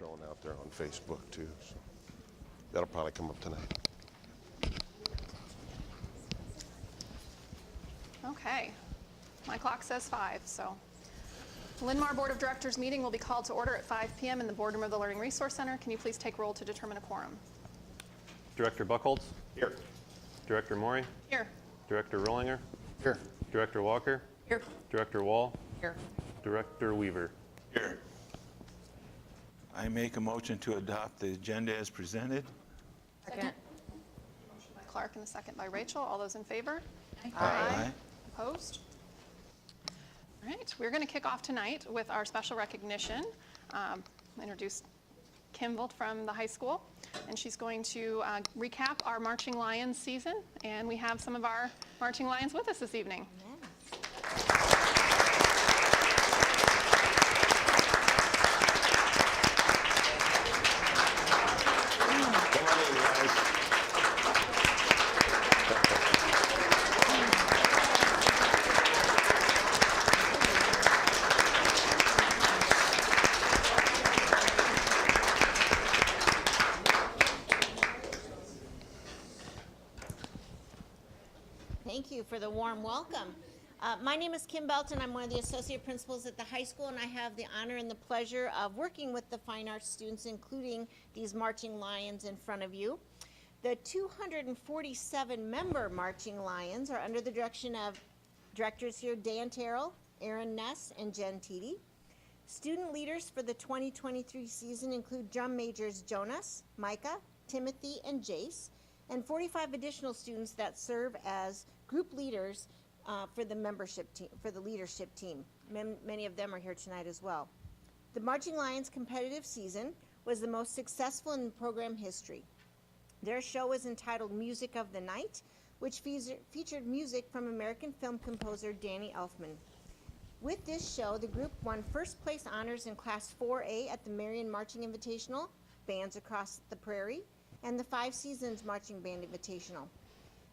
thrown out there on Facebook too. So that'll probably come up tonight. Okay, my clock says 5, so. Linn-Mar Board of Directors meeting will be called to order at 5 p.m. in the boardroom of the Learning Resource Center. Can you please take roll to determine a quorum? Director Buchholz? Here. Director Maury? Here. Director Rollinger? Here. Director Walker? Here. Director Wall? Here. Director Weaver? Here. I make a motion to adopt the agenda as presented. Second. Motion by Clark and a second by Rachel. All those in favor? Aye. Opposed? All right, we're going to kick off tonight with our special recognition. Introduce Kim Volt from the high school, and she's going to recap our Marching Lions season, and we have some of our Marching Lions with us this evening. Thank you for the warm welcome. My name is Kim Belton. I'm one of the associate principals at the high school, and I have the honor and the pleasure of working with the fine arts students, including these Marching Lions in front of you. The 247 member Marching Lions are under the direction of directors here, Dan Terrell, Aaron Ness, and Jen Teedy. Student leaders for the 2023 season include drum majors Jonas, Micah, Timothy, and Jace, and 45 additional students that serve as group leaders for the membership team, for the leadership team. Many of them are here tonight as well. The Marching Lions competitive season was the most successful in program history. Their show was entitled Music of the Night, which featured music from American film composer Danny Elfman. With this show, the group won first place honors in Class 4A at the Marion Marching Invitational, Bands Across the Prairie, and the Five Seasons Marching Band Invitational.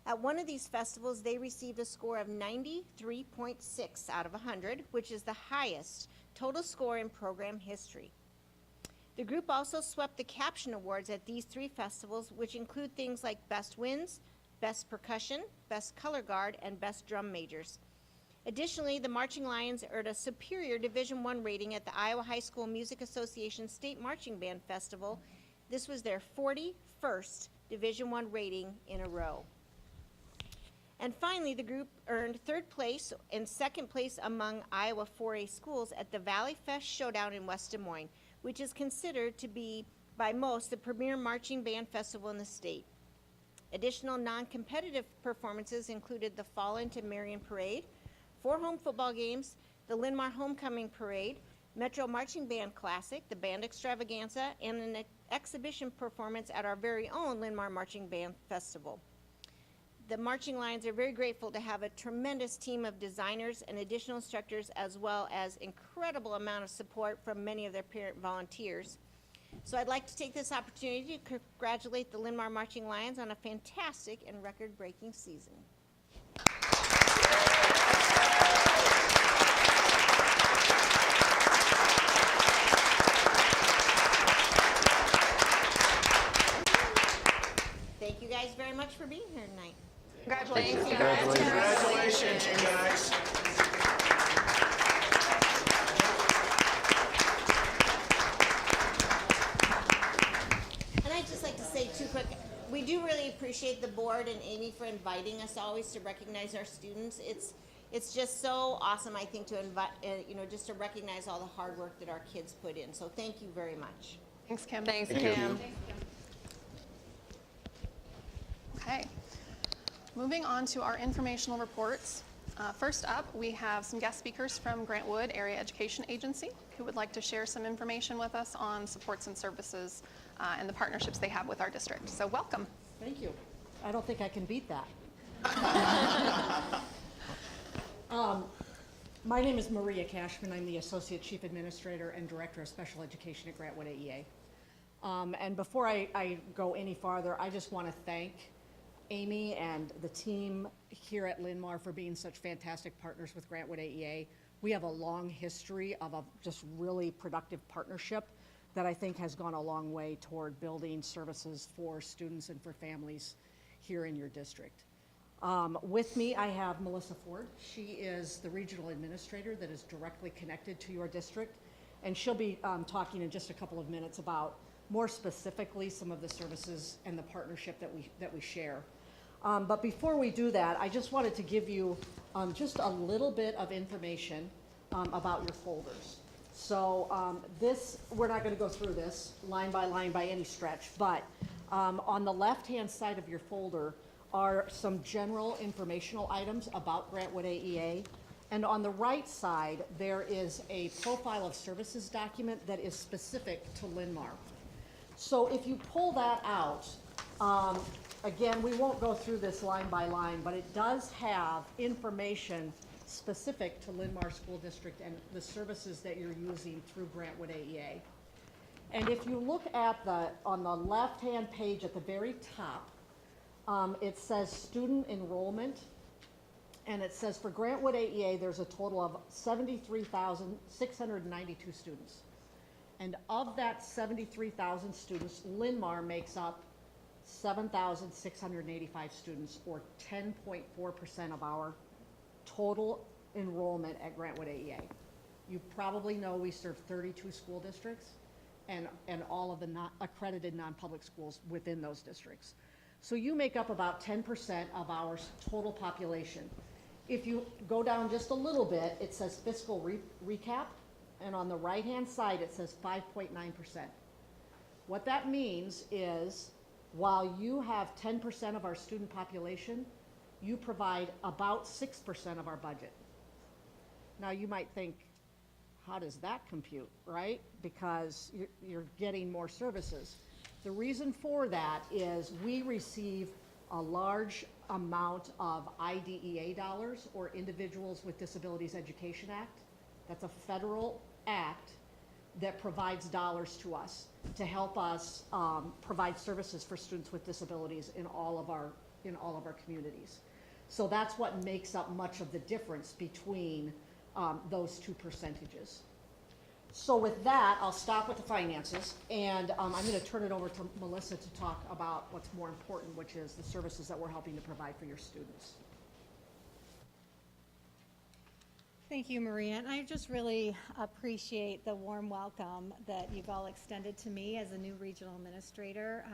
At one of these festivals, they received a score of 93.6 out of 100, which is the highest total score in program history. The group also swept the Caption Awards at these 3 festivals, which include things like Best Winds, Best Percussion, Best Color Guard, and Best Drum Majors. Additionally, the Marching Lions earned a superior Division I rating at the Iowa High School Music Association State Marching Band Festival. This was their 41st Division I rating in a row. And finally, the group earned 3rd place and 2nd place among Iowa 4A schools at the Valley Fest Showdown in West Des Moines, which is considered to be, by most, the premier marching band festival in the state. Additional non-competitive performances included the Fall into Marion Parade, 4 home football games, the Linn-Mar Homecoming Parade, Metro Marching Band Classic, the Band Extravaganza, and an exhibition performance at our very own Linn-Mar Marching Band Festival. The Marching Lions are very grateful to have a tremendous team of designers and additional instructors, as well as incredible amount of support from many of their parent volunteers. So I'd like to take this opportunity to congratulate the Linn-Mar Marching Lions on a fantastic and record-breaking season. Thank you guys very much for being here tonight. Congratulations. Congratulations, you guys. And I'd just like to say too quick, we do really appreciate the board and Amy for inviting us always to recognize our students. It's just so awesome, I think, to invite, just to recognize all the hard work that our kids put in. So thank you very much. Thanks, Kim. Thanks, Kim. Okay. Moving on to our informational reports. First up, we have some guest speakers from Grant Wood Area Education Agency who would like to share some information with us on supports and services and the partnerships they have with our district. So welcome. Thank you. I don't think I can beat that. My name is Maria Cashman. I'm the Associate Chief Administrator and Director of Special Education at Grant Wood AEA. And before I go any farther, I just want to thank Amy and the team here at Linn-Mar for being such fantastic partners with Grant Wood AEA. We have a long history of a just really productive partnership that I think has gone a long way toward building services for students and for families here in your district. With me, I have Melissa Ford. She is the regional administrator that is directly connected to your district, and she'll be talking in just a couple of minutes about more specifically some of the services and the partnership that we share. But before we do that, I just wanted to give you just a little bit of information about your folders. So we're not going to go through this line by any stretch, but on the left-hand side of your folder are some general informational items about Grantwood AEA. And on the right side, there is a profile of services document that is specific to Linn-Mar. So if you pull that out, again, we won't go through this line by line, but it does have information specific to Linn-Mar School District and the services that you're using through Grantwood AEA. And if you look at on the left-hand page at the very top, it says student enrollment, and it says for Grantwood AEA, there's a total of 73,692 students. And of that 73,000 students, Linn-Mar makes up 7,685 students, or 10.4% of our total enrollment at Grantwood AEA. You probably know we serve 32 school districts and all of the accredited non-public schools within those districts. So you make up about 10% of our total population. If you go down just a little bit, it says fiscal recap, and on the right-hand side, it says 5.9%. What that means is, while you have 10% of our student population, you provide about 6% of our budget. Now you might think, how does that compute, right? Because you're getting more services. The reason for that is we receive a large amount of IDEA dollars, or Individuals with Disabilities Education Act. That's a federal act that provides dollars to us to help us provide services for students with disabilities in all of our communities. So that's what makes up much of the difference between those two percentages. So with that, I'll stop with the finances, and I'm going to turn it over to Melissa to talk about what's more important, which is the services that we're helping to provide for your students. Thank you, Marion. I just really appreciate the warm welcome that you've all extended to me as a new regional administrator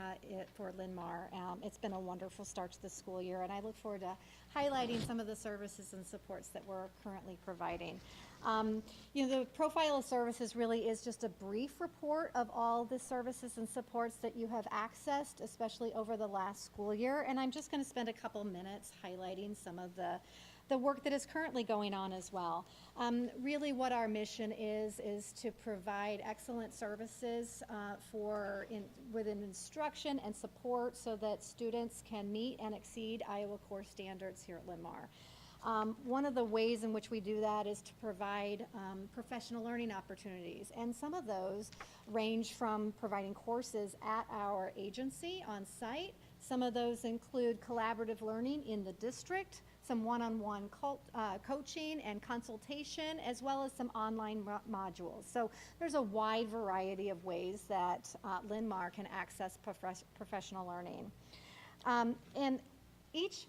for Linn-Mar. It's been a wonderful start to the school year, and I look forward to highlighting some of the services and supports that we're currently providing. The profile of services really is just a brief report of all the services and supports that you have accessed, especially over the last school year, and I'm just going to spend a couple minutes highlighting some of the work that is currently going on as well. Really what our mission is to provide excellent services within instruction and support so that students can meet and exceed Iowa core standards here at Linn-Mar. One of the ways in which we do that is to provide professional learning opportunities, and some of those range from providing courses at our agency on site. Some of those include collaborative learning in the district, some one-on-one coaching and consultation, as well as some online modules. So there's a wide variety of ways that Linn-Mar can access professional learning. And each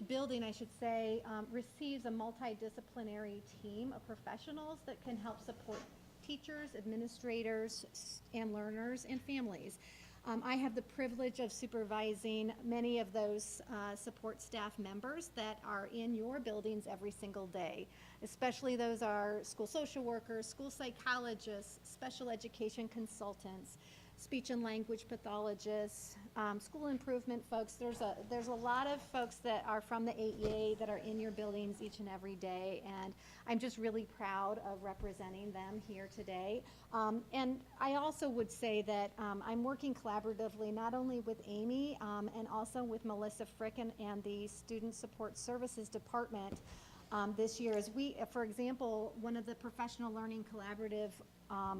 building, I should say, receives a multidisciplinary team of professionals that can help support teachers, administrators, and learners and families. I have the privilege of supervising many of those support staff members that are in your buildings every single day. Especially those are school social workers, school psychologists, special education consultants, speech and language pathologists, school improvement folks. There's a lot of folks that are from the AEA that are in your buildings each and every day, and I'm just really proud of representing them here today. And I also would say that I'm working collaboratively not only with Amy and also with Melissa Fricken and the Student Support Services Department this year. As for example, one of the professional learning collaborative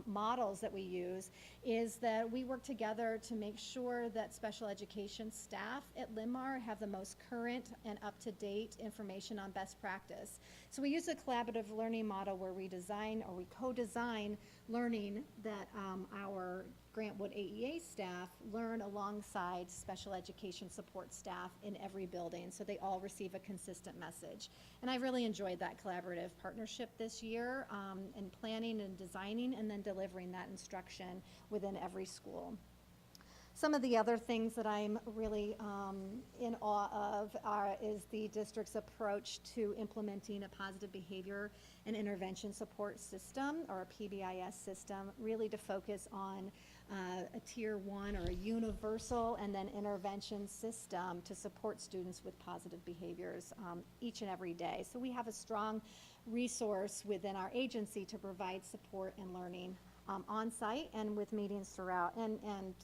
models that we use is that we work together to make sure that special education staff at Linn-Mar have the most current and up-to-date information on best practice. So we use a collaborative learning model where we design or we co-design learning that our Grantwood AEA staff learn alongside special education support staff in every building, so they all receive a consistent message. And I really enjoyed that collaborative partnership this year in planning and designing and then delivering that instruction within every school. Some of the other things that I'm really in awe of is the district's approach to implementing a positive behavior and intervention support system, or a PBIS system, really to focus on a tier 1 or a universal and then intervention system to support students with positive behaviors each and every day. So we have a strong resource within our agency to provide support and learning on site and with meetings throughout. And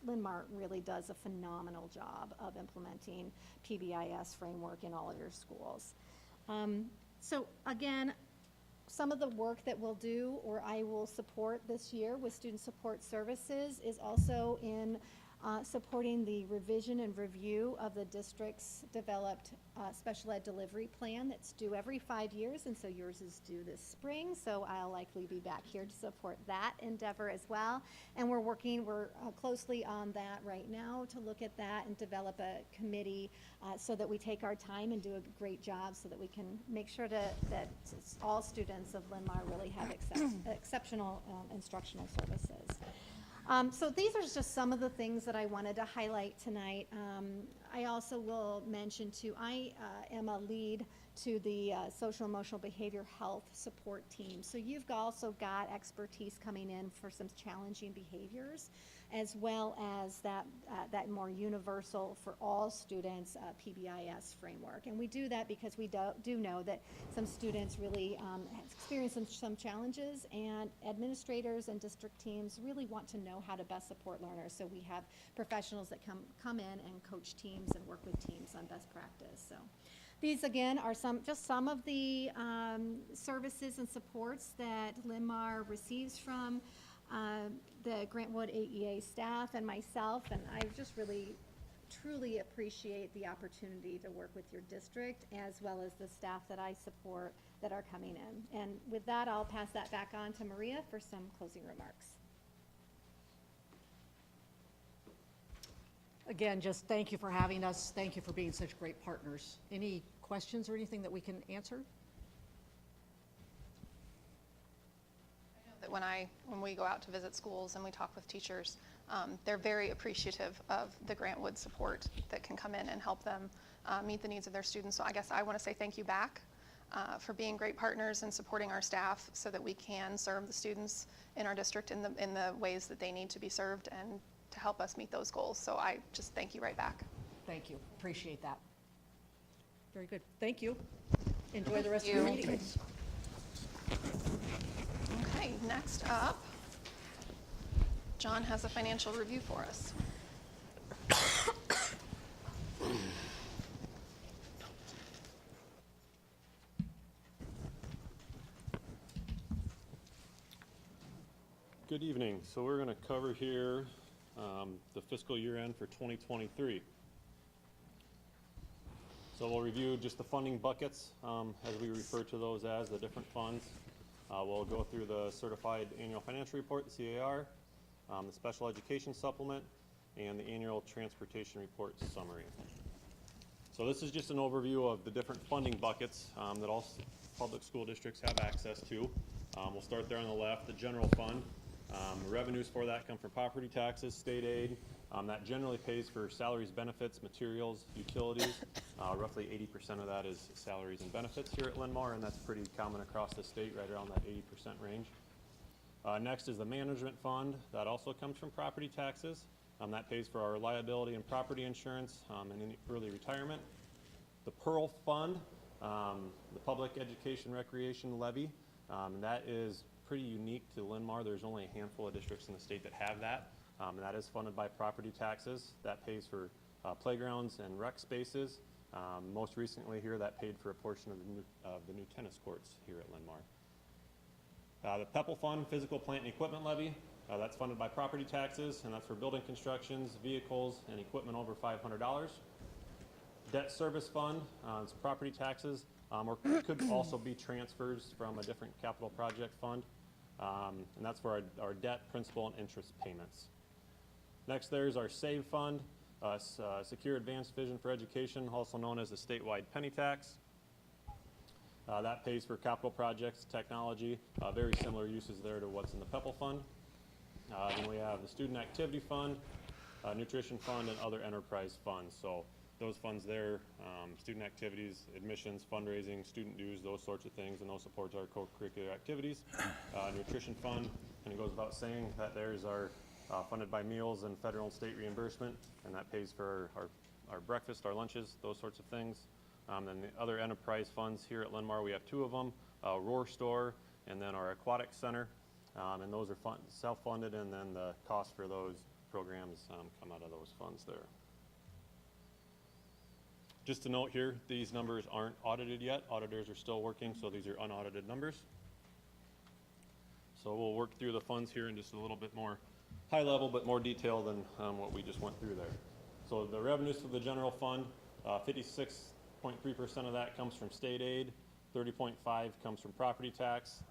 Linn-Mar really does a phenomenal job of implementing PBIS framework in all of your schools. So again, some of the work that we'll do, or I will support this year with Student Support Services, is also in supporting the revision and review of the district's developed special ed delivery plan that's due every 5 years, and so yours is due this spring, so I'll likely be back here to support that endeavor as well. And we're working closely on that right now to look at that and develop a committee so that we take our time and do a great job so that we can make sure that all students of Linn-Mar really have exceptional instructional services. So these are just some of the things that I wanted to highlight tonight. I also will mention too, I am a lead to the social emotional behavior health support team. So you've also got expertise coming in for some challenging behaviors, as well as that more universal for all students PBIS framework. And we do that because we do know that some students really experience some challenges, and administrators and district teams really want to know how to best support learners. So we have professionals that come in and coach teams and work with teams on best practice. So these again are just some of the services and supports that Linn-Mar receives from the Grantwood AEA staff and myself, and I just really truly appreciate the opportunity to work with your district as well as the staff that I support that are coming in. And with that, I'll pass that back on to Maria for some closing remarks. Again, just thank you for having us. Thank you for being such great partners. Any questions or anything that we can answer? That when we go out to visit schools and we talk with teachers, they're very appreciative of the Grantwood support that can come in and help them meet the needs of their students. So I guess I want to say thank you back for being great partners and supporting our staff so that we can serve the students in our district in the ways that they need to be served and to help us meet those goals. So I just thank you right back. Thank you. Appreciate that. Very good. Thank you. Enjoy the rest of your meeting. Okay, next up, John has a financial review for us. Good evening. So we're going to cover here the fiscal year end for 2023. So we'll review just the funding buckets, as we refer to those as the different funds. We'll go through the certified annual financial report, the CAR, the special education supplement, and the annual transportation report summary. So this is just an overview of the different funding buckets that all public school districts have access to. We'll start there on the left, the general fund. Revenues for that come from property taxes, state aid. That generally pays for salaries, benefits, materials, utilities. Roughly 80% of that is salaries and benefits here at Linn-Mar, and that's pretty common across the state, right around that 80% range. Next is the management fund. That also comes from property taxes. That pays for our liability and property insurance and any early retirement. The Pearl Fund, the Public Education Recreation Levy, that is pretty unique to Linn-Mar. There's only a handful of districts in the state that have that. And that is funded by property taxes. That pays for playgrounds and rec spaces. Most recently here, that paid for a portion of the new tennis courts here at Linn-Mar. The PEPL Fund, Physical Plant and Equipment Levy, that's funded by property taxes, and that's for building constructions, vehicles, and equipment over $500. Debt Service Fund, it's property taxes, or could also be transfers from a different capital project fund. and that's for our debt, principal, and interest payments. Next, there's our SAVE fund, Secure Advanced Vision for Education, also known as the statewide penny tax. That pays for capital projects, technology, very similar uses there to what's in the PEPAL fund. Then we have the student activity fund, nutrition fund, and other enterprise funds. So those funds there, student activities, admissions, fundraising, student dues, those sorts of things, and those supports our co-curricular activities. Nutrition fund, and it goes without saying that there's our funded by meals and federal and state reimbursement, and that pays for our breakfast, our lunches, those sorts of things. Then the other enterprise funds here at Linn-Mar, we have two of them, Roar Store and then our aquatic center. And those are self-funded, and then the cost for those programs come out of those funds there. Just to note here, these numbers aren't audited yet. Auditors are still working, so these are unaudited numbers. So we'll work through the funds here in just a little bit more high level, but more detail than what we just went through there. So the revenues for the general fund, 56.3% of that comes from state aid, 30.5% comes from property tax,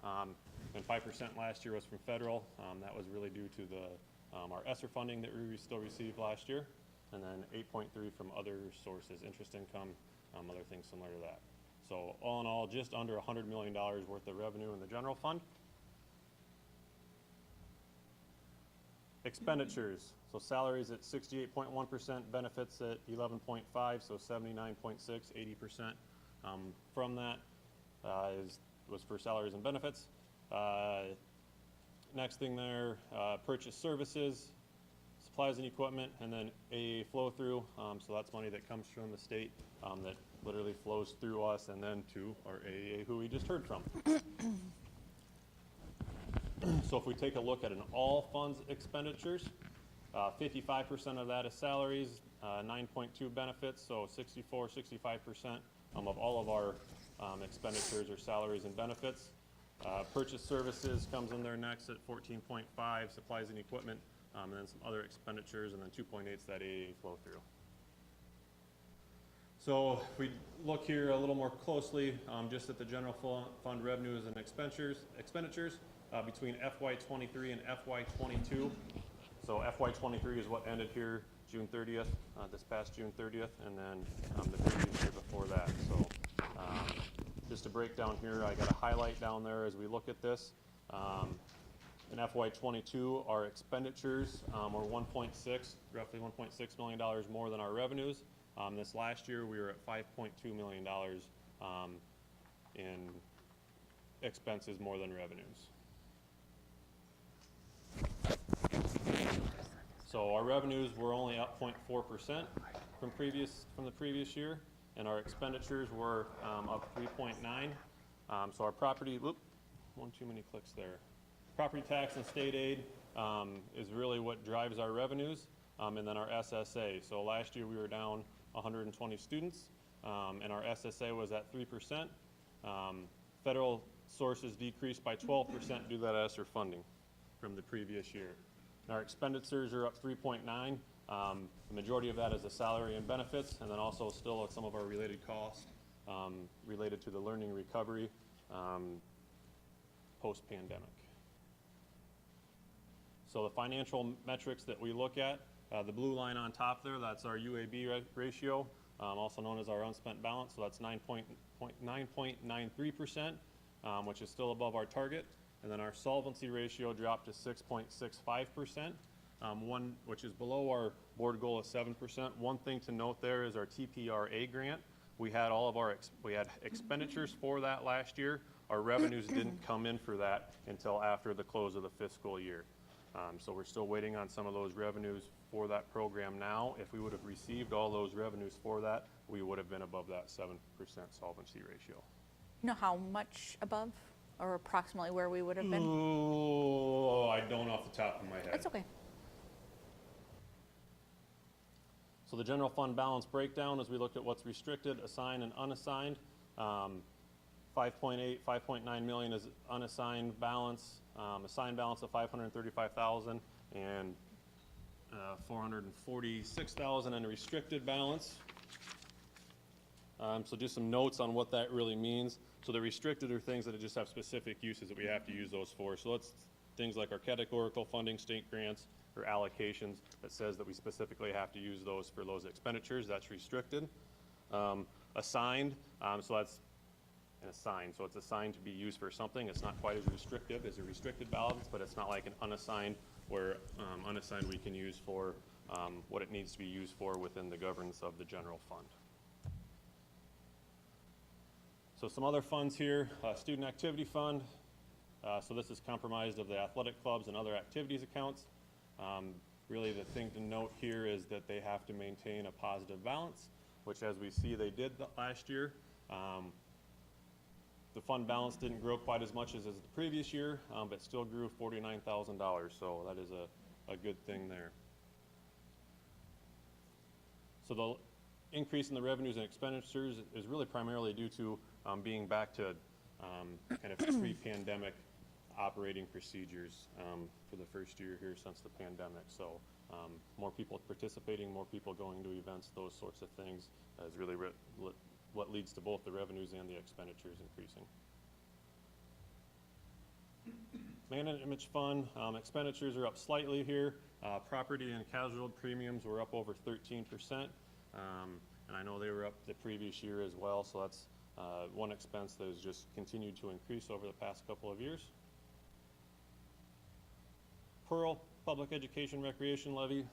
and 5% last year was from federal. That was really due to our ESSER funding that we still received last year, and then 8.3% from other sources, interest income, other things similar to that. So all in all, just under $100 million worth of revenue in the general fund. Expenditures, so salaries at 68.1%, benefits at 11.5%, so 79.6%, 80% from that was for salaries and benefits. Next thing there, purchase services, supplies and equipment, and then AA flow through. So that's money that comes from the state that literally flows through us and then to our AA who we just heard from. So if we take a look at an all funds expenditures, 55% of that is salaries, 9.2 benefits, so 65% of all of our expenditures are salaries and benefits. Purchase services comes in there next at 14.5, supplies and equipment, and then some other expenditures, and then 2.8 is that AA flow through. So if we look here a little more closely, just at the general fund revenues and expenditures between FY23 and FY22. So FY23 is what ended here June 30th, this past June 30th, and then the previous year before that. So just to break down here, I got a highlight down there as we look at this. In FY22, our expenditures were roughly $1.6 million more than our revenues. This last year, we were at $5.2 million in expenses more than revenues. So our revenues were only up 0.4% from the previous year, and our expenditures were up 3.9%. So our property, one too many clicks there. Property tax and state aid is really what drives our revenues, and then our SSA. So last year we were down 120 students, and our SSA was at 3%. Federal sources decreased by 12% due to that ESSER funding from the previous year. And our expenditures are up 3.9%. The majority of that is the salary and benefits, and then also still some of our related costs related to the learning recovery post-pandemic. So the financial metrics that we look at, the blue line on top there, that's our UAB ratio, also known as our unspent balance. So that's 9.93%, which is still above our target. And then our solvency ratio dropped to 6.65%, which is below our board goal of 7%. One thing to note there is our TPRA grant. We had we had expenditures for that last year. Our revenues didn't come in for that until after the close of the fiscal year. So we're still waiting on some of those revenues for that program now. If we would have received all those revenues for that, we would have been above that 7% solvency ratio. You know how much above, or approximately where we would have been? Oh, I don't off the top of my head. That's okay. So the general fund balance breakdown, as we looked at what's restricted, assigned, and unassigned, 5.8, 5.9 million is unassigned balance, assigned balance of 535,000, and 446,000 in restricted balance. So just some notes on what that really means. So the restricted are things that just have specific uses that we have to use those for. So it's things like our categorical funding, state grants, or allocations that says that we specifically have to use those for those expenditures. That's restricted. Assigned, so that's an assigned. So it's assigned to be used for something. It's not quite as restrictive as a restricted balance, but it's not like an unassigned, where unassigned we can use for what it needs to be used for within the governance of the general fund. So some other funds here, student activity fund. So this is comprised of the athletic clubs and other activities accounts. Really the thing to note here is that they have to maintain a positive balance, which as we see they did last year. The fund balance didn't grow quite as much as the previous year, but still grew $49,000, so that is a good thing there. So the increase in the revenues and expenditures is really primarily due to being back to kind of pre-pandemic operating procedures for the first year here since the pandemic. So more people participating, more people going to events, those sorts of things is really what leads to both the revenues and the expenditures increasing. Management fund expenditures are up slightly here. Property and casualty premiums were up over 13%. And I know they were up the previous year as well, so that's one expense that has just continued to increase over the past couple of years. Pearl Public Education Recreation Levy.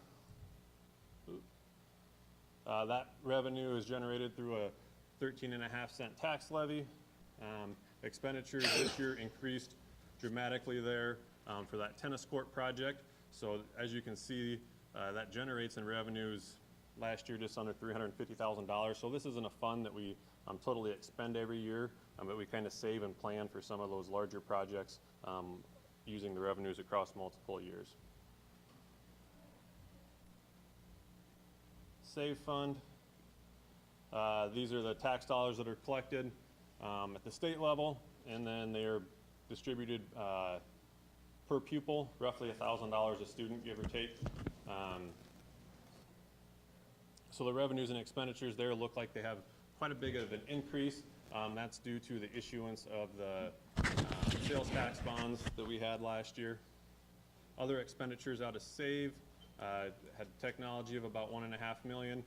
That revenue is generated through a 13.5-cent tax levy. Expenditures this year increased dramatically there for that tennis court project. So as you can see, that generates in revenues last year just under $350,000. So this isn't a fund that we totally expend every year, but we kind of save and plan for some of those larger projects using the revenues across multiple years. Save fund. These are the tax dollars that are collected at the state level, and then they are distributed per pupil, roughly $1,000 a student, give or take. So the revenues and expenditures there look like they have quite a big of an increase. That's due to the issuance of the sales tax bonds that we had last year. Other expenditures out of SAVE had technology of about $1.5 million.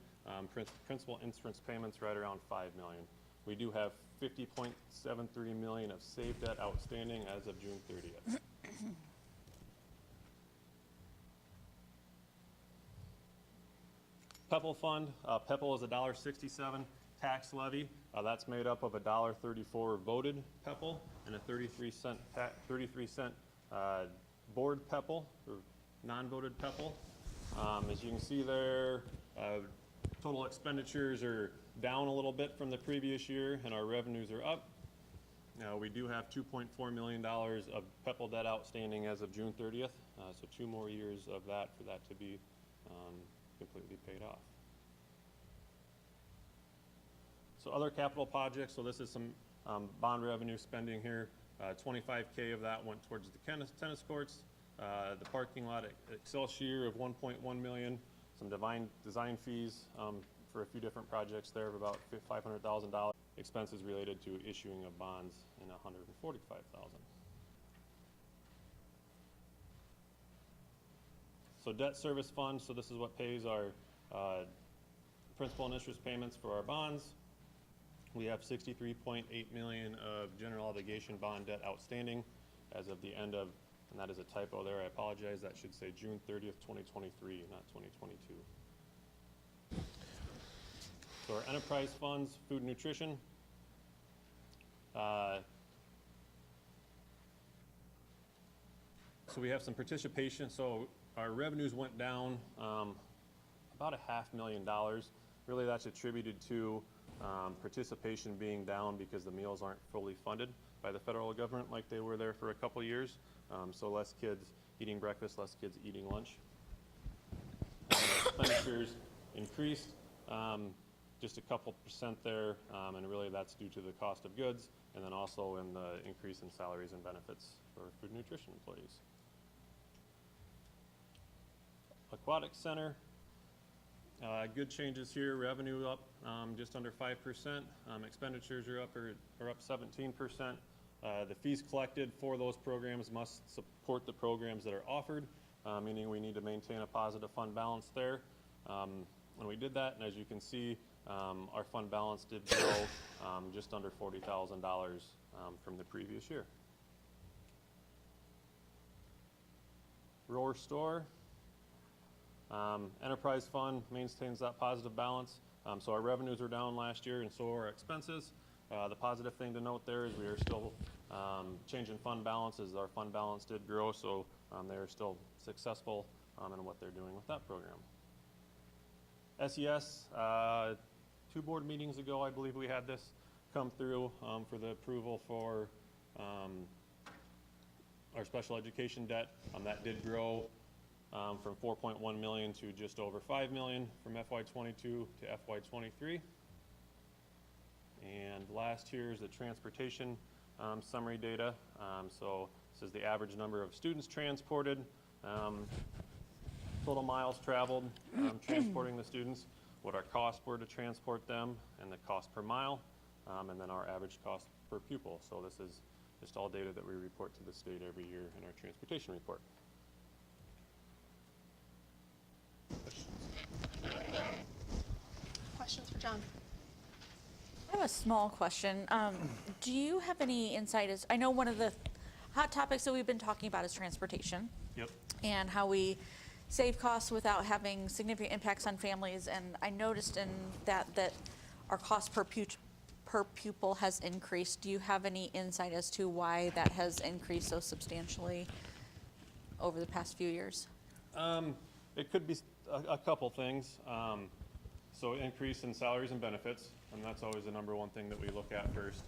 Principal insurance payments right around $5 million. We do have $50.73 million of SAVE debt outstanding as of June 30th. PEPL fund. PEPL is $1.67 tax levy. That's made up of $1.34 voted PEPL and a 33-cent board PEPL, or non-voted PEPL. As you can see there, total expenditures are down a little bit from the previous year, and our revenues are up. Now, we do have $2.4 million of PEPL debt outstanding as of June 30th, so 2 more years of that for that to be completely paid off. So other capital projects, so this is some bond revenue spending here. $25K of that went towards the tennis courts. The parking lot at Excelsior of $1.1 million. Some design fees for a few different projects there of about $500,000. Expenses related to issuing of bonds in $145,000. So debt service fund, so this is what pays our principal and interest payments for our bonds. We have $63.8 million of general obligation bond debt outstanding as of the end of, and that is a typo there, I apologize, that should say June 30th, 2023, not 2022. So our enterprise funds, food and nutrition. So we have some participation, so our revenues went down about $500,000. Really that's attributed to participation being down because the meals aren't fully funded by the federal government like they were there for a couple years. So less kids eating breakfast, less kids eating lunch. Expenditures increased just a couple percent there, and really that's due to the cost of goods and then also in the increase in salaries and benefits for food and nutrition employees. Aquatic Center, good changes here, revenue up just under 5%. Expenditures are up 17%. The fees collected for those programs must support the programs that are offered, meaning we need to maintain a positive fund balance there. And we did that, and as you can see, our fund balance did grow just under $40,000 from the previous year. Rower Store. Enterprise fund maintains that positive balance. So our revenues are down last year, and so are our expenses. The positive thing to note there is we are still changing fund balances. Our fund balance did grow, so they are still successful in what they're doing with that program. SES, 2 board meetings ago, I believe we had this come through for the approval for our special education debt. That did grow from 4.1 million to just over 5 million from FY22 to FY23. And last here is the transportation summary data. So this is the average number of students transported, total miles traveled transporting the students, what our costs were to transport them, and the cost per mile, and then our average cost per pupil. So this is just all data that we report to the state every year in our transportation report. Questions for John? I have a small question. Do you have any insight I know one of the hot topics that we've been talking about is transportation. Yep. And how we save costs without having significant impacts on families. And I noticed in that our cost per pupil has increased. Do you have any insight as to why that has increased so substantially over the past few years? It could be a couple things. So increase in salaries and benefits, and that's always the number one thing that we look at first.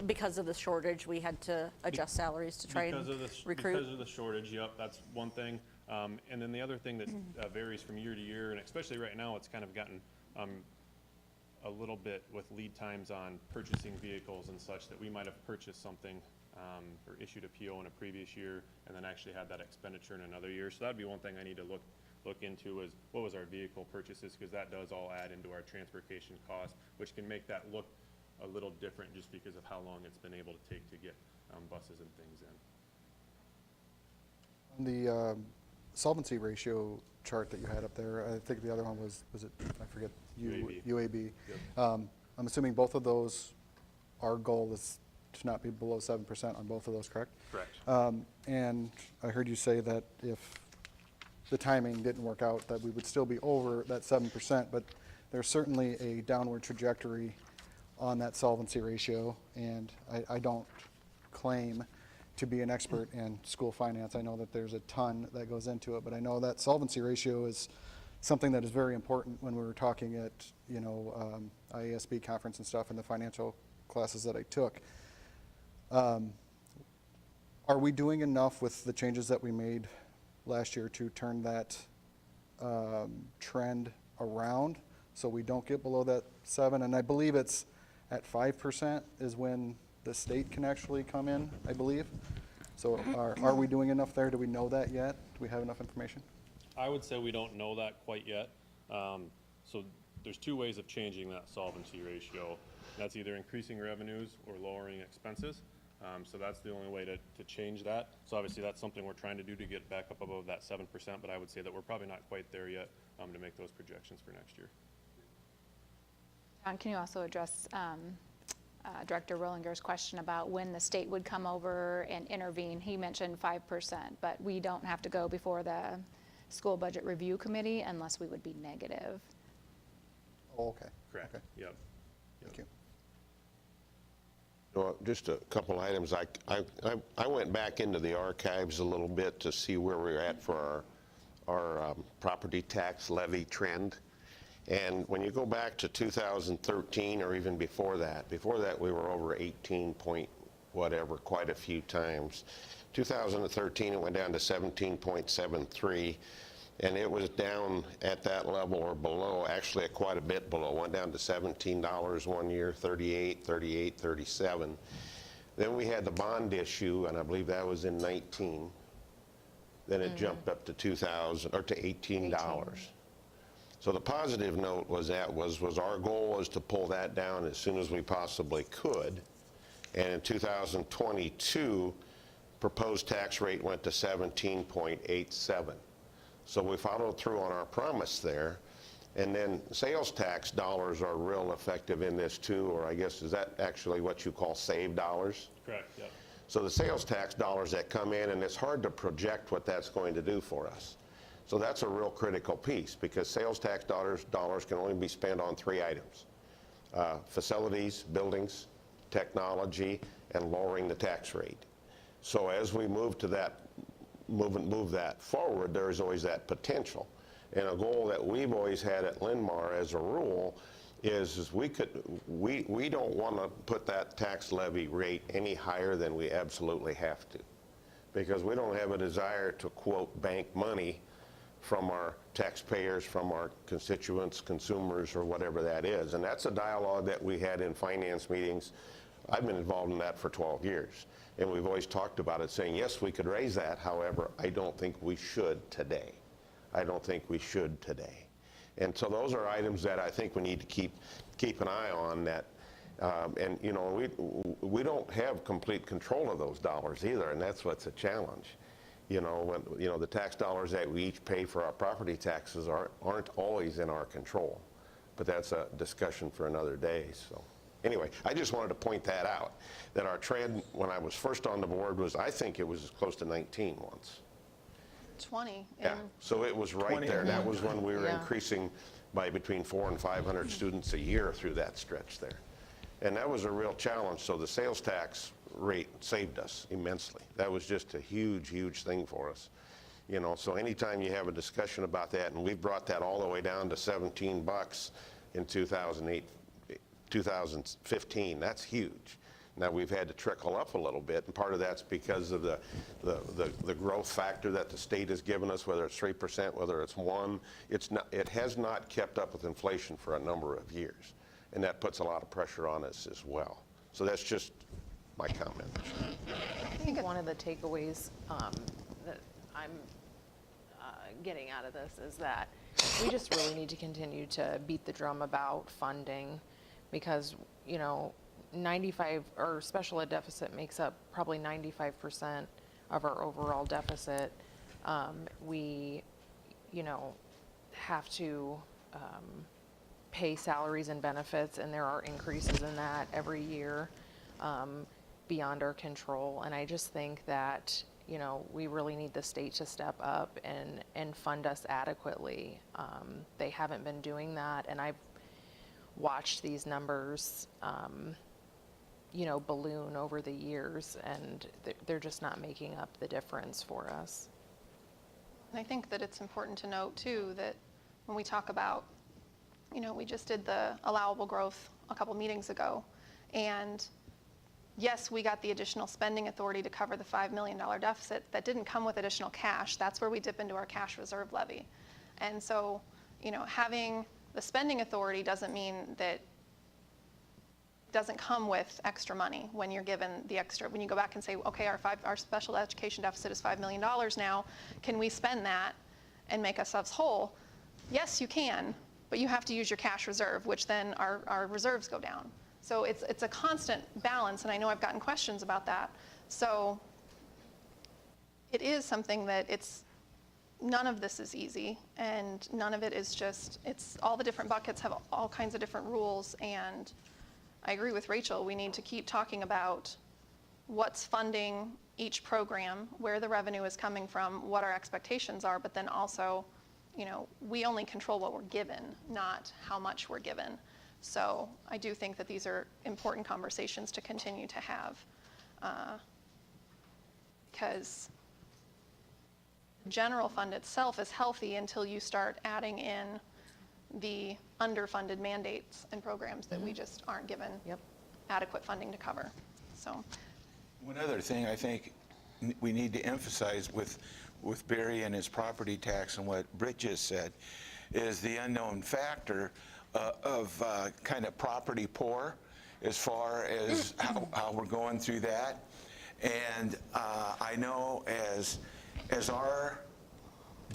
Because of the shortage, we had to adjust salaries to try and recruit? Because of the shortage, yep, that's one thing. And then the other thing that varies from year to year, and especially right now, it's kind of gotten a little bit with lead times on purchasing vehicles and such, that we might have purchased something or issued a PO in a previous year and then actually had that expenditure in another year. So that'd be one thing I need to look into is what was our vehicle purchases, because that does all add into our transportation cost, which can make that look a little different just because of how long it's been able to take to get buses and things in. The solvency ratio chart that you had up there, I think the other one was it, I forget, UAB. Yep. I'm assuming both of those, our goal is to not be below 7% on both of those, correct? Correct. And I heard you say that if the timing didn't work out, that we would still be over that 7%, but there's certainly a downward trajectory on that solvency ratio, and I don't claim to be an expert in school finance. I know that there's a ton that goes into it, but I know that solvency ratio is something that is very important when we were talking at, IASB conference and stuff in the financial classes that I took. Are we doing enough with the changes that we made last year to turn that trend around so we don't get below that 7? And I believe it's at 5% is when the state can actually come in, I believe. So are we doing enough there? Do we know that yet? Do we have enough information? I would say we don't know that quite yet. So there's 2 ways of changing that solvency ratio. That's either increasing revenues or lowering expenses. So that's the only way to change that. So obviously that's something we're trying to do to get back up above that 7%, but I would say that we're probably not quite there yet to make those projections for next year. John, can you also address Director Rollinger's question about when the state would come over and intervene? He mentioned 5%, but we don't have to go before the school budget review committee unless we would be negative. Oh, okay. Correct. Okay. Yep. Thank you. Well, just a couple items. I went back into the archives a little bit to see where we're at for our property tax levy trend. And when you go back to 2013 or even before that we were over 18 point whatever quite a few times. 2013 it went down to 17.73, and it was down at that level or below, actually quite a bit below. Went down to $17 one year, 38, 37. Then we had the bond issue, and I believe that was in 19. Then it jumped up to $2,000 or to $18. So the positive note was our goal was to pull that down as soon as we possibly could. And in 2022, proposed tax rate went to 17.87. So we followed through on our promise there. And then sales tax dollars are real effective in this too, or I guess, is that actually what you call save dollars? Correct, yep. So the sales tax dollars that come in, and it's hard to project what that's going to do for us. So that's a real critical piece, because sales tax dollars can only be spent on 3 items: facilities, buildings, technology, and lowering the tax rate. So as we move to that, move that forward, there is always that potential. And a goal that we've always had at Linn-Mar as a rule is we don't want to put that tax levy rate any higher than we absolutely have to, because we don't have a desire to, quote, bank money from our taxpayers, from our constituents, consumers, or whatever that is. And that's a dialogue that we had in finance meetings. I've been involved in that for 12 years. And we've always talked about it, saying, yes, we could raise that. However, I don't think we should today. I don't think we should today. And so those are items that I think we need to keep an eye on. That, and you know, we don't have complete control of those dollars either, and that's what's a challenge. You know, when, you know, the tax dollars that we each pay for our property taxes aren't always in our control. But that's a discussion for another day. So anyway, I just wanted to point that out, that our trend when I was first on the board was, I think it was as close to 19 once. 20. Yeah, so it was right 20, there. That was when we were Yeah. increasing by between 400 and 500 students a year through that stretch there. And that was a real challenge. So the sales tax rate saved us immensely. That was just a huge, huge thing for us. You know, so anytime you have a discussion about that, and we've brought that all the way down to $17 in 2015, that's huge. Now we've had to trickle up a little bit, and part of that's because of the growth factor that the state has given us, whether it's 3%, whether it's 1%. It has not kept up with inflation for a number of years, and that puts a lot of pressure on us as well. So that's just my comment. I think one of the takeaways that I'm getting out of this is that we just really need to continue to beat the drum about funding, because, you know, our special ed deficit makes up probably 95% of our overall deficit. We, you know, have to pay salaries and benefits, and there are increases in that every year beyond our control. And I just think that, you know, we really need the state to step up and fund us adequately. They haven't been doing that, and I've watched these numbers you know, balloon over the years, and they're just not making up the difference for us. And I think that it's important to note too that when we talk about, you know, we just did the allowable growth a couple meetings ago, and yes, we got the additional spending authority to cover the $5 million deficit. That didn't come with additional cash. That's where we dip into our cash reserve levy. And so, you know, having the spending authority doesn't mean that doesn't come with extra money when you're given the extra. When you go back and say, okay, our special education deficit is $5 million now, can we spend that and make ourselves whole? Yes, you can, but you have to use your cash reserve, which then our reserves go down. So it's a constant balance, and I know I've gotten questions about that. So it is something that none of this is easy, and none of it is just, all the different buckets have all kinds of different rules, and I agree with Rachel. We need to keep talking about what's funding each program, where the revenue is coming from, what our expectations are, but then also, you know, we only control what we're given, not how much we're given. So I do think that these are important conversations to continue to have, because the general fund itself is healthy until you start adding in the underfunded mandates and programs that we just aren't given adequate funding to cover. So, one other thing I think we need to emphasize with Barry and his property tax and what Britt just said is the unknown factor of kind of property poor, as far as how we're going through that. And I know as our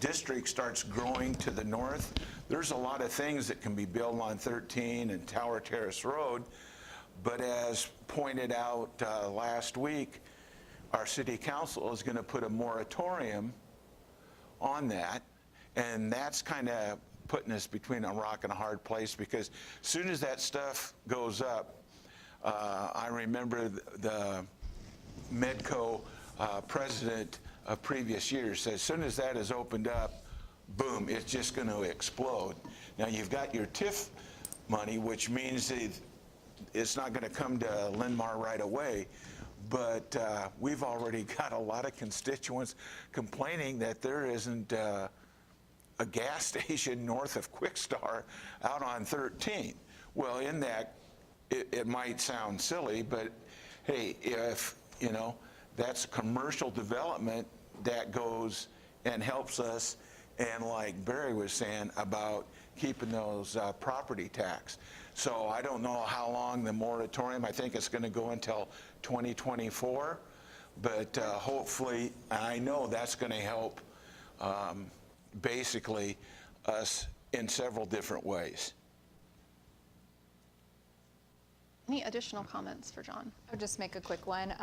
district starts growing to the north, there's a lot of things that can be built on 13 and Tower Terrace Road, but as pointed out last week, our city council is going to put a moratorium on that, and that's kind of putting us between a rock and a hard place, because as soon as that stuff goes up, I remember the Medco president of previous years said, as soon as that is opened up, boom, it's just going to explode. Now you've got your TIF money, which means it's not going to come to Linn-Mar right away, but we've already got a lot of constituents complaining that there isn't a gas station north of Quickstar out on 13. Well, in that, it might sound silly, but hey, if, you know, that's commercial development that goes and helps us, and like Barry was saying about keeping those property tax. So I don't know how long the moratorium, I think it's going to go until 2024, but hopefully, I know that's going to help basically us in several different ways. Any additional comments for John? I'll just make a quick one.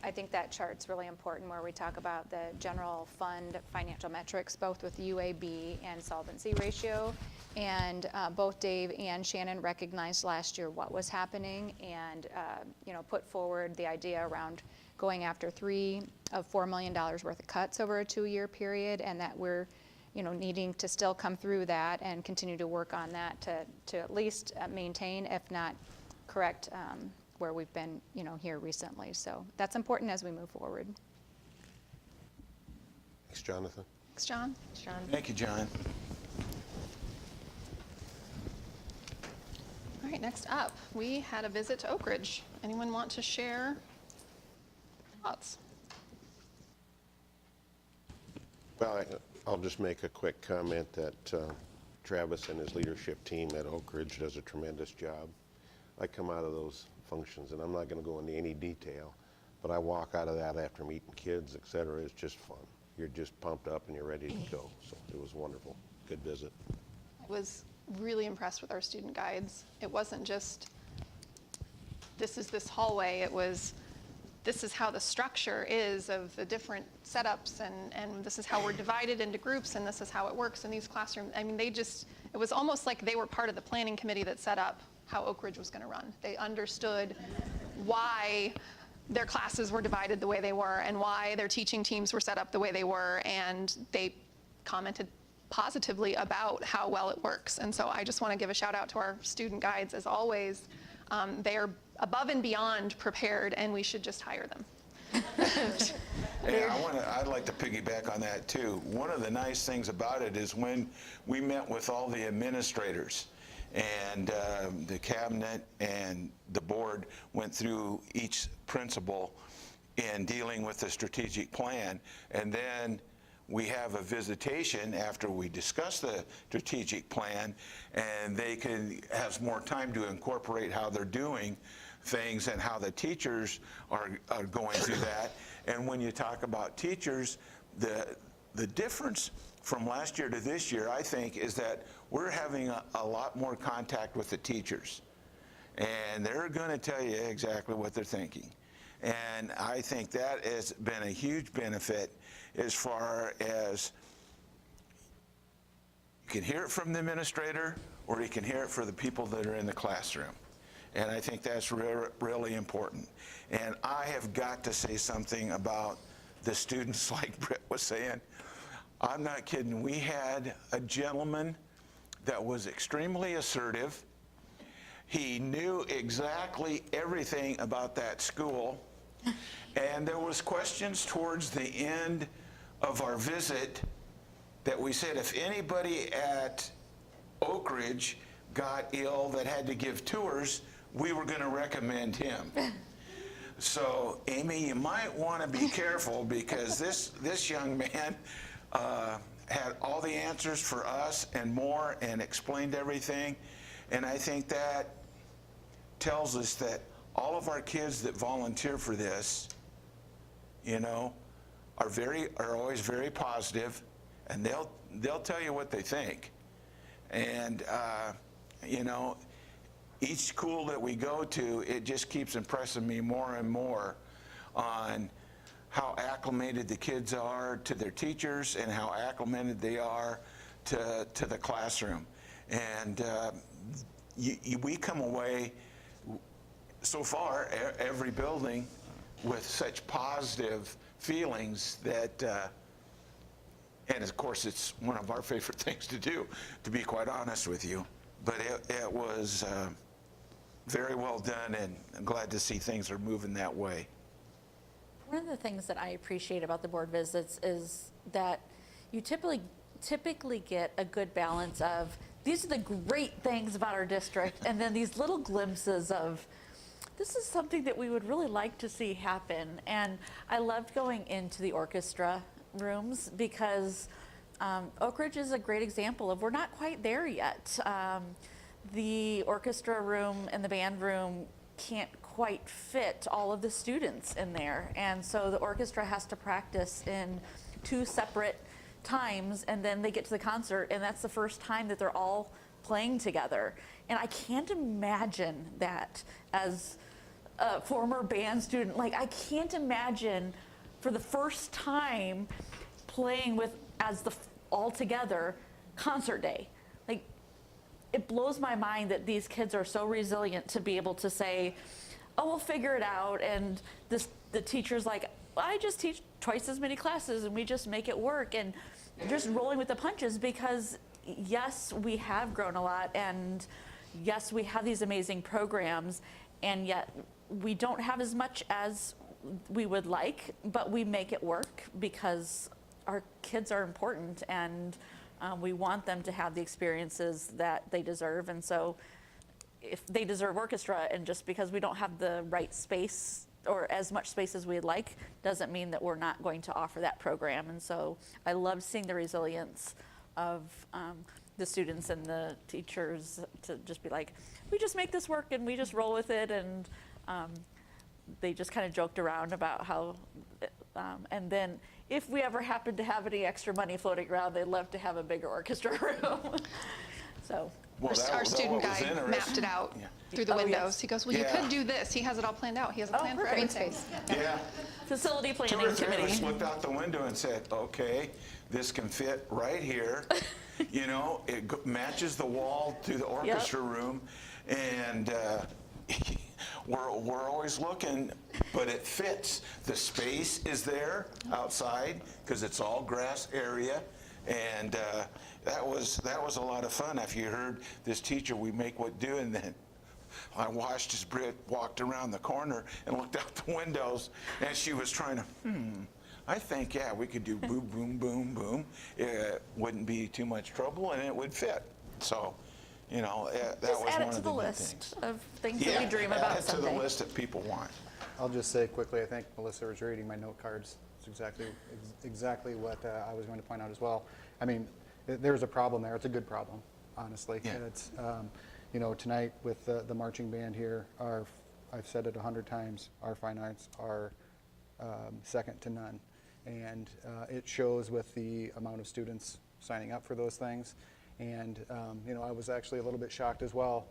I think that chart's really important where we talk about the general fund financial metrics, both with UAB and solvency ratio. And both Dave and Shannon recognized last year what was happening and put forward the idea around going after $3 of $4 million worth of cuts over a 2-year period, and that we're needing to still come through that and continue to work on that to at least maintain, if not correct, where we've been here recently. So that's important as we move forward. Thanks, Jonathan. Thanks, John. John? Thank you, John. All right, next up, we had a visit to Oak Ridge. Anyone want to share thoughts? Well, I'll just make a quick comment that Travis and his leadership team at Oak Ridge does a tremendous job. I come out of those functions, and I'm not going to go into any detail, but I walk out of that after meeting kids, et cetera. It's just fun. You're just pumped up and you're ready to go. So it was wonderful. Good visit. I was really impressed with our student guides. It wasn't just, this is this hallway. It was, this is how the structure is of the different setups, and this is how we're divided into groups, and this is how it works in these classrooms. I mean, it was almost like they were part of the planning committee that set up how Oak Ridge was going to run. They understood why their classes were divided the way they were and why their teaching teams were set up the way they were, and they commented positively about how well it works. And so I just want to give a shout out to our student guides. As always, they are above and beyond prepared, and we should just hire them. Yeah, I'd like to piggyback on that too. One of the nice things about it is when we met with all the administrators and the cabinet and the board went through each principal in dealing with the strategic plan, and then we have a visitation after we discuss the strategic plan, and they can have more time to incorporate how they're doing things and how the teachers are going through that. And when you talk about teachers, the difference from last year to this year, I think, is that we're having a lot more contact with the teachers. And they're going to tell you exactly what they're thinking. And I think that has been a huge benefit as far as you can hear it from the administrator or you can hear it for the people that are in the classroom. And I think that's really important. And I have got to say something about the students, like Britt was saying. I'm not kidding. We had a gentleman that was extremely assertive. He knew exactly everything about that school. And there was questions towards the end of our visit that we said if anybody at Oak Ridge got ill that had to give tours, we were going to recommend him. So, Amy, you might want to be careful because this young man had all the answers for us and more and explained everything. And I think that tells us that all of our kids that volunteer for this, are always very positive, and they'll tell you what they think. And, you know, each school that we go to, it just keeps impressing me more and more on how acclimated the kids are to their teachers and how acclimated they are to the classroom. And we come away, so far, every building with such positive feelings that, and of course it's one of our favorite things to do, to be quite honest with you. But it was very well done, and I'm glad to see things are moving that way. One of the things that I appreciate about the board visits is that you typically get a good balance of, these are the great things about our district, and then these little glimpses of, this is something that we would really like to see happen. And I loved going into the orchestra rooms because Oak Ridge is a great example of, we're not quite there yet. The orchestra room and the band room can't quite fit all of the students in there. And so the orchestra has to practice in 2 separate times, and then they get to the concert, and that's the first time that they're all playing together. And I can't imagine that as a former band student. Like, I can't imagine for the first time playing with, as the all together, concert day. Like, it blows my mind that these kids are so resilient to be able to say, oh, we'll figure it out. And the teacher's like, I just teach twice as many classes and we just make it work. And just rolling with the punches, because yes, we have grown a lot, and yes, we have these amazing programs, and yet we don't have as much as we would like, but we make it work because our kids are important, and we want them to have the experiences that they deserve. And so if they deserve orchestra, and just because we don't have the right space or as much space as we'd like, doesn't mean that we're not going to offer that program. And so I love seeing the resilience of the students and the teachers to just be like, we just make this work and we just roll with it. And they just kind of joked around about how, and then if we ever happen to have any extra money floating around, they'd love to have a bigger orchestra room. So. Well, Our student what was guide interesting- mapped it out Yeah. through the Oh, windows. yes. He goes, well, you Yeah. could do this. He has it all planned out. He has a plan for perfect. everything. Yeah. Facility 2 or planning 3 of us committee. looked out the window and said, okay, this can fit right here. You know, it matches the wall to the orchestra room, and we're always looking, but it fits. The space is there outside because it's all grass area, and that was a lot of fun. If you heard this teacher, we make what do, and then I watched as Britt walked around the corner and looked out the windows, and she was trying to, I think, yeah, we could do boom, boom, boom, boom. It wouldn't be too much trouble, and it would fit. So, you know, that Just was add one it to of the the good list things. of things that we dream add about it to the someday. list that people want. I'll just say quickly, I think Melissa was reading my note cards. It's exactly what I was going to point out as well. I mean, there's a problem there. It's a good problem, honestly. Yeah. It's, you know, tonight with the marching band here, I've said it 100 times, our fine arts are second to none. And it shows with the amount of students signing up for those things. And, you know, I was actually a little bit shocked as well,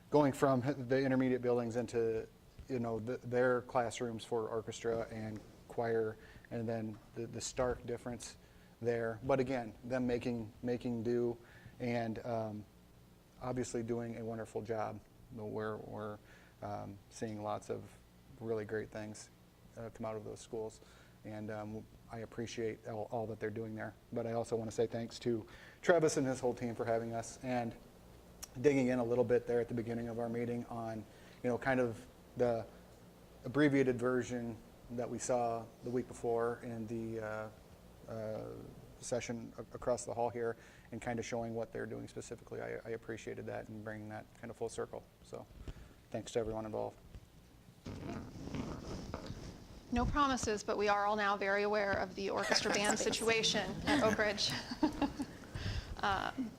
going from the intermediate buildings into, you know, their classrooms for orchestra and choir, and then the stark difference there. But again, them making do, and obviously doing a wonderful job. We're seeing lots of really great things come out of those schools, and I appreciate all that they're doing there. But I also want to say thanks to Travis and his whole team for having us, and digging in a little bit there at the beginning of our meeting on, you know, kind of the abbreviated version that we saw the week before in the session across the hall here, and kind of showing what they're doing specifically. I appreciated that and bringing that kind of full circle. So thanks to everyone involved. No promises, but we are all now very aware of the orchestra band situation at Oak Ridge.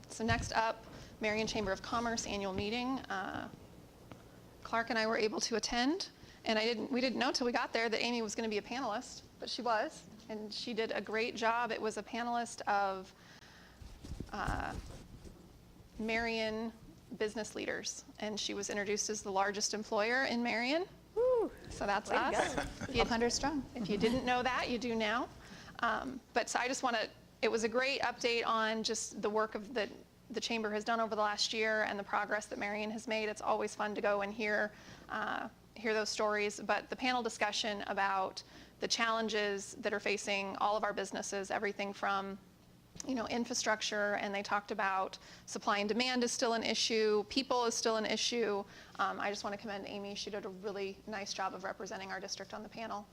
So next up, Marion Chamber of Commerce annual meeting. Clark and I were able to attend, and we didn't know till we got there that Amy was going to be a panelist, but she was, and she did a great job. It was a panelist of Marion business leaders, and she was introduced as the largest employer in Marion. So that's Way to us. go. 1,200 strong. If you didn't know that, you do now. But so I just want to, it was a great update on just the work of the chamber has done over the last year and the progress that Marion has made. It's always fun to go and hear those stories. But the panel discussion about the challenges that are facing all of our businesses, everything from infrastructure, and they talked about supply and demand is still an issue, people is still an issue. I just want to commend Amy. She did a really nice job of representing our district on the panel.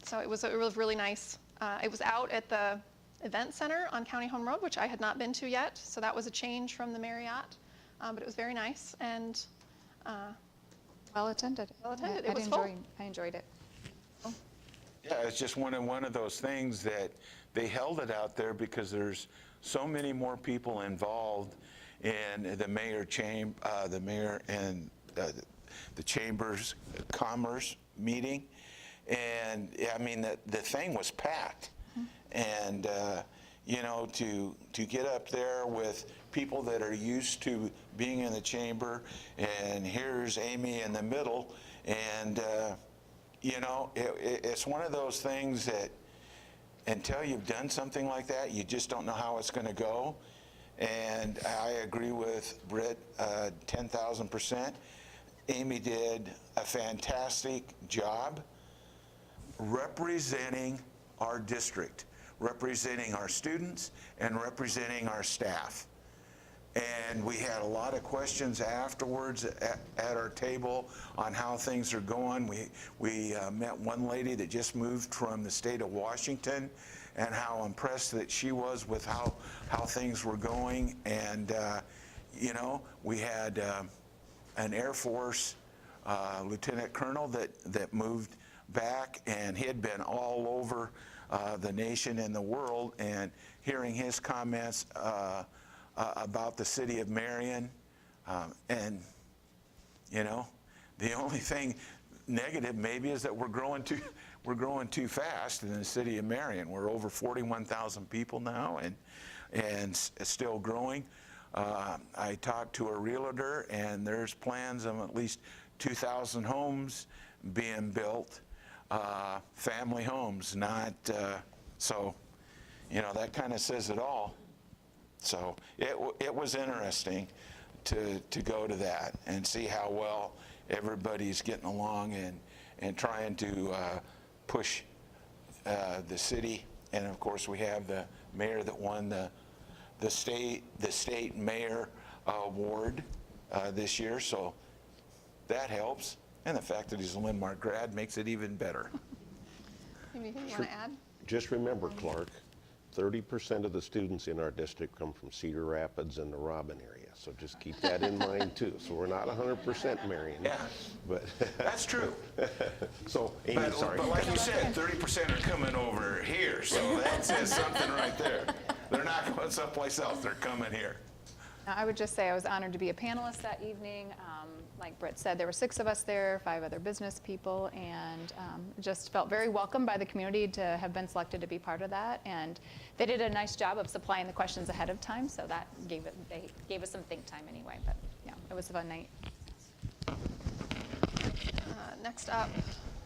So it was really nice. It was out at the event center on County Home Road, which I had not been to yet. So that was a change from the Marriott, but it was very nice and Well attended. Well attended. Yeah, It was full. I enjoyed it. Yeah, it's just one of those things that they held it out there because there's so many more people involved in the mayor and the chamber's commerce meeting, and I mean the thing was packed, and to get up there with people that are used to being in the chamber, and here's Amy in the middle, and it's one of those things that until you've done something like that, you just don't know how it's going to go. And I agree with Britt 10,000%. Amy did a fantastic job representing our district, representing our students, and representing our staff. And we had a lot of questions afterwards at our table on how things are going. We met one lady that just moved from the state of Washington, and how impressed that she was with how things were going. And we had an Air Force lieutenant colonel that moved back, and he had been all over the nation and the world, and hearing his comments about the city of Marion, and the only thing negative maybe is that we're growing too fast in the city of Marion. We're over 41,000 people now, and still growing. I talked to a realtor, and there's plans of at least 2,000 homes being built, family homes, not so. That kind of says it all. So it was interesting to go to that and see how well everybody's getting along and trying to push the city. And of course, we have the mayor that won the state mayor award this year, so that helps. And the fact that he's a Linn-Mar grad makes it even better. Anything you want to add? Just remember, Clark, 30% of the students in our district come from Cedar Rapids and the Robin area, so just keep that in mind too. So we're not 100% Marion. Yeah, but that's true. So, Amy, But, sorry. but like you said, 30% are coming over here, so that says something right there. They're not going someplace else, they're coming here. I would just say I was honored to be a panelist that evening. Like Britt said, there were 6 of us there, 5 other business people, and just felt very welcomed by the community to have been selected to be part of that. And they did a nice job of supplying the questions ahead of time, so that they gave us some think time anyway. But yeah, it was a fun night. Next up,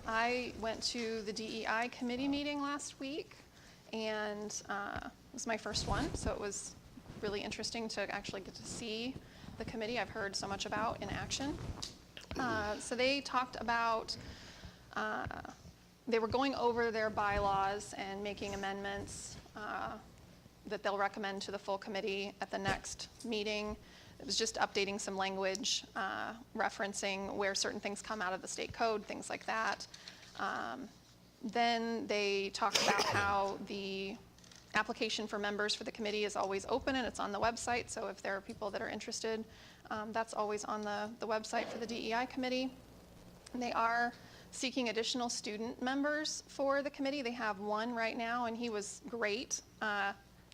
I went to the DEI committee meeting last week, and it was my first one, so it was really interesting to actually get to see the committee I've heard so much about in action. So they talked about, they were going over their bylaws and making amendments that they'll recommend to the full committee at the next meeting. It was just updating some language, referencing where certain things come out of the state code, things like that. Then they talked about how the application for members for the committee is always open, and it's on the website, so if there are people that are interested, that's always on the website for the DEI committee. And they are seeking additional student members for the committee. They have one right now, and he was great,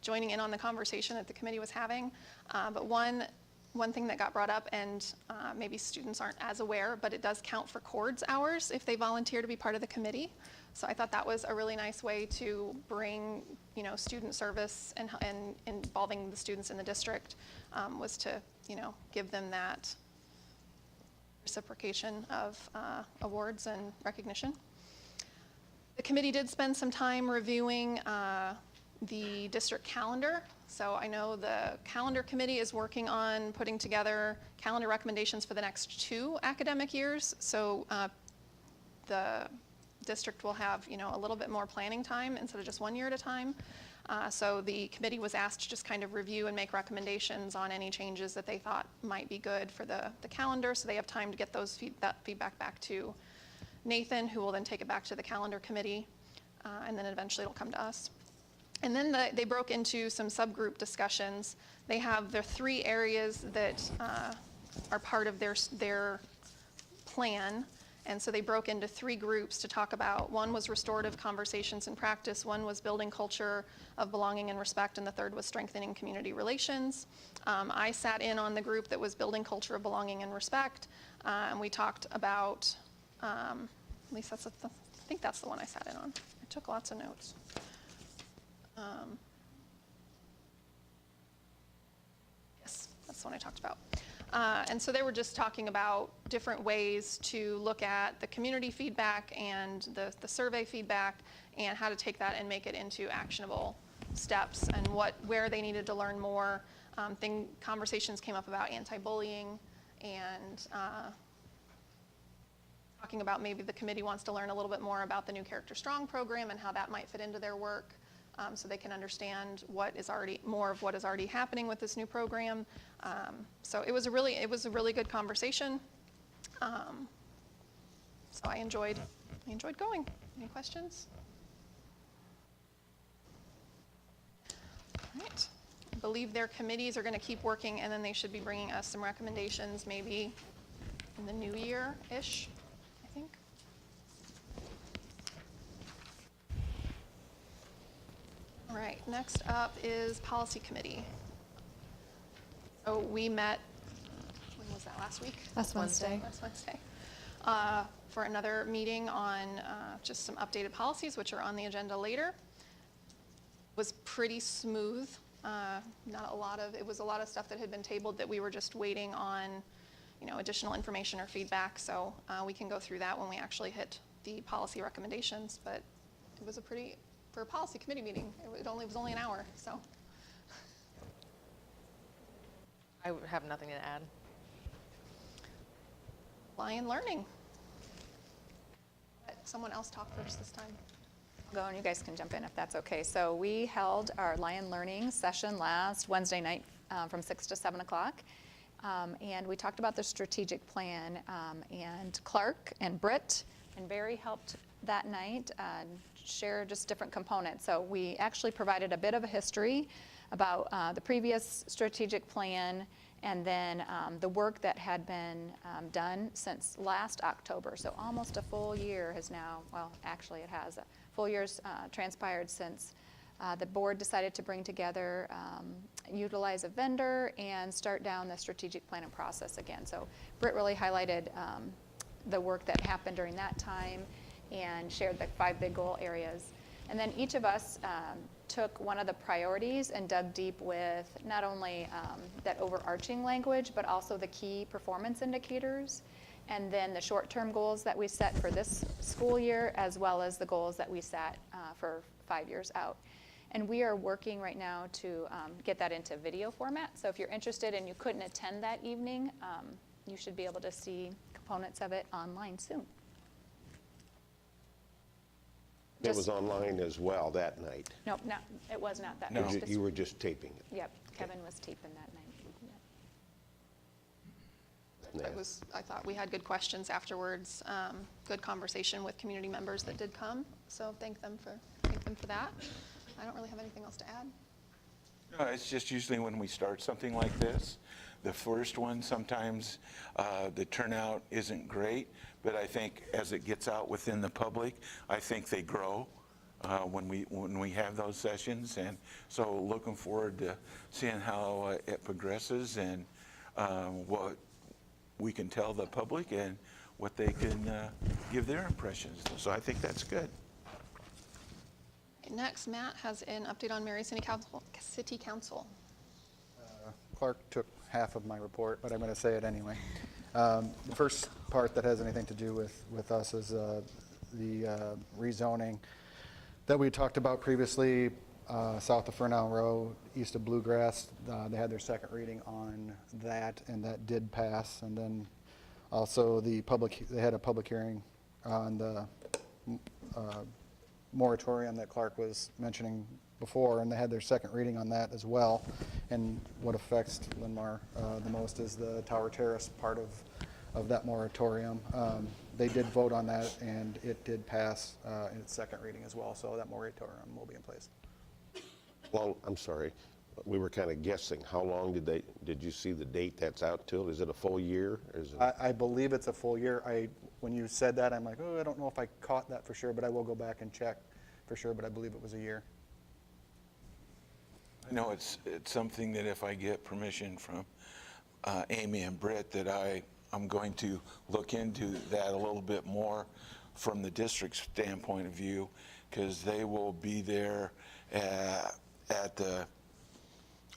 joining in on the conversation that the committee was having. But one one thing that got brought up, and maybe students aren't as aware, but it does count for CORDS hours if they volunteer to be part of the committee. So I thought that was a really nice way to bring, student service and involving the students in the district, was to, give them that reciprocation of awards and recognition. The committee did spend some time reviewing the district calendar. So I know the calendar committee is working on putting together calendar recommendations for the next 2 academic years. So the district will have, a little bit more planning time instead of just 1 year at a time. So the committee was asked to just kind of review and make recommendations on any changes that they thought might be good for the calendar. So they have time to get that feedback back to Nathan, who will then take it back to the calendar committee, and then eventually it'll come to us. And then they broke into some subgroup discussions. They have their 3 areas that are part of their plan. And so they broke into 3 groups to talk about. One was restorative conversations and practice, one was building culture of belonging and respect, and the third was strengthening community relations. I sat in on the group that was building culture of belonging and respect, and we talked about, at least I think that's the one I sat in on. I took lots of notes. Yes, that's the one I talked about. And so they were just talking about different ways to look at the community feedback and the survey feedback, and how to take that and make it into actionable steps, and where they needed to learn more. Conversations came up about anti-bullying, and talking about maybe the committee wants to learn a little bit more about the new Character Strong program and how that might fit into their work, so they can understand more of what is already happening with this new program. So it was a really good conversation. So I enjoyed going. Any questions? All right. I believe their committees are going to keep working, and then they should be bringing us some recommendations maybe in the new year-ish, I think. All right, next up is Policy Committee. So we met, when was that, last week? Last Wednesday. Last Wednesday. For another meeting on just some updated policies, which are on the agenda later. It was pretty smooth. It was a lot of stuff that had been tabled that we were just waiting on, additional information or feedback. So we can go through that when we actually hit the policy recommendations. But it was for a policy committee meeting, it was only an hour, so. I have nothing to add. Lion Learning. Let someone else talk first this time. Go, and you guys can jump in if that's okay. So we held our Lion Learning session last Wednesday night from 6 to 7 o'clock. And we talked about the strategic plan, and Clark and Britt and Barry helped that night share just different components. So we actually provided a bit of a history about the previous strategic plan, and then the work that had been done since last October. So almost a full year has now, well, actually it has, a full year's transpired since the board decided to bring together, utilize a vendor, and start down the strategic planning process again. So Britt really highlighted the work that happened during that time and shared the 5 big goal areas. And then each of us took one of the priorities and dug deep with not only that overarching language, but also the key performance indicators, and then the short-term goals that we set for this school year, as well as the goals that we set for 5 years out. And we are working right now to get that into video format. So if you're interested and you couldn't attend that evening, you should be able to see components of it online soon. It was online as well that night. Nope, it was not that No. night. You were just taping it. Yep, Kevin was taping that night. Yep. Yeah. I thought we had good questions afterwards, good conversation with community members that did come. So thank them for that. I don't really have anything else to add. No, it's just usually when we start something like this, the first one, sometimes the turnout isn't great, but I think as it gets out within the public, I think they grow when we have those sessions. And so looking forward to seeing how it progresses. And what we can tell the public and what they can give their impressions. So I think that's good. Next, Matt has an update on Marion City Council. Clark took half of my report, but I'm going to say it anyway. The first part that has anything to do with us is the rezoning that we talked about previously, south of Fernald Road, east of Bluegrass. They had their second reading on that, and that did pass. And then also they had a public hearing on the moratorium that Clark was mentioning before, and they had their second reading on that as well. And what affects Linn-Mar the most is the Tower Terrace part of that moratorium. They did vote on that, and it did pass in its second reading as well, so that moratorium will be in place. Well, I'm sorry, we were kind of guessing. How long did you see the date that's out till? Is it a full year? Or is it... I believe it's a full year. When you said that, I'm like, oh, I don't know if I caught that for sure, but I will go back and check for sure, but I believe it was a year. I know it's something that if I get permission from Amy and Britt, that I'm going to look into that a little bit more from the district's standpoint of view, because they will be there at the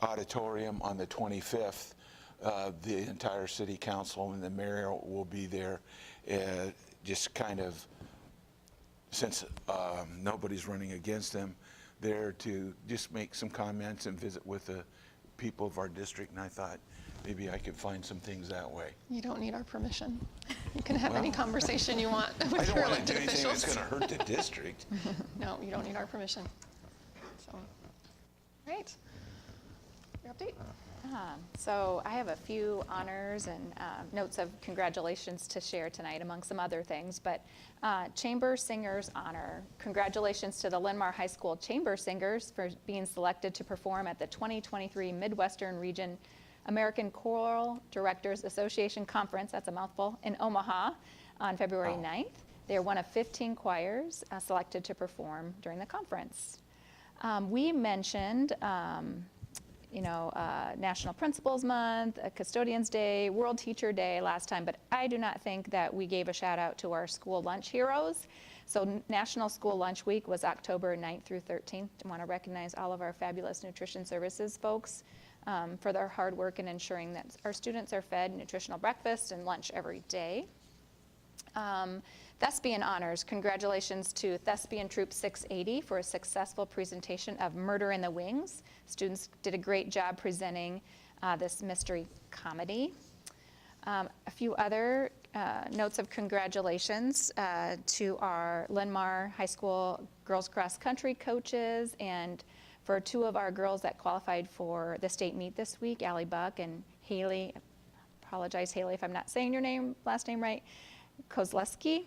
auditorium on the 25th. The entire city council and the mayor will be there, just kind of, since nobody's running against them, there to just make some comments and visit with the people of our district. And I thought maybe I could find some things that way. You don't need our permission. You can have any conversation you want with I don't your want to do elected anything officials. that's going to hurt the district. No, you don't need our permission. So, great. Your update? So I have a few honors and notes of congratulations to share tonight, among some other things. But Chamber Singers honor. Congratulations to the Linn-Mar High School Chamber Singers for being selected to perform at the 2023 Midwestern Region American Choral Directors Association Conference, that's a mouthful, in Omaha on February 9th. They are one of 15 choirs selected to during the conference. We mentioned National Principals Month, Custodians Day, World Teacher Day last time, but I do not think that we gave a shout out to our school lunch heroes. So National School Lunch Week was October 9th through 13th. I want to recognize all of our fabulous nutrition services folks for their hard work in ensuring that our students are fed nutritional breakfast and lunch every day. Thespian honors. Congratulations to Thespian Troop 680 for a successful presentation of Murder in the Wings. Students did a great job presenting this mystery comedy. A few other notes of congratulations to our Linn-Mar High School girls cross country coaches, and for two of our girls that qualified for the state meet this week, Allie Buck and Haley. Apologize, Haley, if I'm not saying your last name right. Kozlowski.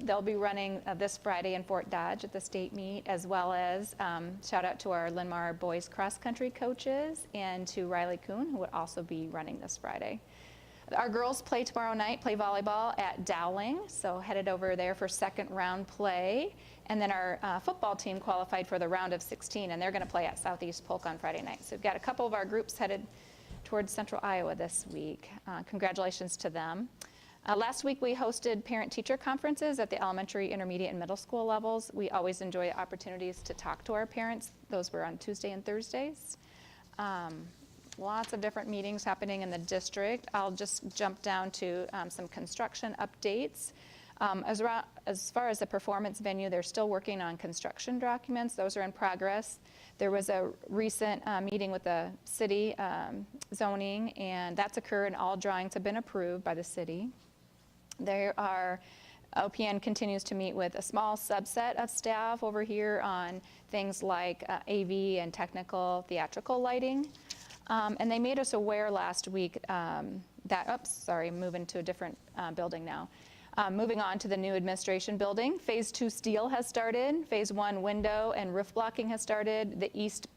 They'll be running this Friday in Fort Dodge at the state meet, as well as shout out to our Linn-Mar boys cross country coaches and to Riley Kuhn, who would also be running this Friday. Our girls play tomorrow night, play volleyball at Dowling, so headed over there for second round play. And then our football team qualified for the round of 16, and they're going to play at Southeast Polk on Friday night. So we've got a couple of our groups headed towards Central Iowa this week. Congratulations to them. Last week we hosted parent-teacher conferences at the elementary, intermediate, and middle school levels. We always enjoy opportunities to talk to our parents. Those were on Tuesday and Thursdays. Lots of different meetings happening in the district. I'll just jump down to some construction updates. As far as the performance venue, they're still working on construction documents. Those are in progress. There was a recent meeting with the city zoning, and that's occurred, and all drawings have been approved by the city. OPN continues to meet with a small subset of staff over here on things like AV and technical theatrical lighting. And they made us aware last week moving to a different building now. Moving on to the new administration building, Phase 2 steel has started. Phase 1 window and roof blocking has started. The east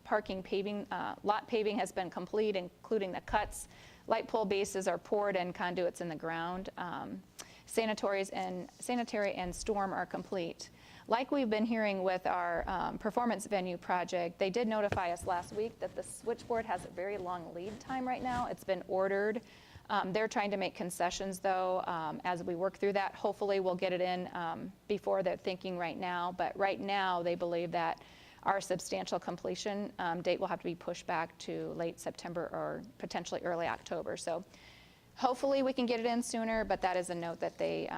parking paving, lot paving has been complete, including the cuts. Light pole bases are poured and conduits in the ground. Sanitary and storm are complete. like we've been hearing with our performance venue project, they did notify us last week that the switchboard has a very long lead time right now. It's been ordered. They're trying to make concessions, though, as we work through that. Hopefully, we'll get it in before they're thinking right now. But right now, they believe that our substantial completion date will have to be pushed back to late September or potentially early October. So hopefully, we can get it in sooner, but that is a note that they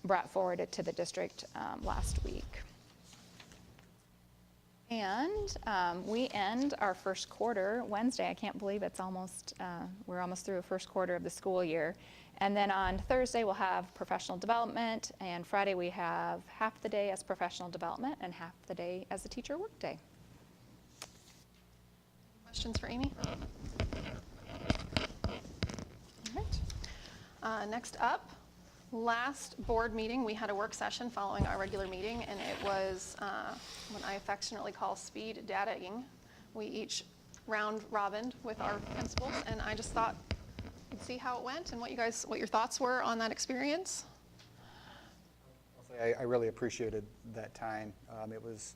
brought forward to the district last week. And we end our first quarter Wednesday. I can't believe it's almost, we're almost through the first quarter of the school year. And then on Thursday, we'll have professional development, and Friday we have half the day as professional development and half the day as a teacher workday. Questions for Amy? All right. Next up, last board meeting, we had a work session following our regular meeting, and it was what I affectionately call speed dataing. We each round robined with our principals, and I just thought we'd see how it went and what your thoughts were on that experience. I'll say I really appreciated that time. It was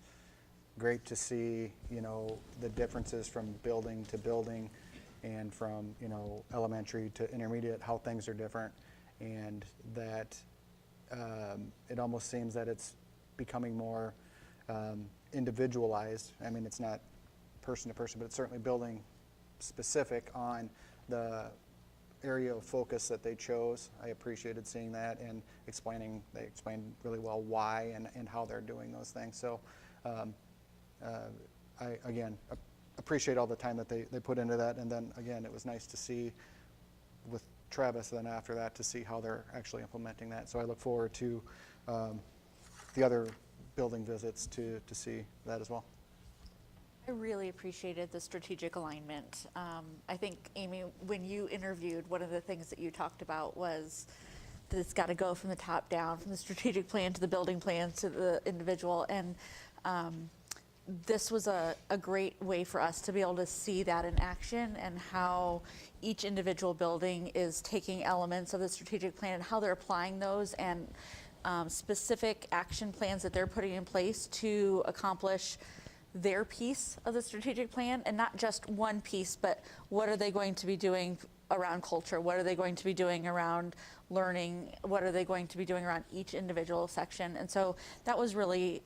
great to see, the differences from building to building and from, elementary to intermediate, how things are different. And that it almost seems that it's becoming more individualized. I mean, it's not person to person, but it's certainly building specific on the area of focus that they chose. I appreciated seeing that and they explained really well why and how they're doing those things. So I, again, appreciate all the time that they put into that. And then, again, it was nice to see with Travis then after that to see how they're actually implementing that. So I look forward to the other building visits to see that as well. I really appreciated the strategic alignment. I think, Amy, when you interviewed, one of the things that you talked about was that it's got to go from the top down, from the strategic plan to the building plan to the individual. And this was a great way for us to be able to see that in action and how each individual building is taking elements of the strategic plan and how they're applying those, and specific action plans that they're putting in place to accomplish their piece of the strategic plan, and not just one piece, but what are they going to be doing around culture? What are they going to be doing around learning? What are they going to be doing around each individual section? And so that was really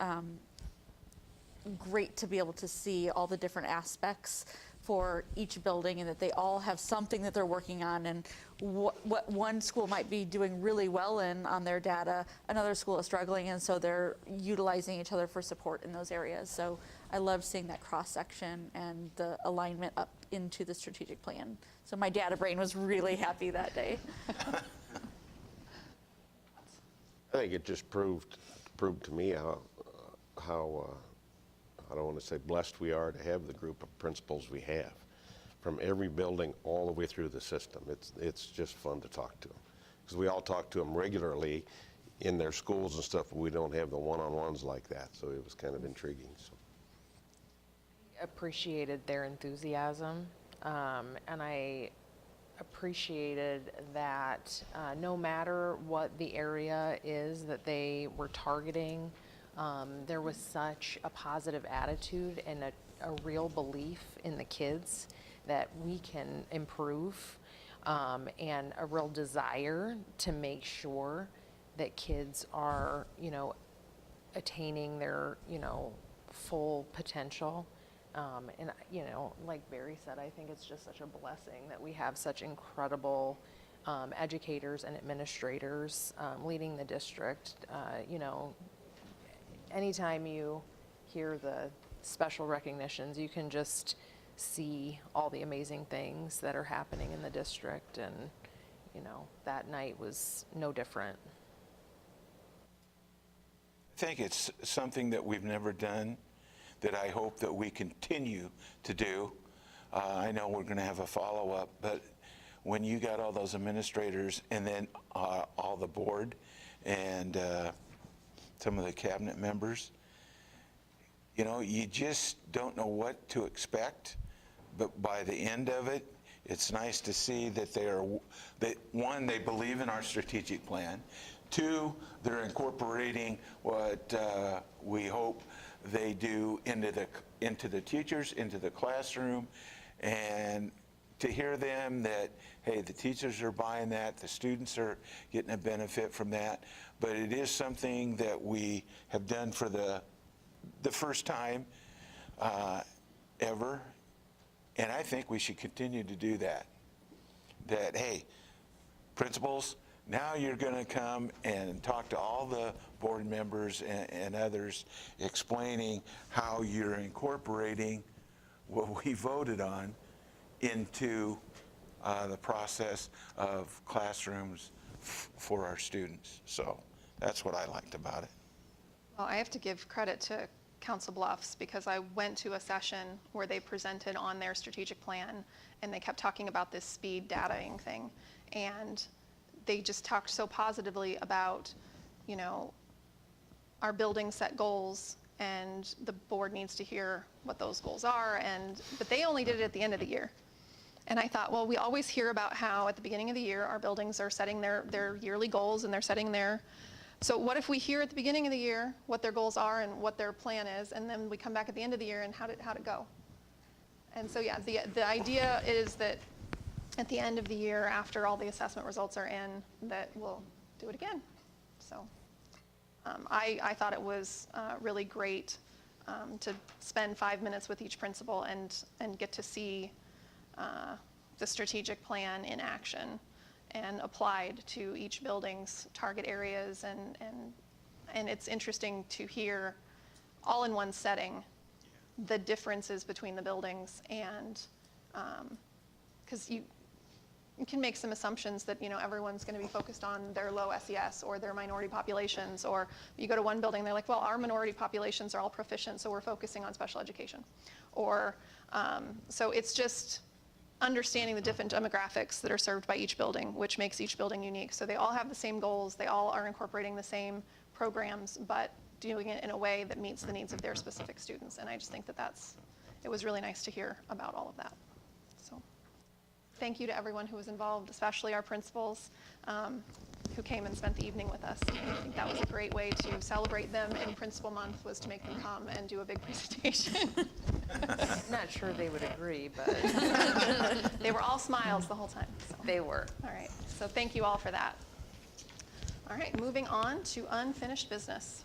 great to be able to see all the different aspects for each building, and that they all have something that they're working on, and what one school might be doing really well in on their data, another school is struggling, and so they're utilizing each other for support in those areas. So I love seeing that cross-section and the alignment up into the strategic plan. So my data brain was really happy that day. I think it just proved to me how I don't want to say blessed we are to have the group of principals we have, from every building all the way through the system. It's just fun to talk to them, because we all talk to them regularly in their schools and stuff, but we don't have the one-on-ones like that. So it was kind of intriguing. So. Appreciated their enthusiasm, and I appreciated that no matter what the area is that they were targeting, there was such a positive attitude and a real belief in the kids that we can improve, and a real desire to make sure that kids are, attaining their, full potential. And, like Barry said, I think it's just such a blessing that we have such incredible educators and administrators leading the district. Anytime you hear the special recognitions, you can just see all the amazing things that are happening in the district, and, that night was no different. I think it's something that we've never done, that I hope that we continue to do. I know we're going to have a follow-up, but when you got all those administrators and then all the board and some of the cabinet members, you just don't know what to expect, but by the end of it, It's nice to see that one, they believe in our strategic plan. Two, they're incorporating what we hope they do into the teachers, into the classroom, and to hear them that, hey, the teachers are buying that, the students are getting a benefit from that, but it is something that we have done for the first time ever, and I think we should continue to do that. That, hey, principals, now you're going to come and talk to all the board members and others, explaining how you're incorporating what we voted on into the process of classrooms for our students. So that's what I liked about it. Well, I have to give credit to Council Bluffs because I went to a session where they presented on their strategic plan and they kept talking about this speed dataing thing. And they just talked so positively about, you know, our building set goals and the board needs to hear what those goals are. But they only did it at the end of the year. And I thought, well, we always hear about how at the beginning of the year, our buildings are setting their yearly goals and they're setting so what if we hear at the beginning of the year what their goals are and what their plan is, and then we come back at the end of the year and how'd it go? And so, yeah, the idea is that at the end of the year, after all the assessment results are in, that we'll do it again. So I thought it was really great to spend 5 minutes with each principal and get to see the strategic plan in action and applied to each building's target areas. And it's interesting to hear all in one setting the differences between the buildings, and because you can make some assumptions that, you know, everyone's going to be focused on their low SES or their minority populations, or you go to one building, they're like, well, our minority populations are all proficient, so we're focusing on special education. Or so it's just understanding the different demographics that are served by each building, which makes each building unique. So they all have the same goals, they all are incorporating the same programs, but doing it in a way that meets the needs of their specific students. And I just think that it was really nice to hear about all of that. So thank you to everyone who was involved, especially our principals who came and spent the evening with us. I think that was a great way to celebrate them in Principal Month, was to make them come and do a big presentation. Not sure they would agree, but They were all smiles the whole time. So. they were. All right, so thank you all for that. All right, moving on to unfinished business.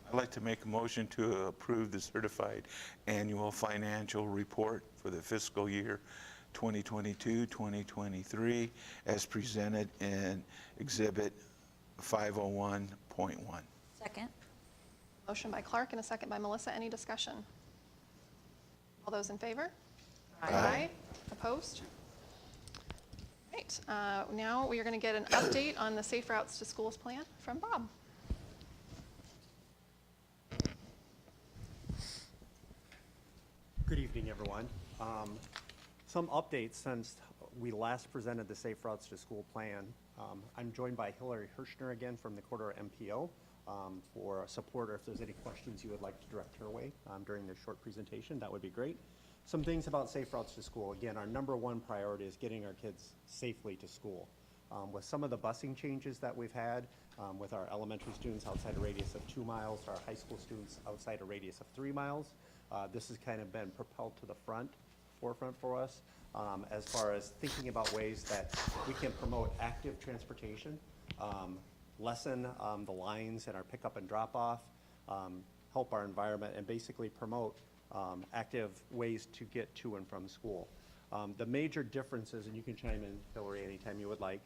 I'd like to make a motion to approve the certified annual financial report for the fiscal year 2022-2023 as presented in Exhibit 501.1. Second. Motion by Clark and a second by Melissa. Any discussion? All those in favor? Aye. Opposed? Right, now we are going to get an update on the Safe Routes to Schools plan from Bob. Good evening, everyone. Some updates since we last presented the Safe Routes to School plan. I'm joined by Hillary Hirschner again from the Corridor MPO for support, or if there's any questions you would like to direct her way during this short presentation, that would be great. Some things about Safe Routes to School. Again, our #1 priority is getting our kids safely to school. With some of the busing changes that we've had with our elementary students outside a radius of 2 miles, our high school students outside a radius of 3 miles, this has kind of been propelled to the forefront for us as far as thinking about ways that we can promote active transportation, lessen the lines in our pickup and drop off, help our environment, and basically promote active ways to get to and from school. The major differences, and you can chime in, Hillary, anytime you would like,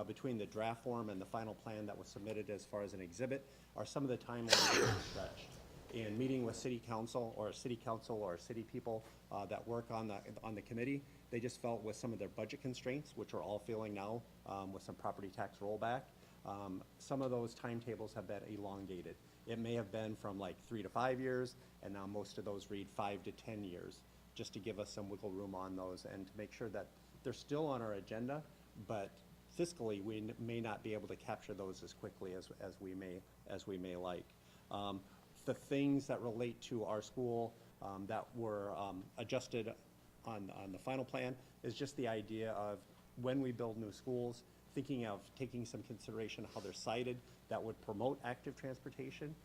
between the draft form and the final plan that was submitted as far as an exhibit are some of the timelines that are stretched. In meeting with city council or city people that work on the committee, they just felt with some of their budget constraints, which we're all feeling now with some property tax rollback, some of those timetables have been elongated. It may have been from like 3 to 5 years, and now most of those read 5 to 10 years, just to give us some wiggle room on those and to make sure that they're still on our agenda, but fiscally we may not be able to capture those as quickly as we may like. The things that relate to our school that were adjusted on the final plan is just the idea of when we build new schools, thinking of taking some consideration how they're sited that would promote active transportation,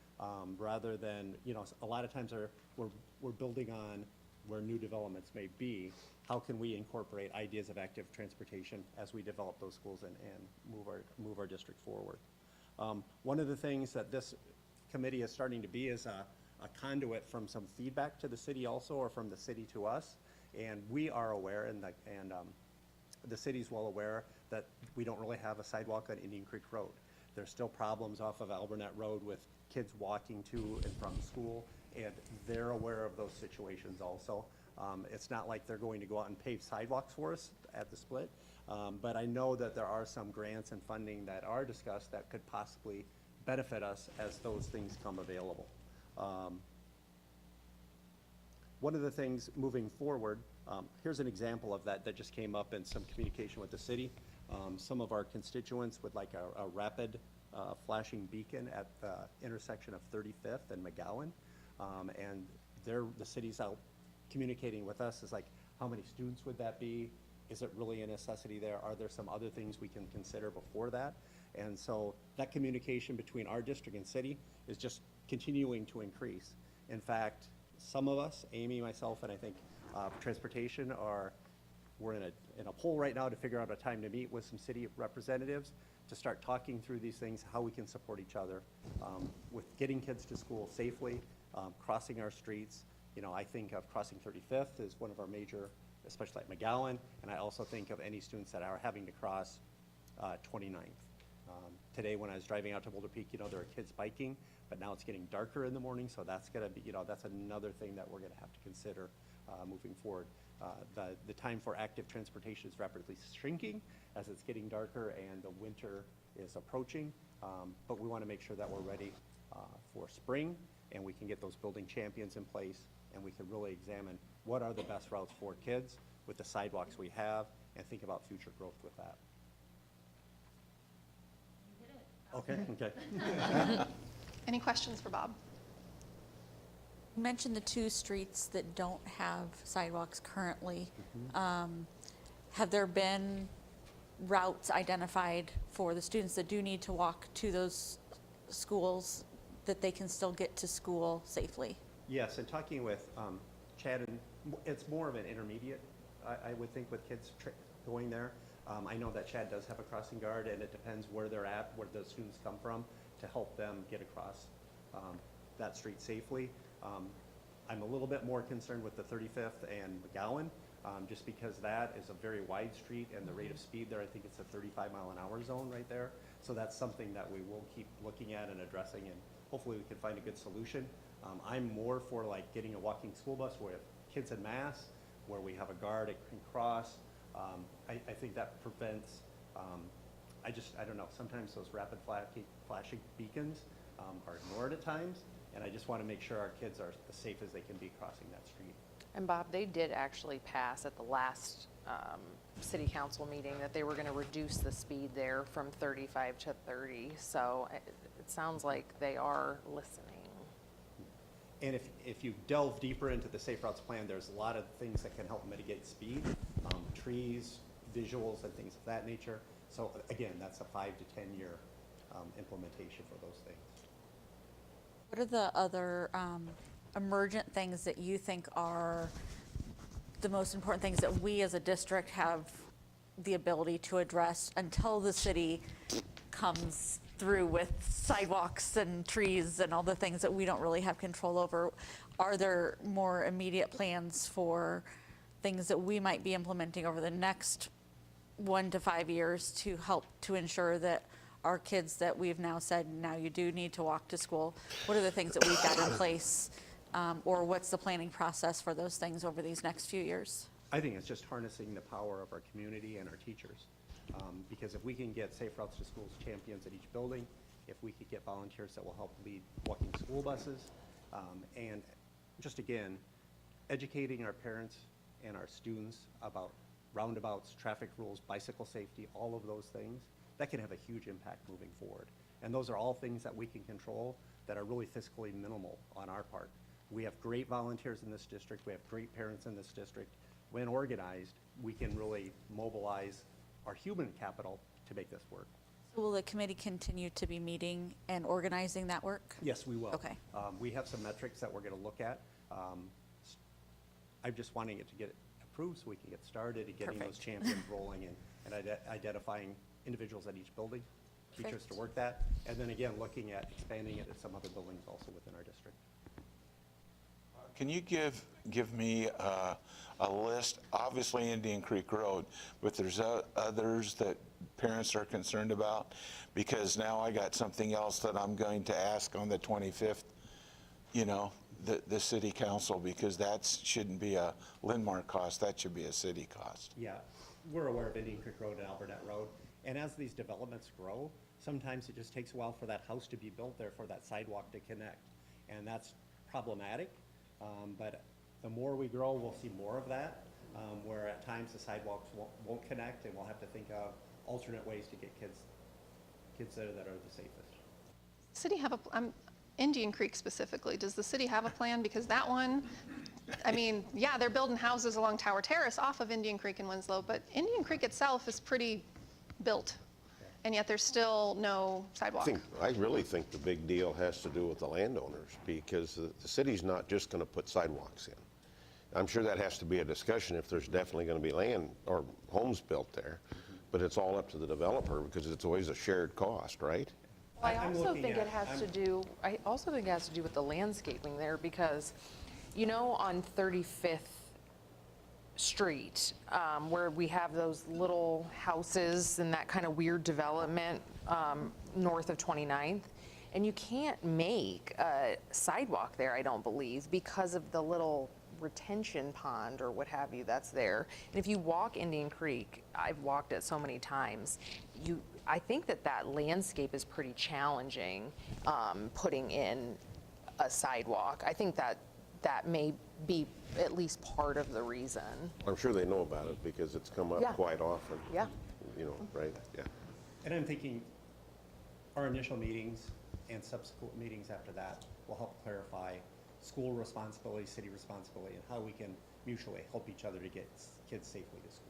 rather than, you know, a lot of times we're building on where new developments may be. How can we incorporate ideas of active transportation as we develop those schools and move our district forward? One of the things that this committee is starting to be is a conduit from some feedback to the city also, or from the city to us. And we are aware, and the city's well aware, that we don't really have a sidewalk on Indian Creek Road. There's still problems off of Albernet Road with kids walking to and from school, and they're aware of those situations also. It's not like they're going to go out and pave sidewalks for us at the split, but I know that there are some grants and funding that are discussed that could possibly benefit us as those things come available. One of the things moving forward, here's an example of that just came up in some communication with the city. Some of our constituents would like a rapid flashing beacon at the intersection of 35th and McGowan. And the city's out communicating with us is like, how many students would that be? Is it really a necessity there? Are there some other things we can consider before that? And so that communication between our district and city is just continuing to increase. In fact, some of us, Amy, myself, and I think transportation, we're in a poll right now to figure out a time to meet with some city representatives to start talking through these things, how we can support each other with getting kids to school safely, crossing our streets. You know, I think of crossing 35th as one of our major, especially at McGowan, and I also think of any students that are having to cross 29th. Today, when I was driving out to Boulder Peak, you know, there are kids biking, but now it's getting darker in the morning, so that's gonna be, you know, that's another thing that we're gonna have to consider moving forward. The time for active transportation is rapidly shrinking as it's getting darker and the winter is approaching, but we wanna make sure that we're ready for spring, and we can get those building champions in place, and we can really examine what are the best routes for kids with the sidewalks we have, and think about future growth with that. Okay, okay. Any questions for Bob? You mentioned the two streets that don't have sidewalks currently. Have there been routes identified for the students that do need to walk to those schools that they can still get to school safely? Yes, and talking with Chad, and it's more of an intermediate, I would think, with kids going there. I know that Chad does have a crossing guard, and it depends where they're at, where the students come from, to help them get across that street safely. I'm a little bit more concerned with the 35th and McGowan, just because that is a very wide street, and the rate of speed there, I think it's a 35-mile-an-hour zone right there. So that's something that we will keep looking at and addressing, and hopefully we can find a good solution. I'm more for like getting a walking school bus with kids en masse, where we have a guard, it can cross. I think that prevents, I don't know, sometimes those rapid flashing beacons are ignored at times, and I just want to make sure our kids are as safe as they can be crossing that street. And Bob, they did actually pass at the last city council meeting that they were going to reduce the speed there from 35 to 30. So it sounds like they are listening. And if you delve deeper into the Safe Routes Plan, there's a lot of things that can help mitigate speed, trees, visuals, and things of that nature. So again, that's a 5 to 10 year implementation for those things. What are the other emergent things that you think are the most important things that we as a district have the ability to address until the city comes through with sidewalks and trees and all the things that we don't really have control over? Are there more immediate plans for things that we might be implementing over the next 1 to 5 years to help to ensure that our kids that we've now said, now you do need to walk to school, what are the things that we've got in place, or what's the planning process for those things over these next few years? I think it's just harnessing the power of our community and our teachers. Because if we can get Safe Routes to Schools champions at each building, if we could get volunteers that will help lead walking school buses, and just again, educating our parents and our students about roundabouts, traffic rules, bicycle safety, all of those things, that can have a huge impact moving forward. And those are all things that we can control that are really fiscally minimal on our part. We have great volunteers in this district. We have great parents in this district. when organized, we can really mobilize our human capital to make this work. So will the committee continue to be meeting and organizing that work? Yes, we will. Okay. We have some metrics that we're going to look at. I'm just wanting it to get approved so we can get started and getting those Perfect. champions rolling and identifying individuals at each building, teachers Perfect. to work that, and then again, looking at expanding it at some other buildings also within our district. Can you give me a list, obviously Indian Creek Road, but there's others that parents are concerned about? Because now I got something else that I'm going to ask on the 25th, you know, the city council, because that shouldn't be a Linn-Mar cost, that should be a city cost. Yeah, we're aware of Indian Creek Road and Albert Road, and as these developments grow, sometimes it just takes a while for that house to be built there, for that sidewalk to connect, and that's problematic. But the more we grow, we'll see more of that, where at times the sidewalks won't connect, and we'll have to think of alternate ways to get kids there that are the safest. City have a, Indian Creek specifically, does the city have a plan? Because that one, I mean, yeah, they're building houses along Tower Terrace off of Indian Creek in Winslow, but Indian Creek itself is pretty built, and yet there's still no sidewalk. I really think the big deal has to do with the landowners, because the city's not just going to put sidewalks in. I'm sure that has to be a discussion if there's definitely going to be land or homes built there, but it's all up to the developer because it's always a shared cost, right? Well, I I'm also looking think at- it has to do, I also think it has to do with the landscaping there, because, you know, on 35th Street, where we have those little houses and that kind of weird development north of 29th, and you can't make a sidewalk there, I don't believe, because of the little retention pond or what have you that's there. And if you walk Indian Creek, I've walked it so many times, I think that landscape is pretty challenging, putting in a sidewalk. I think that may be at least part of the reason. I'm sure they know about it because it's come up Yeah. quite often. Yeah. You know, right? Yeah. And I'm thinking our initial meetings and subsequent meetings after that will help clarify school responsibility, city responsibility, and how we can mutually help each other to get kids safely to school.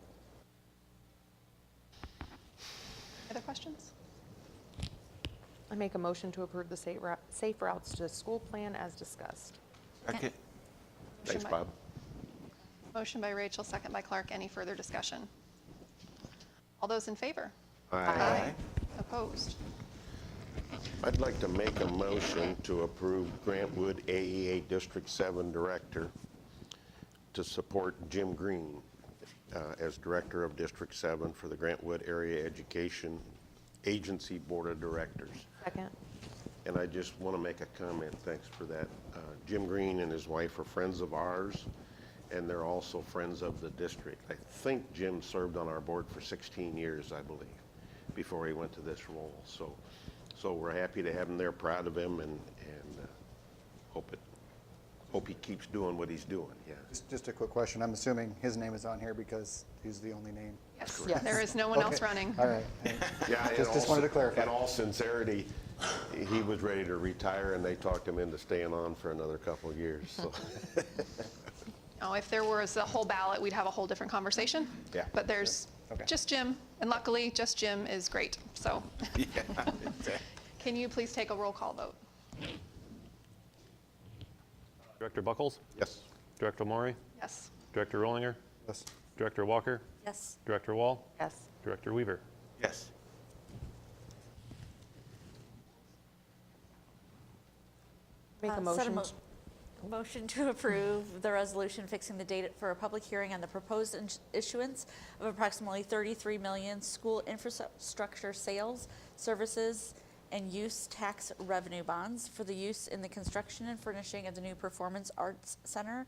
Other questions? I make a motion to approve the safe routes to school plan as discussed. Okay. Thanks, by- Bob. Motion by Rachel, second by Clark. Any further discussion? All those in favor? Aye. Opposed? I'd like to make a motion to approve Grant Wood AEA District 7 Director to support Jim Green as Director of District 7 for the Grant Wood Area Education Agency Board of Directors. Second. And I just want to make a comment, thanks for that. Jim Green and his wife are friends of ours, and they're also friends of the district. I think Jim served on our board for 16 years, I believe, before he went to this role. So we're happy to have him there, proud of him, and hope he keeps doing what he's doing, yeah. Just a quick question. I'm assuming his name is on here because he's the only name. Yes. Yes. There is no one else Okay. running. All right. Yeah, Just wanted to clarify. In all sincerity, he was ready to retire, and they talked him into staying on for another couple of years, so. Oh, if there was a whole ballot, we'd have a whole different conversation. Yeah. But there's Okay. just Jim, and luckily, just Jim is great, so. Yeah. Can you please take a roll call vote? Director Buckles? Yes. Director Maury? Yes. Director Rollinger? Yes. Director Walker? Yes. Director Wall? Yes. Director Weaver? Yes. Make a Set motion. Motion to approve the resolution fixing the date for a public hearing on the proposed issuance of approximately 33 million school infrastructure sales, services, and use tax revenue bonds for the use in the construction and furnishing of the new Performance Arts Center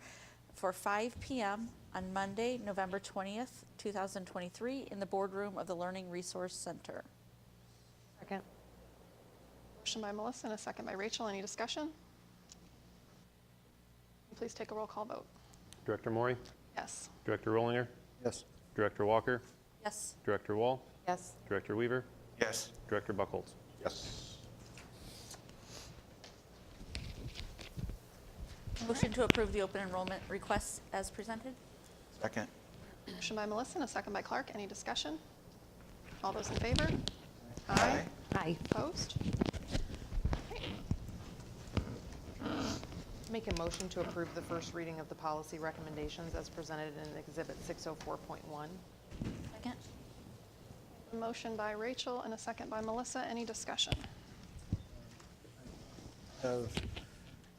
for 5 p.m. on Monday, November 20th, 2023, in the boardroom of the Learning Resource Center. Second. Motion by Melissa and a second by Rachel. Any discussion? Please take a roll call vote. Director Maury? Yes. Director Rollinger? Yes. Director Walker? Yes. Director Wall? Yes. Director Weaver? Yes. Director Buckles? Yes. Motion to approve the open enrollment requests as presented. Second. Motion by Melissa and a second by Clark. Any discussion? All those in favor? Aye. Aye. Opposed? Okay. Make a motion to approve the first reading of the policy recommendations as presented in Exhibit 604.1. Second? A motion by Rachel and a second by Melissa. Any discussion? Have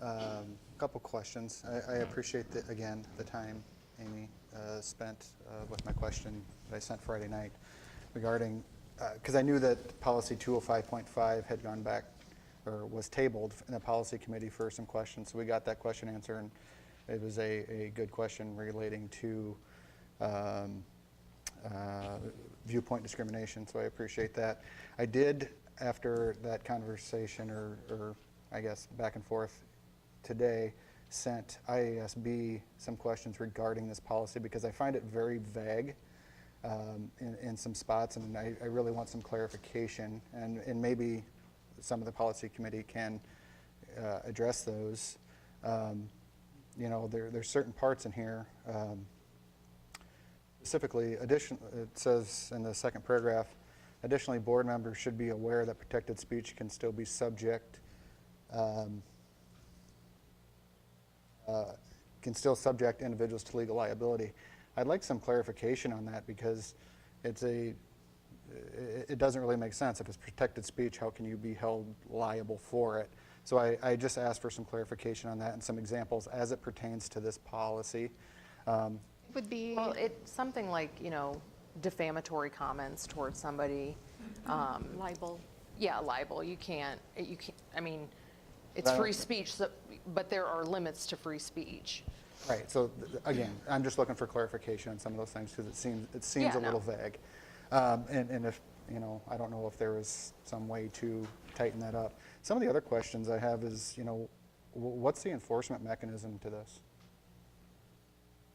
a couple questions. I appreciate, again, the time Amy spent with my question that I sent Friday night regarding, because I knew that policy 205.5 had gone back or was tabled in the policy committee for some questions. So we got that question answered, and it was a good question relating to viewpoint discrimination, so I appreciate that. I did, after that conversation, or I guess back and forth today, sent IASB some questions regarding this policy because I find it very vague in some spots, and I really want some clarification, and maybe some of the policy committee can address those. You know, there's certain parts in here, specifically, it says in the second paragraph, additionally, board members should be aware that protected speech can still be subject individuals to legal liability. I'd like some clarification on that because it doesn't really make sense. If it's protected speech, how can you be held liable for it? So I just asked for some clarification on that and some examples as it pertains to this policy. Would be Well, it's something like, you know, defamatory comments towards somebody. Libel. Yeah, libel. You can't, I mean, it's free speech, but there are limits to free speech. Right, so again, I'm just looking for clarification on some of those things because it seems Yeah, a little no. vague. And if, you know, I don't know if there is some way to tighten that up. Some of the other questions I have is, you know, what's the enforcement mechanism to this?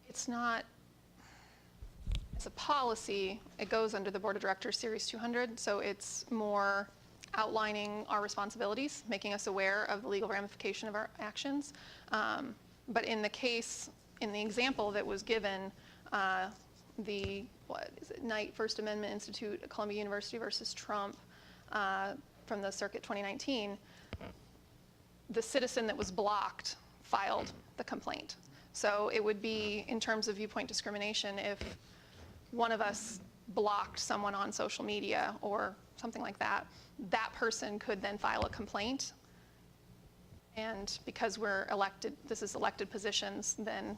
It's not, it's a policy. It goes under the Board of Directors Series 200, so it's more outlining our responsibilities, making us aware of the legal ramification of our actions. But in the case, in the example that was given, the, what is it, Knight First Amendment Institute at Columbia University versus Trump from the Circuit 2019, the citizen that was blocked filed the complaint. So it would be, in terms of viewpoint discrimination, if one of us blocked someone on social media or something like that, that person could then file a complaint. And because we're elected, this is elected positions, then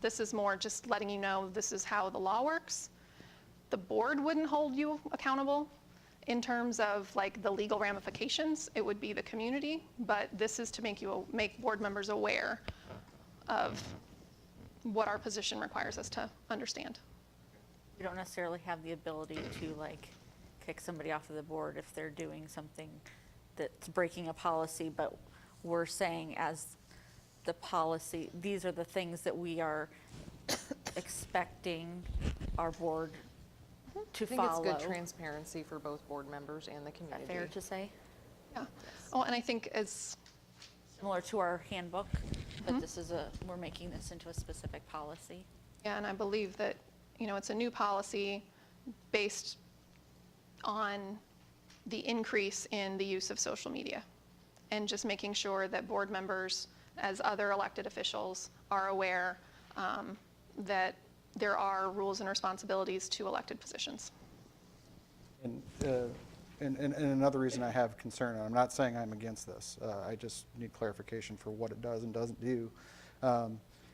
this is more just letting you know this is how the law works. The board wouldn't hold you accountable in terms of like the legal ramifications. It would be the community, but this is to make board members aware of what our position requires us to understand. We don't necessarily have the ability to like kick somebody off of the board if they're doing something that's breaking a policy, but we're saying as the policy, these are the things that we are expecting our board to I think follow. it's good transparency for both board members and the Is community. that fair to say? Yeah. Oh, and I think as Similar to our handbook, but this is we're making this into a specific policy. yeah, and I believe that, you know, it's a new policy based on the increase in the use of social media and just making sure that board members, as other elected officials, are aware that there are rules and responsibilities to elected positions. And another reason I have concern, and I'm not saying I'm against this, I just need clarification for what it does and doesn't do.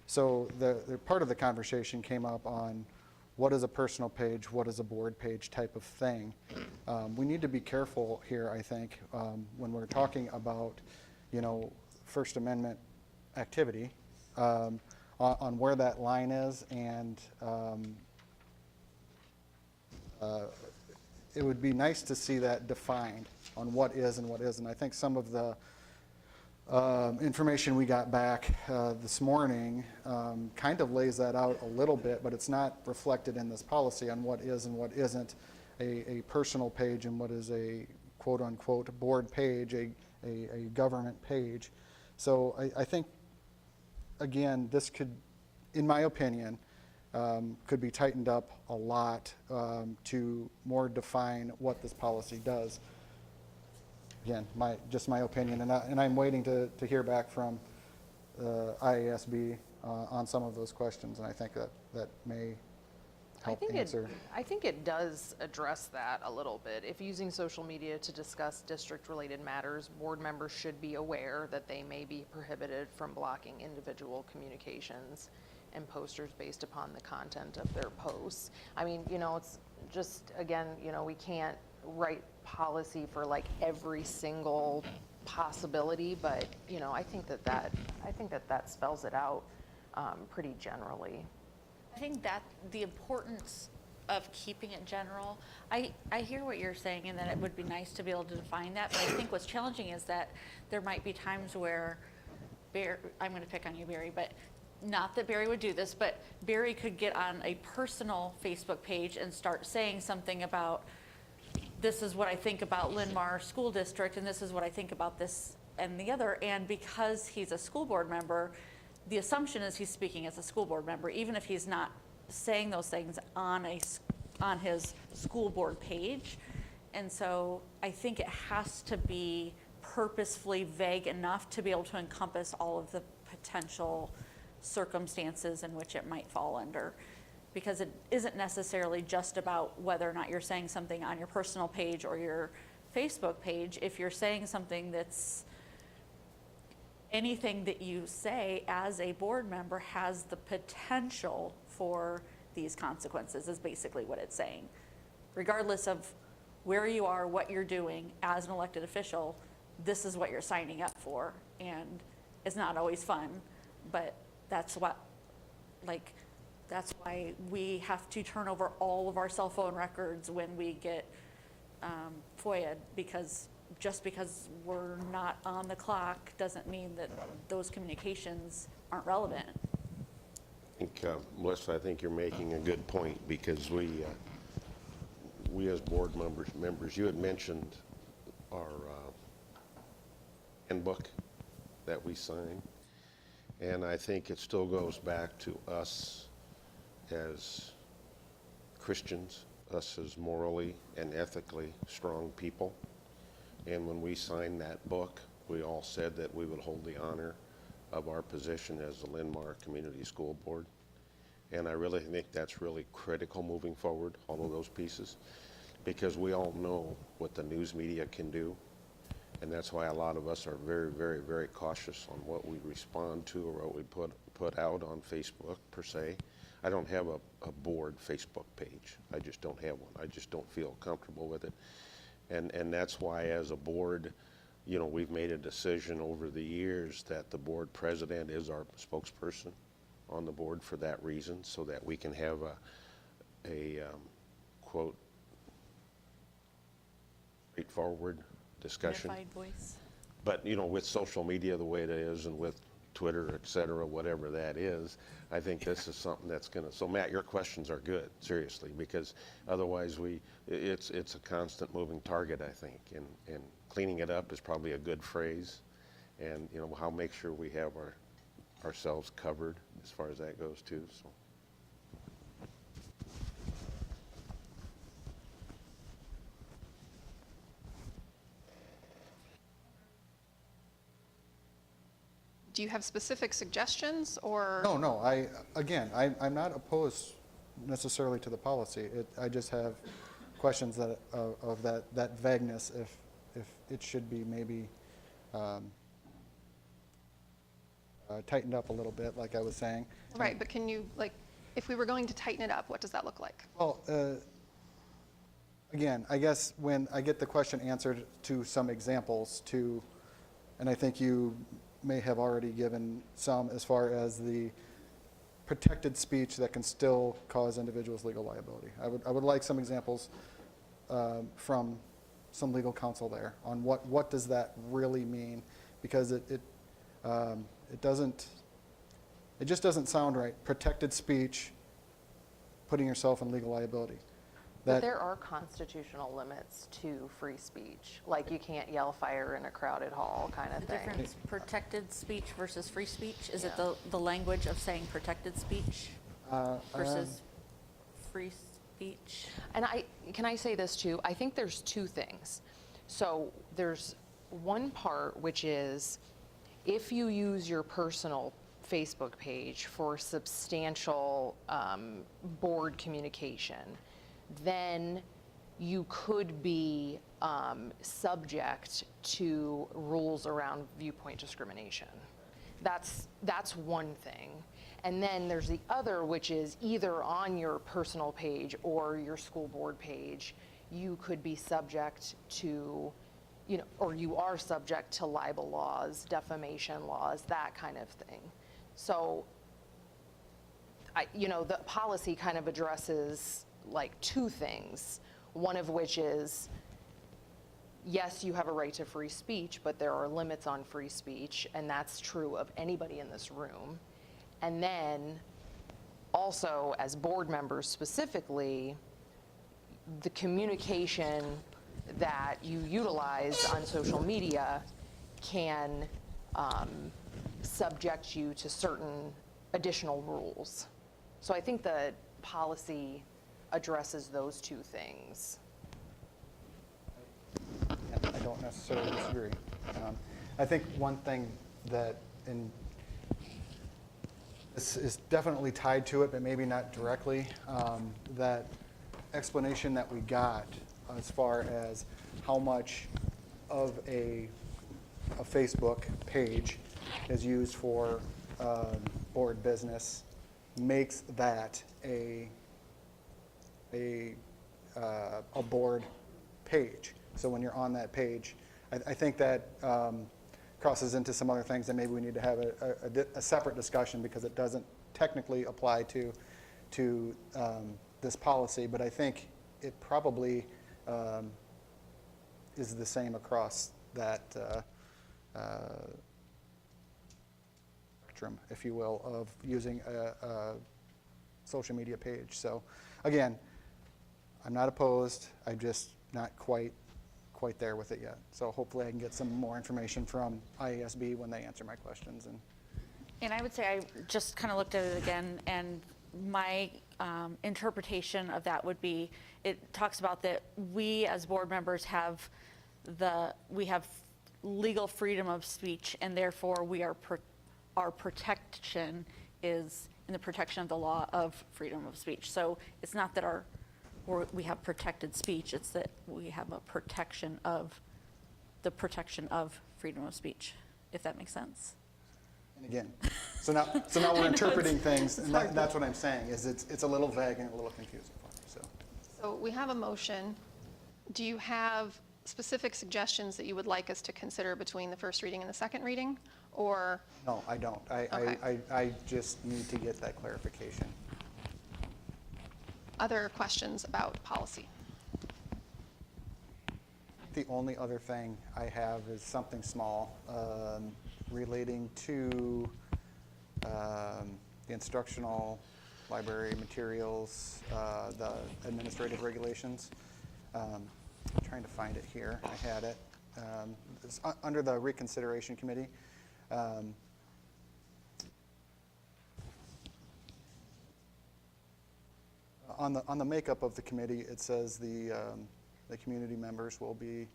So the part of the conversation came up on what is a personal page, what is a board page type of thing. We need to be careful here, I think, when we're talking about, you know, First Amendment activity, on where that line is, and it would be nice to see that defined on what is and what isn't. I think some of the information we got back this morning kind of lays that out a little bit, but it's not reflected in this policy on what is and what isn't a personal page and what is a quote-unquote board page, a government page. So I think, again, this could, in my opinion, could be tightened up a lot to more define what this policy does. Again, just my opinion, and I'm waiting to hear back from IASB on some of those questions, and I think that may help answer. I think it does address that a little bit. If using social media to discuss district-related matters, board members should be aware that they may be prohibited from blocking individual communications and posters based upon the content of their posts. I mean, you know, it's just, again, you know, we can't write policy for like every single possibility, but, you know, I think that spells it out pretty generally. I think that the importance of keeping it general, I hear what you're saying, and that it would be nice to be able to define that, but I think what's challenging is that there might be times where, I'm going to pick on you, Barry, but not that Barry would do this, but Barry could get on a personal Facebook page and start saying something about, this is what I think about Linn-Mar School District, and this is what I think about this and the other, and because he's a school board member, the assumption is he's speaking as a school board member, even if he's not saying those things on his school board page. And so I think it has to be purposefully vague enough to be able to encompass all of the potential circumstances in which it might fall under. Because it isn't necessarily just about whether or not you're saying something on your personal page or your Facebook page. If you're saying something that's, anything that you say as a board member has the potential for these consequences, is basically what it's saying. Regardless of where you are, what you're doing as an elected official, this is what you're signing up for. And it's not always fun, but that's what, like, that's why we have to turn over all of our cell phone records when we get FOIA'd, because just because we're not on the clock doesn't mean that those communications aren't relevant. I think, Melissa, I think you're making a good point, because we as board members, you had mentioned our handbook that we sign, and I think it still goes back to us as Christians, us as morally and ethically strong people. And when we signed that book, we all said that we would hold the honor of our position as the Linn-Mar Community School Board. And I really think that's really critical moving forward, all of those pieces, because we all know what the news media can do. And that's why a lot of us are very, very, very cautious on what we respond to or what we put out on Facebook, per se. I don't have a board Facebook page. I just don't have one. I just don't feel comfortable with it. And that's why, as a board, you know, we've made a decision over the years that the board president is our spokesperson on the board for that reason, so that we can have a quote, straightforward discussion. Unified voice. But, you know, with social media the way it is, and with Twitter, et cetera, whatever that is, I think this is something that's gonna, so Matt, your questions are good, seriously, because otherwise it's a constant moving target, I think, and cleaning it up is probably a good phrase, and, you know, how make sure we have ourselves covered as far as that goes too, so. Do you have specific suggestions, or? No, I'm not opposed necessarily to the policy. I just have questions that, of that vagueness, if it should be maybe tightened up a little bit, like I was saying. Right, but can you, like, if we were going to tighten it up, what does that look like? Well, again, I guess when I get the question answered to some examples to, and I think you may have already given some as far as the protected speech that can still cause individuals legal liability. I would like some examples from some legal counsel there on what does that really mean, because it just doesn't sound right. Protected speech, putting yourself in legal liability. But there are constitutional limits to free speech, like you can't yell fire in a crowded hall kind of The thing. difference, protected speech versus free speech, is it Yeah. the language of saying protected speech? versus free speech? And can I say this too? I think there's two things. So there's one part which is if you use your personal Facebook page for substantial board communication, then you could be subject to rules around viewpoint discrimination. That's one thing. And then there's the other, which is either on your personal page or your school board page, you could be subject to, or you are subject to libel laws, defamation laws, that kind of thing. So, the policy kind of addresses like two things. One of which is, yes, you have a right to free speech, but there are limits on free speech, and that's true of anybody in this room. And then also, as board members specifically, the communication that you utilize on social media can subject you to certain additional rules. So I think the policy addresses those two things. I don't necessarily disagree. I think one thing that this is definitely tied to it, but maybe not directly, that explanation that we got as far as how much of a Facebook page is used for board business makes that a board page. So when you're on that page, I think that crosses into some other things that maybe we need to have a separate discussion because it doesn't technically apply to this policy, but I think it probably is the same across that spectrum, if you will, of using a social media page. So again, I'm not opposed. I'm just not quite there with it yet. So hopefully I can get some more information from IASB when they answer my questions. And I would say I just kind of looked at it again, and my interpretation of that would be, it talks about that we as board members have legal freedom of speech, and therefore our protection is in the protection of the law of freedom of speech. So it's not that we have protected speech, it's that we have a protection of the protection of freedom of speech, if that makes sense. And again, so now we're interpreting things, and that's what I'm saying, is it's a little vague and a little confusing for me. So we have a motion. Do you have specific suggestions that you would like us to consider between the first reading and the second reading, or? No, I don't. Okay. I just need to get that clarification. Other questions about policy? The only other thing I have is something small relating to the instructional library materials, the administrative regulations. I'm trying to find it here. I had it. It's under the reconsideration committee. On the makeup of the committee, it says the community members will be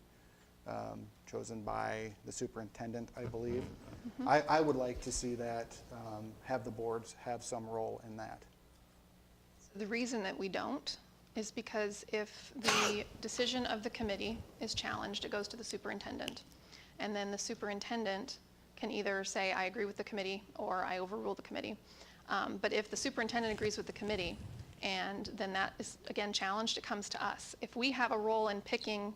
chosen by the superintendent, I believe. Mm-hmm. I would like to see that, have the boards have some role in that. So the reason that we don't is because if the decision of the committee is challenged, it goes to the superintendent. And then the superintendent can either say, I agree with the committee, or I overrule the committee. But if the superintendent agrees with the committee, and then that is, again, challenged, it comes to us. If we have a role in picking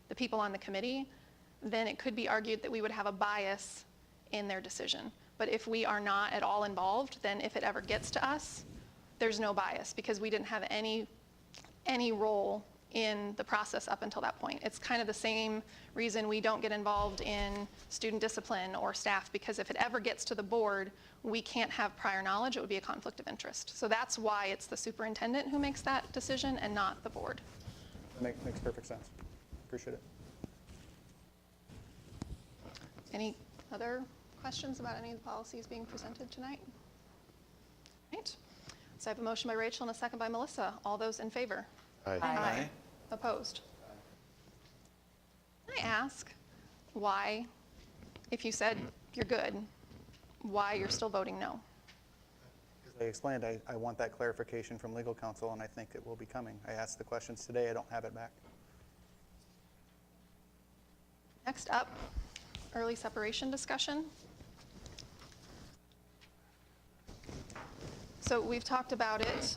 the people on the committee, then it could be argued that we would have a bias in their decision. But if we are not at all involved, then if it ever gets to us, there's no bias because we didn't have any role in the process up until that point. It's kind of the same reason we don't get involved in student discipline or staff, because if it ever gets to the board, we can't have prior knowledge. It would be a conflict of interest. So that's why it's the superintendent who makes that decision and not the board. That makes perfect sense. Appreciate it. Any other questions about any of the policies being presented tonight? Right. So I have a motion by Rachel and a second by Melissa. All those in favor? Aye. Aye. Opposed? Can I ask why, if you said you're good, why you're still voting no? As I explained, I want that clarification from legal counsel, and I think it will be coming. I asked the questions today, I don't have it back. Next up, early separation discussion. So we've talked about it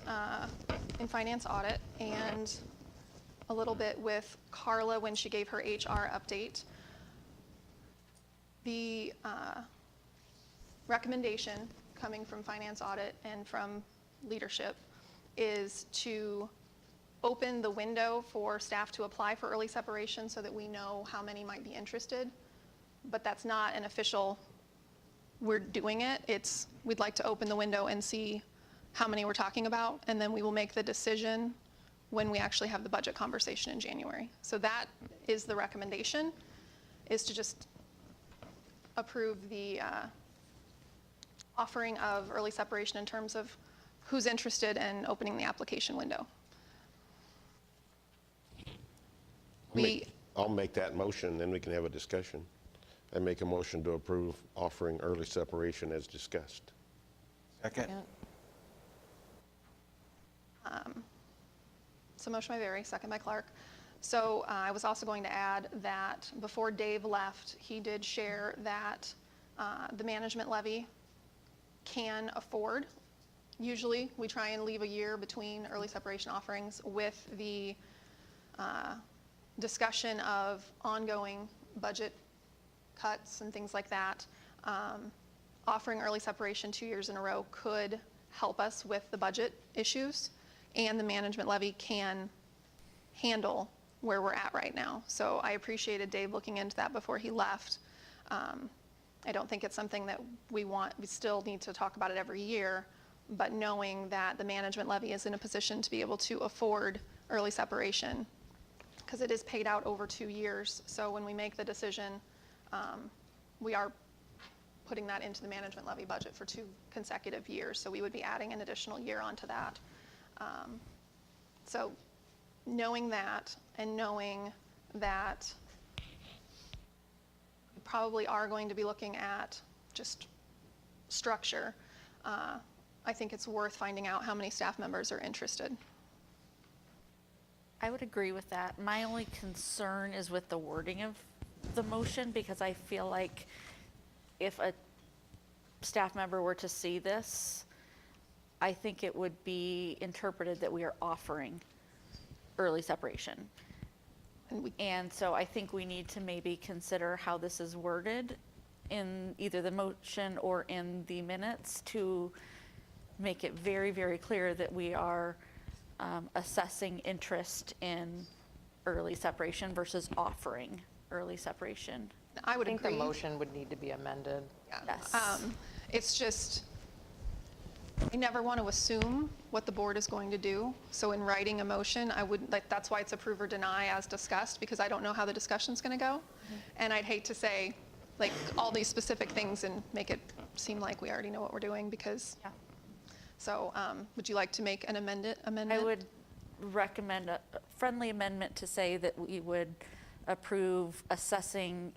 in finance audit and a little bit with Carla when she gave her HR update. The recommendation coming from finance audit and from leadership is to open the window for staff to apply for early separation so that we know how many might be interested. But that's not an official, we're doing it. It's, we'd like to open the window and see how many we're talking about, and then we will make the decision when we actually have the budget conversation in January. So that is the recommendation, is to just approve the offering of early separation in terms of who's interested in opening the application window. I'll make that motion, then we can have a discussion. I make a motion to approve offering early separation as discussed. Second? So motion by Barry, second by Clark. So I was also going to add that before Dave left, he did share that the management levy can afford. Usually, we try and leave a year between early separation offerings with the discussion of ongoing budget cuts and things like that. Offering early separation 2 years in a row could help us with the budget issues, and the management levy can handle where we're at right now. So I appreciated Dave looking into that before he left. I don't think it's something that we still need to talk about it every year, but knowing that the management levy is in a position to be able to afford early separation, because it is paid out over 2 years. So when we make the decision, we are putting that into the management levy budget for 2 consecutive years. So we would be adding an additional year onto that. So knowing that, and knowing that we probably are going to be looking at just structure, I think it's worth finding out how many staff members are interested. I would agree with that. My only concern is with the wording of the motion, because I feel like if a staff member were to see this, I think it would be interpreted that we are offering early separation. And so I think we need to maybe consider how this is worded in either the motion or in the minutes to make it very, very clear that we are assessing interest in early separation versus offering early separation. I would think agree. the motion would need to be amended. Yes. It's just, I never want to assume what the board is going to do. So in writing a motion, I would, that's why it's approve or deny as discussed, because I don't know how the discussion's going to go. And I'd hate to say like all these specific things and make it seem like we already know what we're doing, because. Yeah. So would you like to make an amendment? I would recommend a friendly amendment to say that we would approve assessing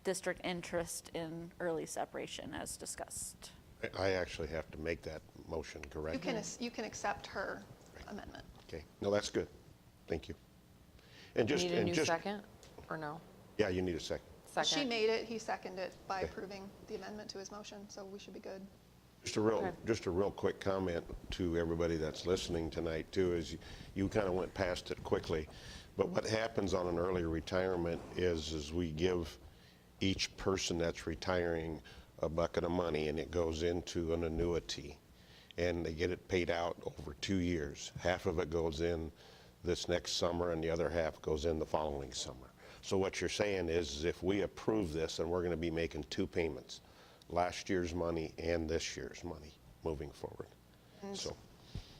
district interest in early separation as discussed. I actually have to make that motion, correct? You can accept her amendment. Okay, no, that's good. Thank you. And Do you just, need a and new just, second, or no? yeah, you need a second. She Second. made it, he seconded it by Okay. approving the amendment to his motion, so we should be good. Okay. Just a real quick comment to everybody that's listening tonight too, is you kind of went past it quickly. But what happens on an early retirement is we give each person that's retiring a bucket of money, and it goes into an annuity. And they get it paid out over 2 years. Half of it goes in this next summer, and the other half goes in the following summer. So what you're saying is if we approve this, then we're going to be making 2 payments. Last year's money and this year's money moving forward. And So,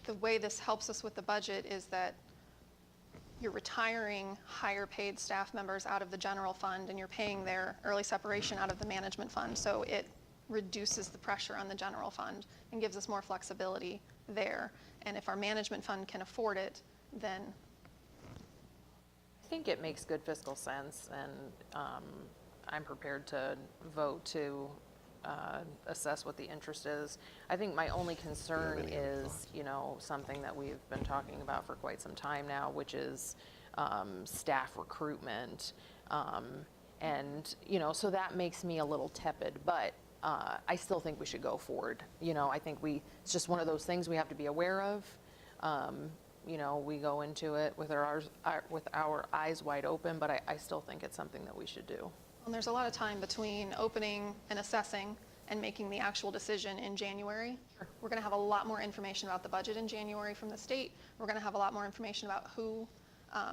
the way this helps us with the budget is that you're retiring higher paid staff members out of the general fund, and you're paying their early separation out of the management fund. So it reduces the pressure on the general fund and gives us more flexibility there. And if our management fund can afford it, then I think it makes good fiscal sense, and I'm prepared to vote to assess what the interest is. I think my only concern is, something that we've been talking about for quite some time now, which is staff recruitment. And, so that makes me a little tepid, but I still think we should go forward. I think it's just one of those things we have to be aware of. We go into it with our eyes wide open, but I still think it's something that we should do. and there's a lot of time between opening and assessing and making the actual decision in January. We're going to have a lot more information about the budget in January from the state. We're going to have a lot more information about who,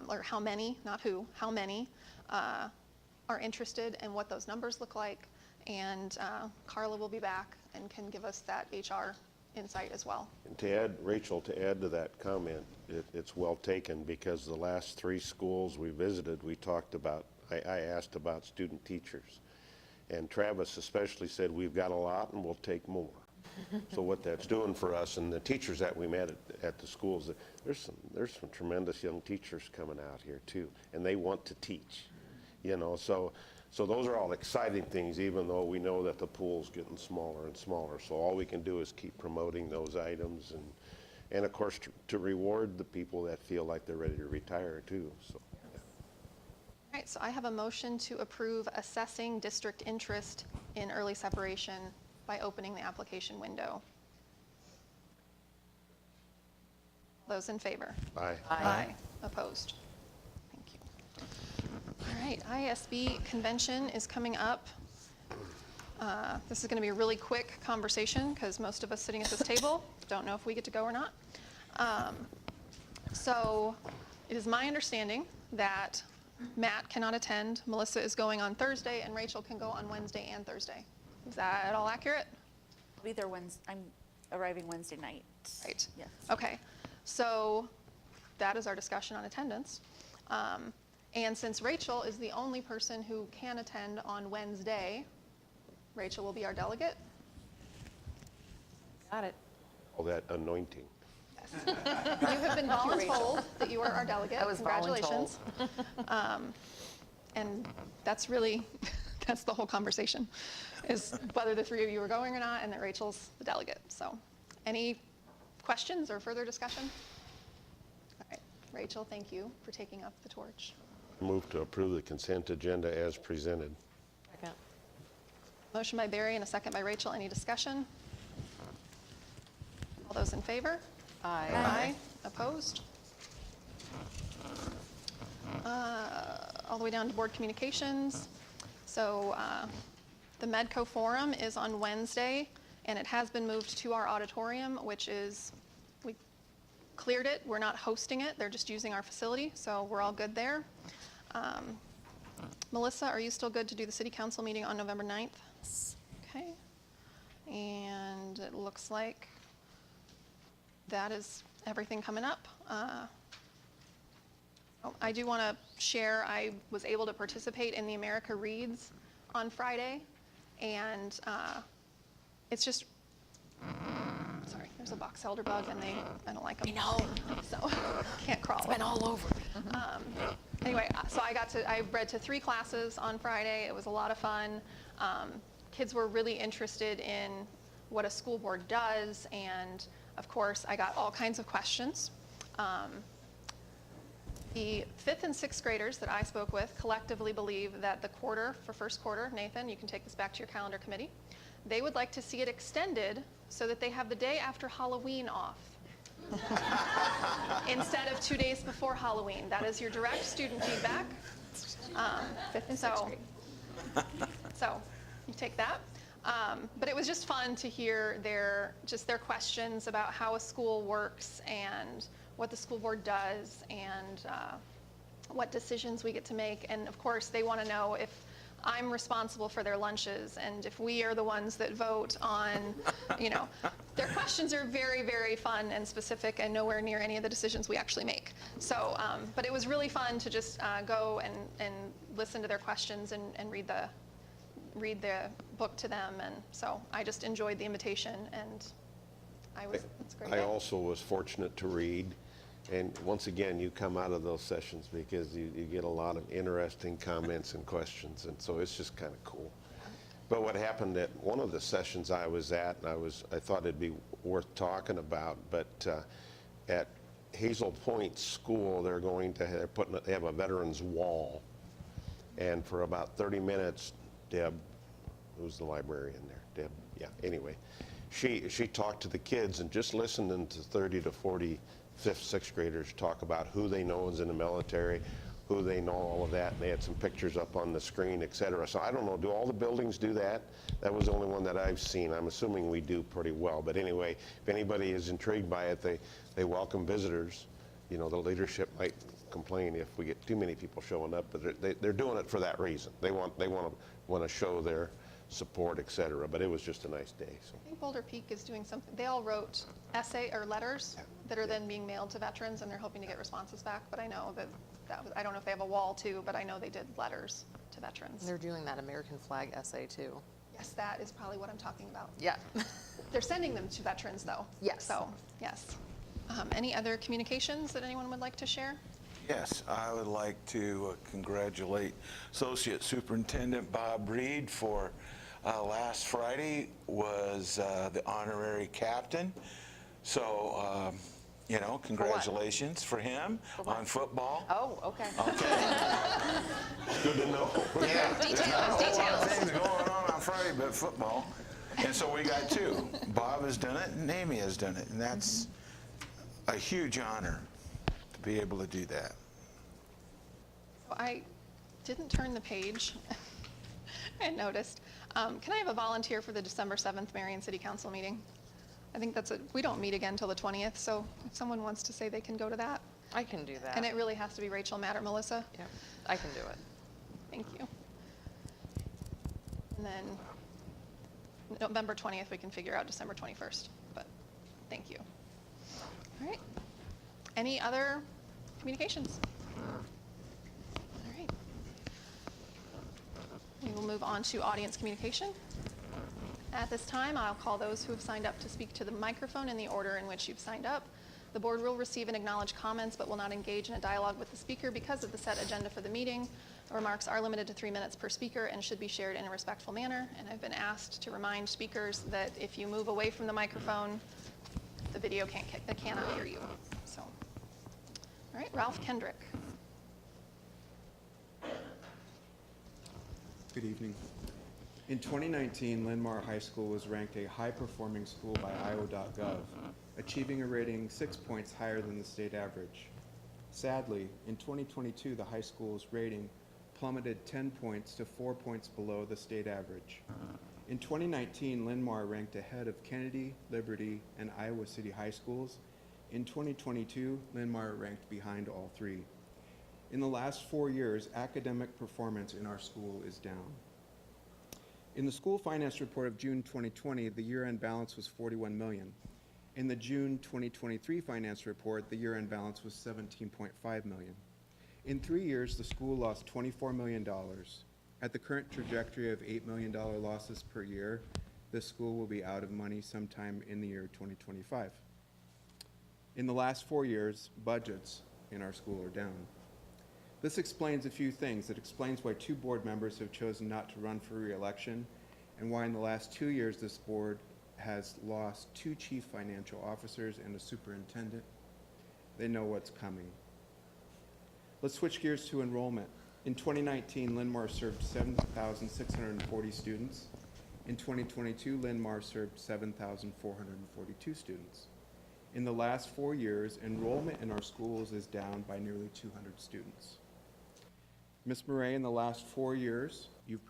or how many, not who, how many are interested and what those numbers look like. And Carla will be back and can give us that HR insight as well. And to add, Rachel, to add to that comment, it's well taken, because the last 3 schools we visited, we talked about, I asked about student teachers. And Travis especially said, we've got a lot and we'll take more. So what that's doing for us, and the teachers that we met at the schools, there's some tremendous young teachers coming out here too, and they want to teach, So those are all exciting things, even though we know that the pool's getting smaller and smaller. So all we can do is keep promoting those items, and of course to reward the people that feel like they're ready to retire too. So. All right, so I have a motion to approve assessing district interest in early separation by opening the application window. Those in favor? Aye. Aye. Opposed? Thank you. All right, ISB convention is coming up. This is going to be a really quick conversation because most of us sitting at this table don't know if we get to go or not. So it is my understanding that Matt cannot attend, Melissa is going on Thursday, and Rachel can go on Wednesday and Thursday. Is that at all accurate? I'll be there I'm arriving Wednesday night. Right. Yes. Okay, so that is our discussion on attendance. And since Rachel is the only person who can attend on Wednesday, Rachel will be our delegate. Got it. All that anointing. You have been voluntold that you are our delegate. I was Congratulations. And that's really, that's the whole conversation, is whether the 3 of you are going or not, and that Rachel's the delegate. So any questions or further discussion? All right, Rachel, thank you for taking up the torch. Move to approve the consent agenda as presented. Second. Motion by Barry and a second by Rachel. Any discussion? All those in favor? Aye. Aye. Opposed? All the way down to board communications. So the Medco Forum is on Wednesday, and it has been moved to our auditorium, which is, we cleared it. We're not hosting it. They're just using our facility, so we're all good there. Melissa, are you still good to do the city council meeting on November 9th? Yes. Okay. And it looks like that is everything coming up. I do want to share, I was able to participate in the America Reads on Friday, and it's just, sorry, there's a box elder bug, and I don't like them. I know. So, can't crawl. It's been all over. Anyway, so I read to 3 classes on Friday. It was a lot of fun. Kids were really interested in what a school board does, and of course, I got all kinds of questions. The 5th and 6th graders that I spoke with collectively believe that the quarter for first quarter, Nathan, you can take this back to your calendar committee, they would like to see it extended so that they have the day after Halloween off instead of 2 days before Halloween. That is your direct student feedback. 5th and 6th grade. So you take that. But it was just fun to hear their questions about how a school works and what the school board does and what decisions we get to make. And of course, they want to know if I'm responsible for their lunches and if we are the ones that vote on, their questions are very, very fun and specific and nowhere near any of the decisions we actually make. So, but it was really fun to just go and listen to their questions and read the book to them, and so I just enjoyed the invitation, and That's great. I also was fortunate to read, and once again, you come out of those sessions because you get a lot of interesting comments and questions, and so it's just kind of cool. But what happened at one of the sessions I was at, and I thought it'd be worth talking about, but at Hazel Point School, they have a veterans wall, and for about 30 minutes, Deb, who's the librarian there? Deb, yeah, anyway. She talked to the kids and just listening to 30 to 40 5th, 6th graders talk about who they know is in the military, who they know, all of that, and they had some pictures up on the screen, et cetera. So I don't know, do all the buildings do that? That was the only one that I've seen. I'm assuming we do pretty well. But anyway, if anybody is intrigued by it, they welcome visitors. You know, the leadership might complain if we get too many people showing up, but they're doing it for that reason. They want to show their support, et cetera. But it was just a nice day. So. I think Boulder Peak is doing something. They all wrote essay or letters that are then being mailed to veterans, and they're hoping to get responses back. But I know that I don't know if they have a wall too, but I know they did letters to veterans. They're doing that American flag essay too. Yes, that is probably what I'm talking about. Yeah. They're sending them to veterans though. Yes. So, yes. Any other communications that anyone would like to share? Yes, I would like to congratulate Associate Superintendent Bob Reed for last Friday was the honorary captain. So, you know, congratulations for him on football. Oh, okay. Good to know. Yeah. Details. There's not a lot of things going on Friday but football. And so we got two. Bob has done it and Amy has done it. And that's a huge honor to be able to do that. So I didn't turn the page. I noticed. Can I have a volunteer for the December 7th Marion City Council meeting? I think we don't meet again till the 20th, so if someone wants to say they can go to that. I can do that. And it really has to be Rachel, Matt, or Melissa? Yeah, I can do it. Thank you. And then November 20th, we can figure out December 21st, but thank you. All right. Any other communications? All right. We will move on to audience communication. At this time, I'll call those who have signed up to speak to the microphone in the order in which you've signed up. The board will receive and acknowledge comments, but will not engage in a dialogue with the speaker because of the set agenda for the meeting. Remarks are limited to 3 minutes per speaker and should be shared in a respectful manner. And I've been asked to remind speakers that if you move away from the microphone, the video cannot hear you. So, all right, Ralph Kendrick. Good evening. In 2019, Linn-Mar High School was ranked a high-performing school by Iowa.gov, achieving a rating 6 points higher than the state average. Sadly, in 2022, the high school's rating plummeted 10 points to 4 points below the state average. In 2019, Linn-Mar ranked ahead of Kennedy, Liberty, and Iowa City high schools. In 2022, Linn-Mar ranked behind all three. In the last 4 years, academic performance in our school is down. In the school finance report of June 2020, the year-end balance was $41 million. In the June 2023 finance report, the year-end balance was $17.5 million. In 3 years, the school lost $24 million. At the current trajectory of $8 million losses per year, this school will be out of money sometime in the year 2025. In the last 4 years, budgets in our school are down. This explains a few things. It explains why 2 board members have chosen not to run for re-election and why in the last 2 years this board has lost 2 chief financial officers and a superintendent. They know what's coming. Let's switch gears to enrollment. In 2019, Linn-Mar served 7,640 students. In 2022, Linn-Mar served 7,442 students. In the last 4 years, enrollment in our schools is down by nearly 200 students. Ms. Murray, in the last 4 years, you've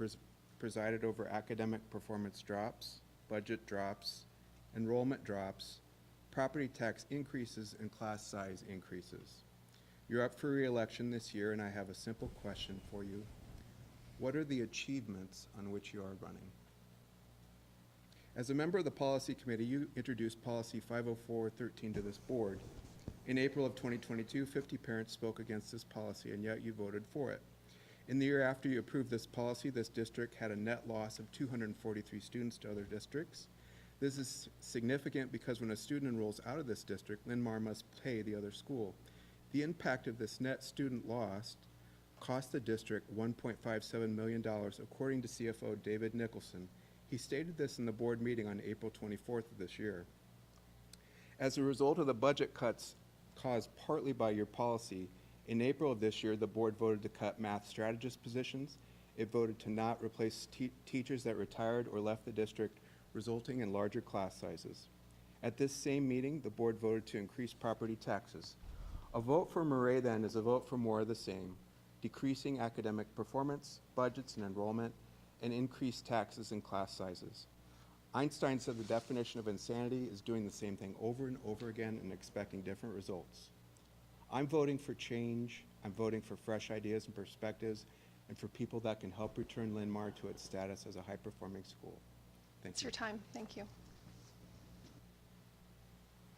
presided over academic performance drops, budget drops, enrollment drops, property tax increases, and class size increases. You're up for re-election this year, and I have a simple question for you. What are the achievements on which you are running? As a member of the policy committee, you introduced policy 50413 to this board. In April of 2022, 50 parents spoke against this policy, and yet you voted for it. In the year after you approved this policy, this district had a net loss of 243 students to other districts. This is significant because when a student enrolls out of this district, Linn-Mar must pay the other school. The impact of this net student loss cost the district $1.57 million, according to CFO David Nicholson. He stated this in the board meeting on April 24th of this year. As a result of the budget cuts caused partly by your policy, in April of this year, the board voted to cut math strategist positions. It voted to not replace teachers that retired or left the district, resulting in larger class sizes. At this same meeting, the board voted to increase property taxes. A vote for Murray then is a vote for more of the same, decreasing academic performance, budgets and enrollment, and increased taxes and class sizes. Einstein said the definition of insanity is doing the same thing over and over again and expecting different results. I'm voting for change. I'm voting for fresh ideas and perspectives and for people that can help return Linn-Mar to its status as a high-performing school. Thank It's you. your time. Thank you.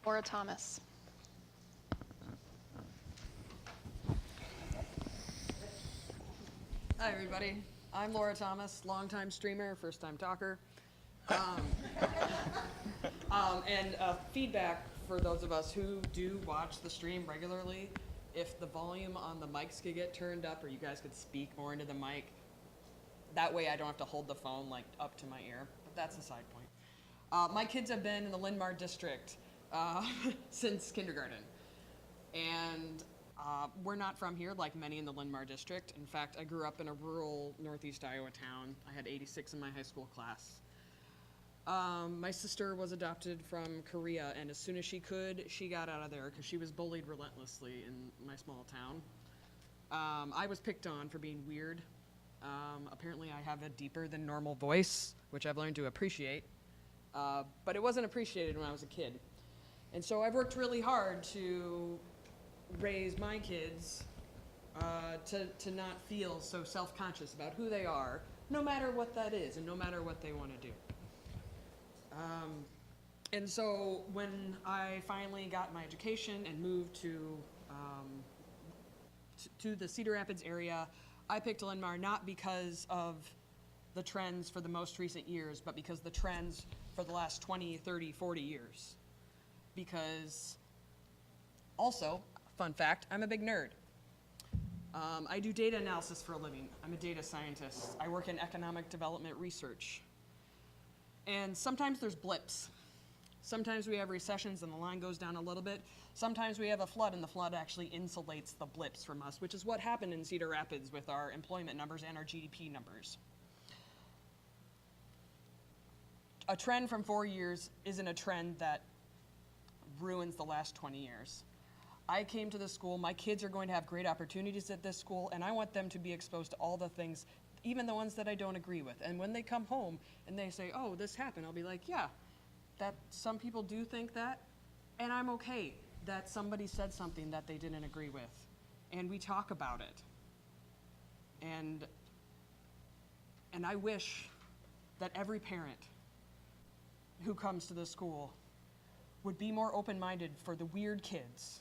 Laura Thomas. Hi, everybody. I'm Laura Thomas, longtime streamer, first-time talker. And feedback for those of us who do watch the stream regularly, if the volume on the mics could get turned up or you guys could speak more into the mic, that way I don't have to hold the phone like up to my ear, but that's a side point. My kids have been in the Linn-Mar district since kindergarten, and we're not from here like many in the Linn-Mar district. In fact, I grew up in a rural northeast Iowa town. I had 86 in my high school class. My sister was adopted from Korea, and as soon as she could, she got out of there because she was bullied relentlessly in my small town. I was picked on for being weird. Apparently I have a deeper than normal voice, which I've learned to appreciate, but it wasn't appreciated when I was a kid. And so I've worked really hard to raise my kids to not feel so self-conscious about who they are, no matter what that is and no matter what they want to do. And so when I finally got my education and moved to the Cedar Rapids area, I picked Linn-Mar not because of the trends for the most recent years, but because the trends for the last 20, 30, 40 years. Because also, fun fact, I'm a big nerd. I do data analysis for a living. I'm a data scientist. I work in economic development research. And sometimes there's blips. Sometimes we have recessions and the line goes down a little bit. Sometimes we have a flood and the flood actually insulates the blips from us, which is what happened in Cedar Rapids with our employment numbers and our GDP numbers. A trend from 4 years isn't a trend that ruins the last 20 years. I came to this school, my kids are going to have great opportunities at this school, and I want them to be exposed to all the things, even the ones that I don't agree with. And when they come home and they say, oh, this happened, I'll be like, yeah, that some people do think that, and I'm okay that somebody said something that they didn't agree with. And we talk about it. And I wish that every parent who comes to this school would be more open-minded for the weird kids.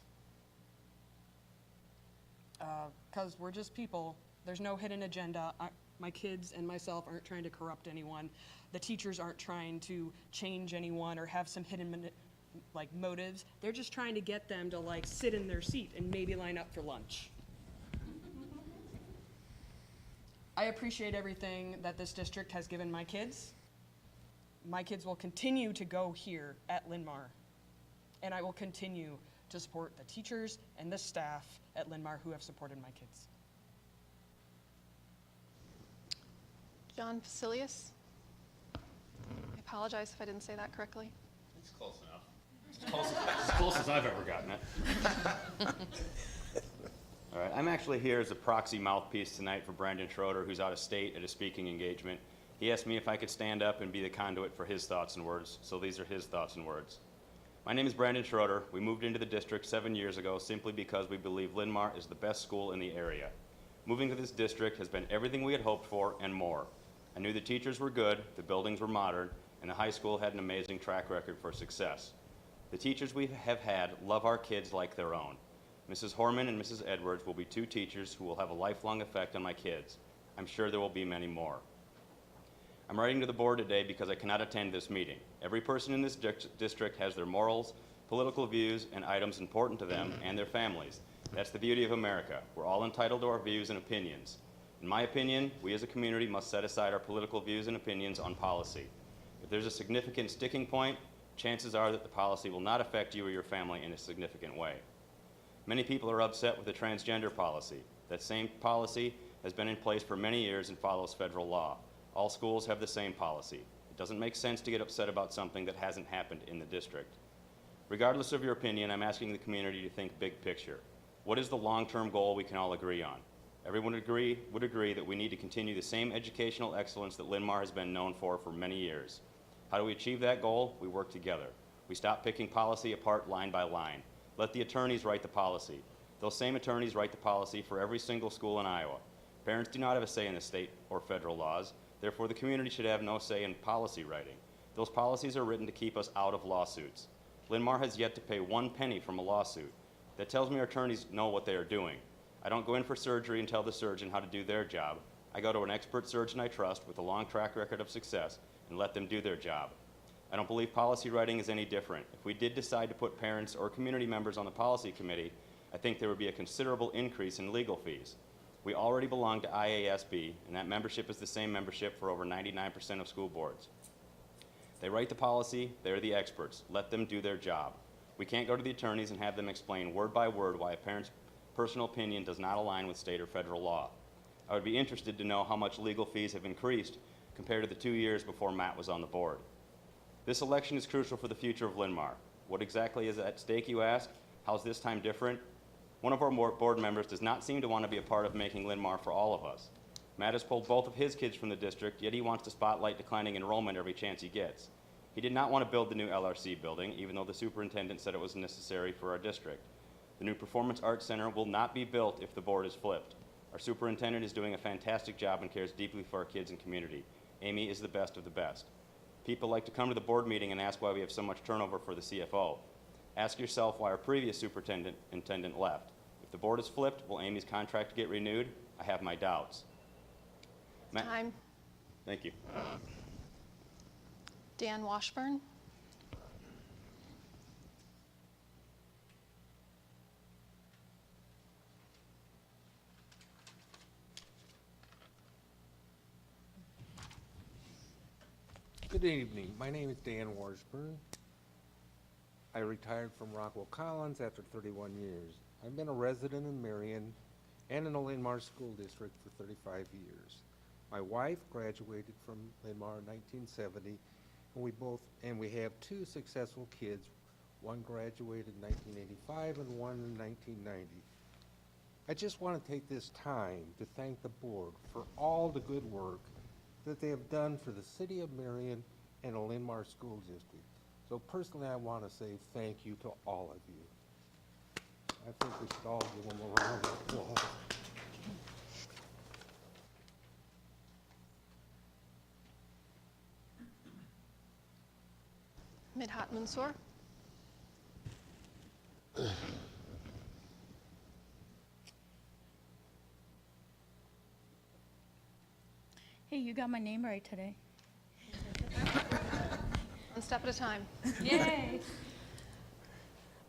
Because we're just people. There's no hidden agenda. My kids and myself aren't trying to corrupt anyone. The teachers aren't trying to change anyone or have some hidden motives. They're just trying to get them to sit in their seat and maybe line up for lunch. I appreciate everything that this district has given my kids. My kids will continue to go here at Linn-Mar, and I will continue to support the teachers and the staff at Linn-Mar who have supported my kids. John Facilius. I apologize if I didn't say that correctly. It's close enough. As close as I've ever gotten it. All right, I'm actually here as a proxy mouthpiece tonight for Brandon Schroeder, who's out of state at a speaking engagement. He asked me if I could stand up and be the conduit for his thoughts and words, so these are his thoughts and words. My name is Brandon Schroeder. We moved into the district 7 years ago simply because we believe Linn-Mar is the best school in the area. Moving to this district has been everything we had hoped for and more. I knew the teachers were good, the buildings were modern, and the high school had an amazing track record for success. The teachers we have had love our kids like their own. Mrs. Horman and Mrs. Edwards will be two teachers who will have a lifelong effect on my kids. I'm sure there will be many more. I'm writing to the board today because I cannot attend this meeting. Every person in this district has their morals, political views, and items important to them and their families. That's the beauty of America. We're all entitled to our views and opinions. In my opinion, we as a community must set aside our political views and opinions on policy. If there's a significant sticking point, chances are that the policy will not affect you or your family in a significant way. Many people are upset with the transgender policy. That same policy has been in place for many years and follows federal law. All schools have the same policy. It doesn't make sense to get upset about something that hasn't happened in the district. Regardless of your opinion, I'm asking the community to think big picture. What is the long-term goal we can all agree on? Everyone would agree that we need to continue the same educational excellence that Linn-Mar has been known for many years. How do we achieve that goal? We work together. We stop picking policy apart line by line. Let the attorneys write the policy. Those same attorneys write the policy for every single school in Iowa. Parents do not have a say in the state or federal laws. Therefore, the community should have no say in policy writing. Those policies are written to keep us out of lawsuits. Linn-Mar has yet to pay 1 penny from a lawsuit. That tells me our attorneys know what they are doing. I don't go in for surgery and tell the surgeon how to do their job. I go to an expert surgeon I trust with a long track record of success and let them do their job. I don't believe policy writing is any different. If we did decide to put parents or community members on the policy committee, I think there would be a considerable increase in legal fees. We already belong to IASB, and that membership is the same membership for over 99% of school boards. They write the policy, they're the experts. Let them do their job. We can't go to the attorneys and have them explain word by word why a parent's personal opinion does not align with state or federal law. I would be interested to know how much legal fees have increased compared to the 2 years before Matt was on the board. This election is crucial for the future of Linn-Mar. What exactly is at stake, you ask? How's this time different? One of our board members does not seem to want to be a part of making Linn-Mar for all of us. Matt has pulled both of his kids from the district, yet he wants to spotlight declining enrollment every chance he gets. He did not want to build the new LRC building, even though the superintendent said it was necessary for our district. The new Performance Arts Center will not be built if the board is flipped. Our superintendent is doing a fantastic job and cares deeply for our kids and community. Amy is the best of the best. People like to come to the board meeting and ask why we have so much turnover for the CFO. Ask yourself why our previous superintendent left. If the board is flipped, will Amy's contract get renewed? I have my doubts. Time. Thank you. Dan Washburn. Good evening. My name is Dan Washburn. I retired from Rockwell Collins after 31 years. I've been a resident in Marion and in the Linn-Mar School District for 35 years. My wife graduated from Linn-Mar in 1970, and we have 2 successful kids. One graduated in 1985 and one in 1990. I just want to take this time to thank the board for all the good work that they have done for the city of Marion and the Linn-Mar School District. So personally, I want to say thank you to all of you. I think we should all give them a round of applause. Midhat Mansour. Hey, you got my name right today. One step at a time. Yay!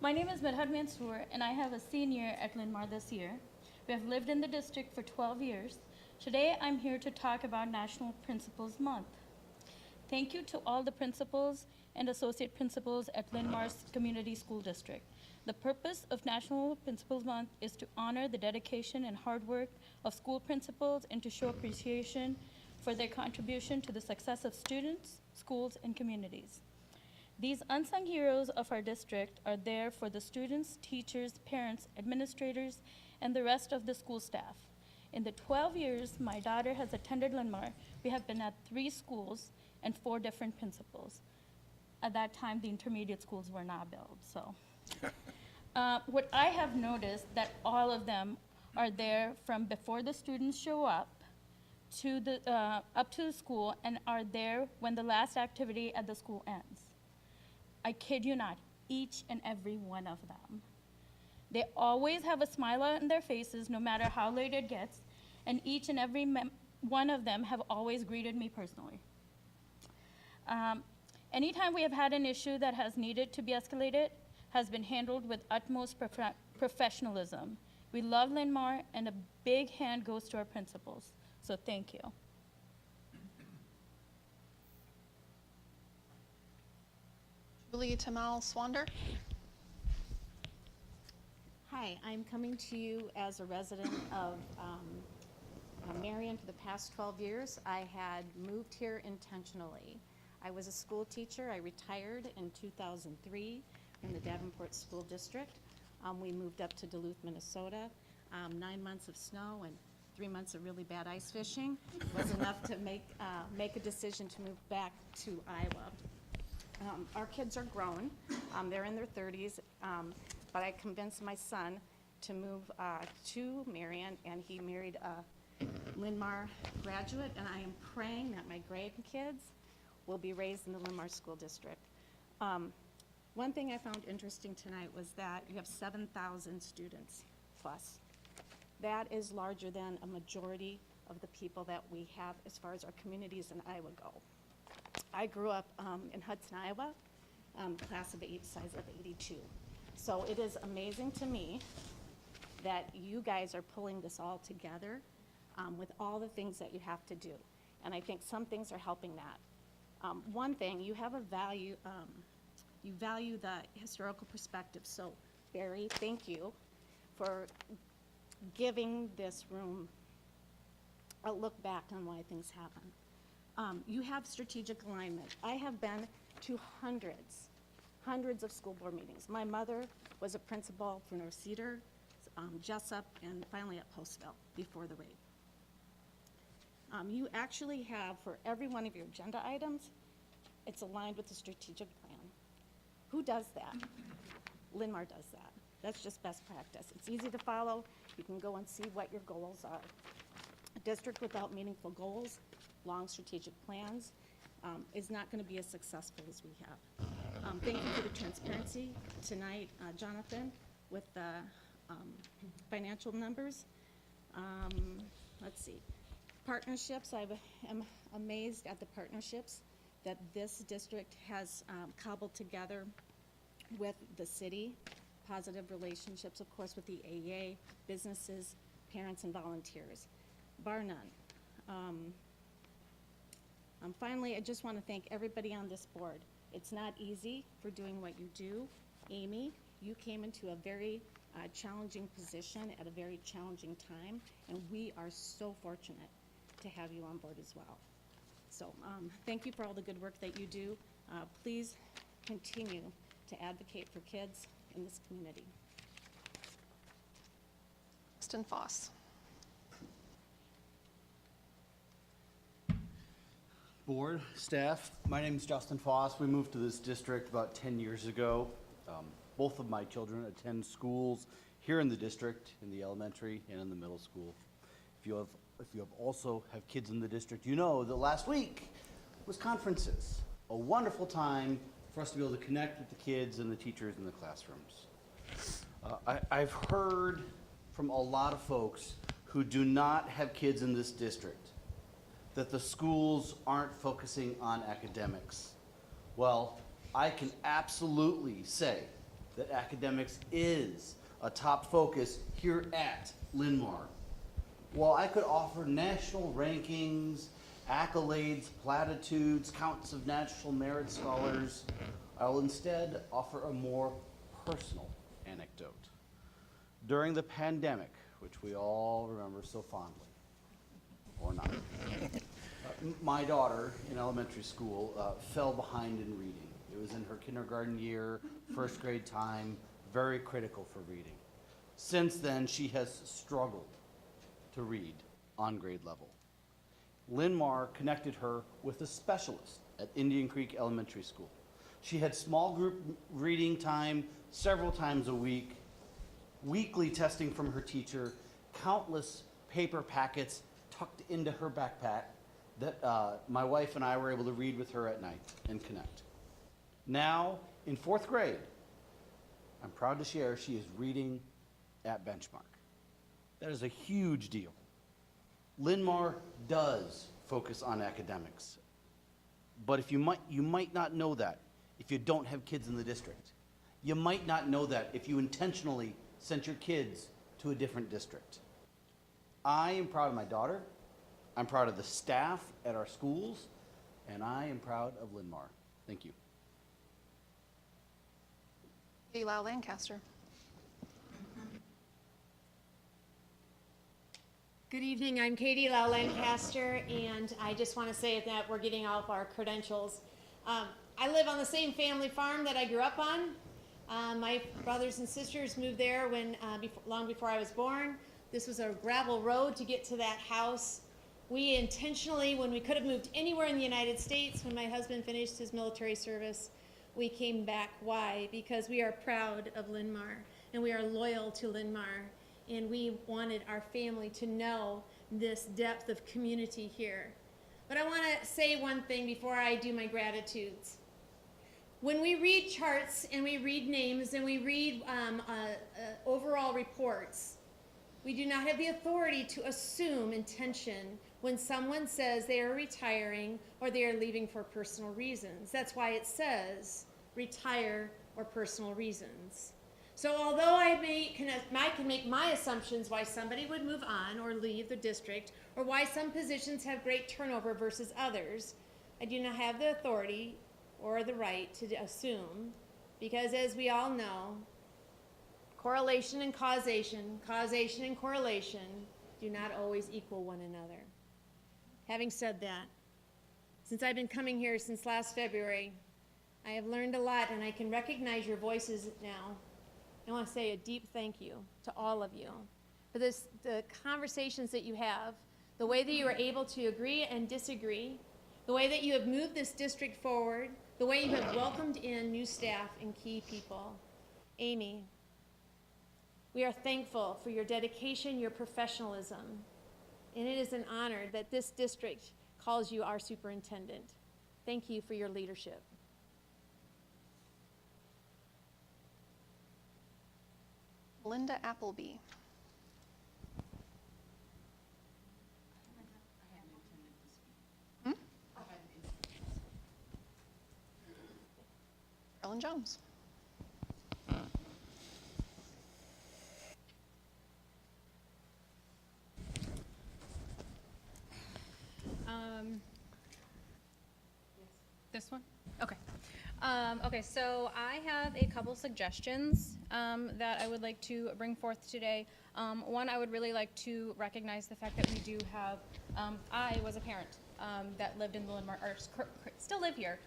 My name is Midhat Mansour, and I have a senior at Linn-Mar this year. We have lived in the district for 12 years. Today, I'm here to talk about National Principals Month. Thank you to all the principals and associate principals at Linn-Mar's Community School District. The purpose of National Principals Month is to honor the dedication and hard work of school principals and to show appreciation for their contribution to the success of students, schools, and communities. These unsung heroes of our district are there for the students, teachers, parents, administrators, and the rest of the school staff. In the 12 years my daughter has attended Linn-Mar, we have been at 3 schools and 4 different principals. At that time, the intermediate schools were not built, so. What I have noticed that all of them are there from before the students show up to the school and are there when the last activity at the school ends. I kid you not, each and every one of them. They always have a smile on their faces no matter how late it gets, and each and every one of them have always greeted me personally. Anytime we have had an issue that has needed to be escalated, has been handled with utmost professionalism. We love Linn-Mar, and a big hand goes to our principals. So thank you. Julie Tamal Swander. Hi, I'm coming to you as a resident of Marion for the past 12 years. I had moved here intentionally. I was a school teacher. I retired in 2003 from the Davenport School District. We moved up to Duluth, Minnesota. 9 months of snow and 3 months of really bad ice fishing was enough to make a decision to move back to Iowa. Our kids are grown. They're in their 30s, but I convinced my son to move to Marion, and he married a Linn-Mar graduate, and I am praying that my grandkids will be raised in the Linn-Mar School District. One thing I found interesting tonight was that you have 7,000 students plus. That is larger than a majority of the people that we have as far as our communities in Iowa go. I grew up in Hudson, Iowa, class of size of 82. So it is amazing to me that you guys are pulling this all together with all the things that you have to do. And I think some things are helping that. One thing, you have a value, you value the historical perspective. So Barry, thank you for giving this room a look back on why things happen. You have strategic alignment. I have been to hundreds of school board meetings. My mother was a principal for North Cedar, Jessup, and finally at Postville before the raid. You actually have, for every one of your agenda items, it's aligned with the strategic plan. Who does that? Linn-Mar does that. That's just best practice. It's easy to follow. You can go and see what your goals are. A district without meaningful goals, long strategic plans, is not going to be as successful as we have. Thank you for the transparency tonight, Jonathan, with the financial numbers. Let's see. Partnerships, I am amazed at the partnerships that this district has cobbled together with the city. Positive relationships, of course, with the AEA, businesses, parents, and volunteers, bar none. Finally, I just want to thank everybody on this board. It's not easy for doing what you do. Amy, you came into a very challenging position at a very challenging time, and we are so fortunate to have you on board as well. So thank you for all the good work that you do. Please continue to advocate for kids in this community. Kristen Foss. Board, staff, my name is Justin Foss. We moved to this district about 10 years ago. Both of my children attend schools here in the district, in the elementary and in the middle school. If you also have kids in the district, you know that last week was conferences, a wonderful time for us to be able to connect with the kids and the teachers in the classrooms. I've heard from a lot of folks who do not have kids in this district that the schools aren't focusing on academics. Well, I can absolutely say that academics is a top focus here at Linn-Mar. While I could offer national rankings, accolades, platitudes, counts of national merit scholars, I will instead offer a more personal anecdote. During the pandemic, which we all remember so fondly, or not, my daughter in elementary school fell behind in reading. It was in her kindergarten year, first grade time, very critical for reading. Since then, she has struggled to read on grade level. Linn-Mar connected her with a specialist at Indian Creek Elementary School. She had small group reading time several times a week, weekly testing from her teacher, countless paper packets tucked into her backpack that my wife and I were able to read with her at night and connect. Now, in 4th grade, I'm proud to share she is reading at benchmark. That is a huge deal. Linn-Mar does focus on academics. But if you might not know that if you don't have kids in the district. You might not know that if you intentionally sent your kids to a different district. I am proud of my daughter. I'm proud of the staff at our schools, and I am proud of Linn-Mar. Thank you. Katie Lau Lancaster. Good evening, I'm Katie Lau Lancaster, and I just want to say that we're getting all of our credentials. I live on the same family farm that I grew up on. My brothers and sisters moved there long before I was born. This was a gravel road to get to that house. We intentionally, when we could have moved anywhere in the United States, when my husband finished his military service, we came back. Why? Because we are proud of Linn-Mar, and we are loyal to Linn-Mar, and we wanted our family to know this depth of community here. But I want to say one thing before I do my gratitudes. When we read charts and we read names and we read overall reports, we do not have the authority to assume intention when someone says they are retiring or they are leaving for personal reasons. That's why it says retire or personal reasons. So although I can make my assumptions why somebody would move on or leave the district, or why some positions have great turnover versus others, I do not have the authority or the right to assume, because as we all know, correlation and causation, causation and correlation do not always equal one another. Having said that, since I've been coming here since last February, I have learned a lot, and I can recognize your voices now. I want to say a deep thank you to all of you for the conversations that you have, the way that you are able to agree and disagree, the way that you have moved this district forward, the way you have welcomed in new staff and key people. Amy, we are thankful for your dedication, your professionalism, and it is an honor that this district calls you our superintendent. Thank you for your leadership. Linda Appleby. Ellen Jones. This one? Okay. Okay, so I have a couple suggestions that I would like to bring forth today. One, I would really like to recognize the fact that we do have, I was a parent that lived in the Linn-Mar, or still live here,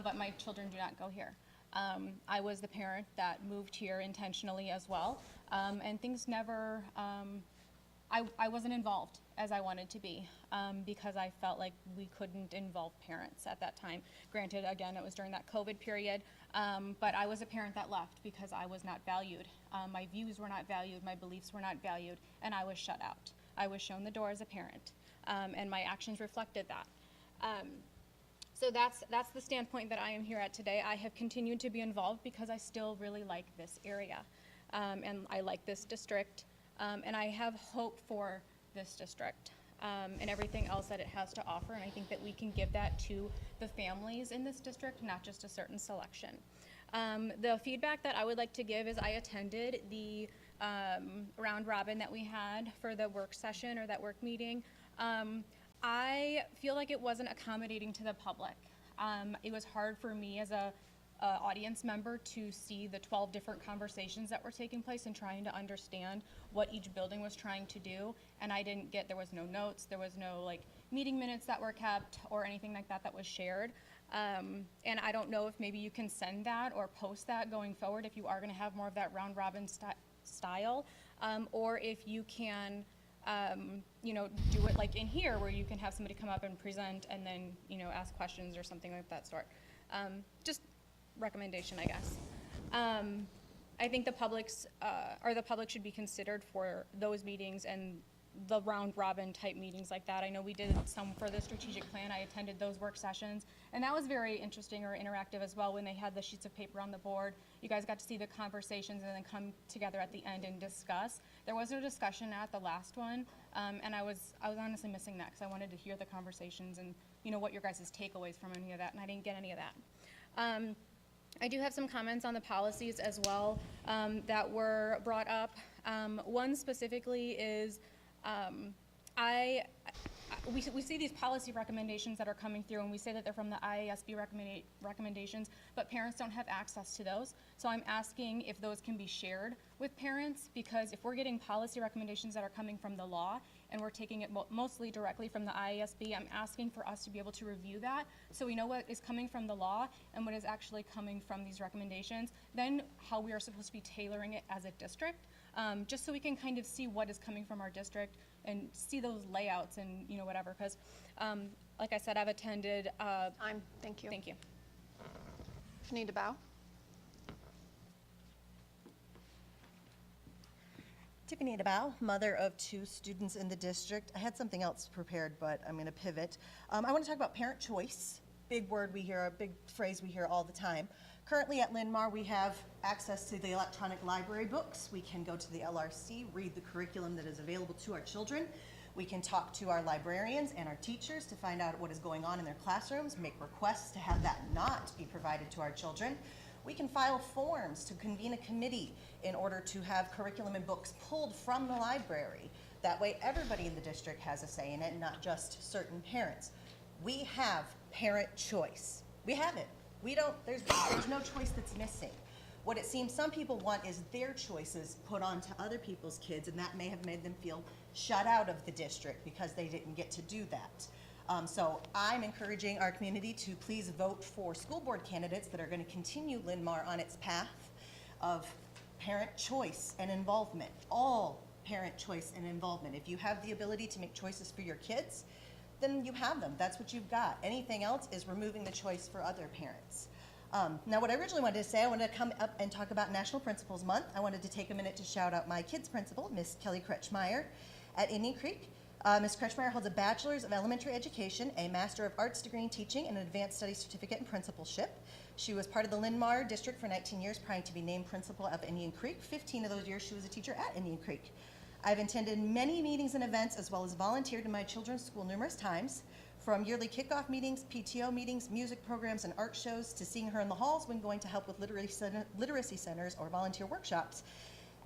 but my children do not go here. I was the parent that moved here intentionally as well, and things never, I wasn't involved as I wanted to be because I felt like we couldn't involve parents at that time. Granted, again, it was during that COVID period, but I was a parent that left because I was not valued. My views were not valued, my beliefs were not valued, and I was shut out. I was shown the door as a parent, and my actions reflected that. So that's the standpoint that I am here at today. I have continued to be involved because I still really like this area, and I like this district, and I have hope for this district and everything else that it has to offer, and I think that we can give that to the families in this district, not just a certain selection. The feedback that I would like to give is I attended the round robin that we had for the work session or that work meeting. I feel like it wasn't accommodating to the public. It was hard for me as a audience member to see the 12 different conversations that were taking place and trying to understand what each building was trying to do, and I didn't get, there was no notes, there was no like meeting minutes that were kept or anything like that that was shared. And I don't know if maybe you can send that or post that going forward if you are going to have more of that round robin style, or if you can you know, do it like in here where you can have somebody come up and present and then, you know, ask questions or something like that sort. Just recommendation, I guess. I think the public should be considered for those meetings and the round robin type meetings like that. I know we did some for the strategic plan. I attended those work sessions, and that was very interesting or interactive as well when they had the sheets of paper on the board. You guys got to see the conversations and then come together at the end and discuss. There was no discussion at the last one, and I was honestly missing that because I wanted to hear the conversations and what your guys' takeaways from any of that, and I didn't get any of that. I do have some comments on the policies as well that were brought up. One specifically is we see these policy recommendations that are coming through, and we say that they're from the IASB recommendations, but parents don't have access to those. So I'm asking if those can be shared with parents, because if we're getting policy recommendations that are coming from the law and we're taking it mostly directly from the IASB, I'm asking for us to be able to review that so we know what is coming from the law and what is actually coming from these recommendations, then how we are supposed to be tailoring it as a district, just so we can kind of see what is coming from our district and see those layouts and whatever, because like I said, I've attended. Thank you. Thank you. If you need to bow. Tiffany DeBow, mother of 2 students in the district. I had something else prepared, but I'm going to pivot. I want to talk about parent choice. Big word we hear, a big phrase we hear all the time. Currently at Linn-Mar, we have access to the electronic library books. We can go to the LRC, read the curriculum that is available to our children. We can talk to our librarians and our teachers to find out what is going on in their classrooms, make requests to have that not be provided to our children. We can file forms to convene a committee in order to have curriculum and books pulled from the library. That way everybody in the district has a say in it, not just certain parents. We have parent choice. We have it. We don't, there's no choice that's missing. What it seems some people want is their choices put onto other people's kids, and that may have made them feel shut out of the district because they didn't get to do that. So I'm encouraging our community to please vote for school board candidates that are going to continue Linn-Mar on its path of parent choice and involvement, all parent choice and involvement. If you have the ability to make choices for your kids, then you have them. That's what you've got. Anything else is removing the choice for other parents. Now, what I originally wanted to say, I wanted to come up and talk about National Principals Month. I wanted to take a minute to shout out my kids' principal, Miss Kelly Kretschmeyer at Indian Creek. Ms. Kretschmeyer holds a Bachelor's of Elementary Education, a Master of Arts degree in Teaching, and an Advanced Studies Certificate in Principalship. She was part of the Linn-Mar district for 19 years prior to being named principal of Indian Creek. 15 of those years she was a teacher at Indian Creek. I've attended many meetings and events as well as volunteered in my children's school numerous times, from yearly kickoff meetings, PTO meetings, music programs, and art shows, to seeing her in the halls when going to help with literacy centers or volunteer workshops.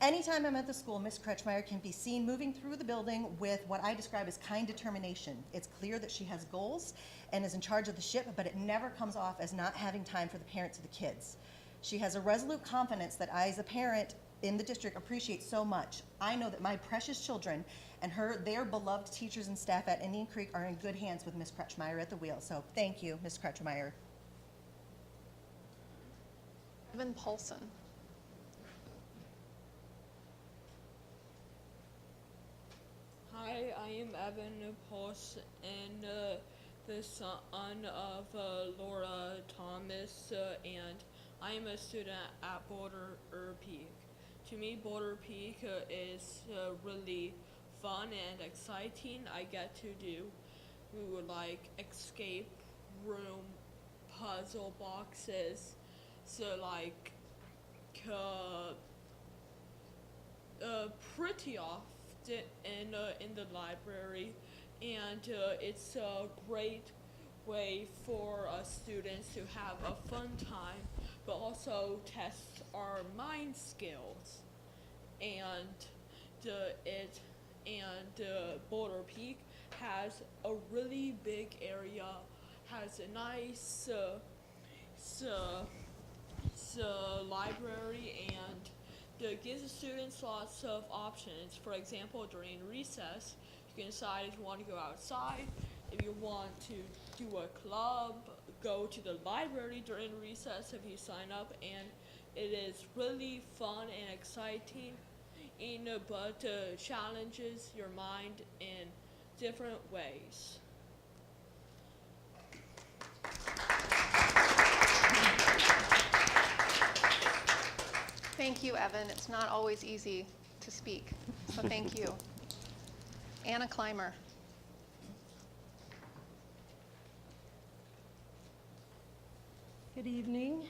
Anytime I'm at the school, Ms. Kretschmeyer can be seen moving through the building with what I describe as kind determination. It's clear that she has goals and is in charge of the ship, but it never comes off as not having time for the parents of the kids. She has a resolute confidence that I, as a parent in the district, appreciate so much. I know that my precious children and their beloved teachers and staff at Indian Creek are in good hands with Ms. Kretschmeyer at the wheel. So thank you, Ms. Kretschmeyer. Evan Paulson. Hi, I am Evan Paulson, and the son of Laura Thomas, and I am a student at Boulder Peak. To me, Boulder Peak is really fun and exciting. I get to do like escape room puzzle boxes, so like pretty often in the library, and it's a great way for students to have a fun time, but also test our mind skills. And Boulder Peak has a really big area, has a nice library, and gives the students lots of options. For example, during recess, you can decide if you want to go outside, if you want to do a club, go to the library during recess if you sign up, and it is really fun and exciting, but challenges your mind in different ways. Thank you, Evan. It's not always easy to speak, so thank you. Anna Clymer. Good evening.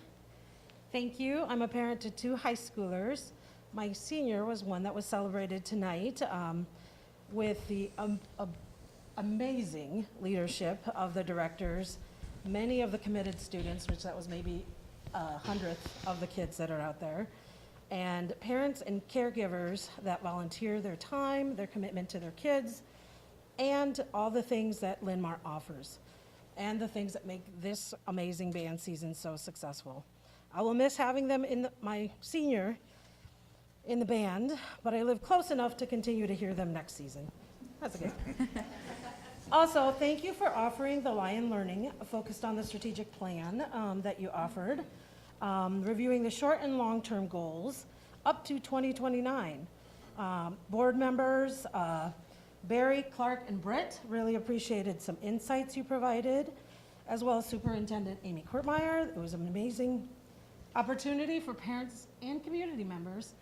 Thank you. I'm a parent to 2 high schoolers. My senior was one that was celebrated tonight with the amazing leadership of the directors, many of the committed students, which that was maybe a hundredth of the kids that are out there, and parents and caregivers that volunteer their time, their commitment to their kids, and all the things that Linn-Mar offers, and the things that make this amazing band season so successful. I will miss having them in my senior in the band, but I live close enough to continue to hear them next season. That's okay. Also, thank you for offering the Lion Learning focused on the strategic plan that you offered, reviewing the short and long-term goals up to 2029. Board members, Barry, Clark, and Britt really appreciated some insights you provided, as well as Superintendent Amy Kurtmeyer. It was an amazing opportunity for parents and community members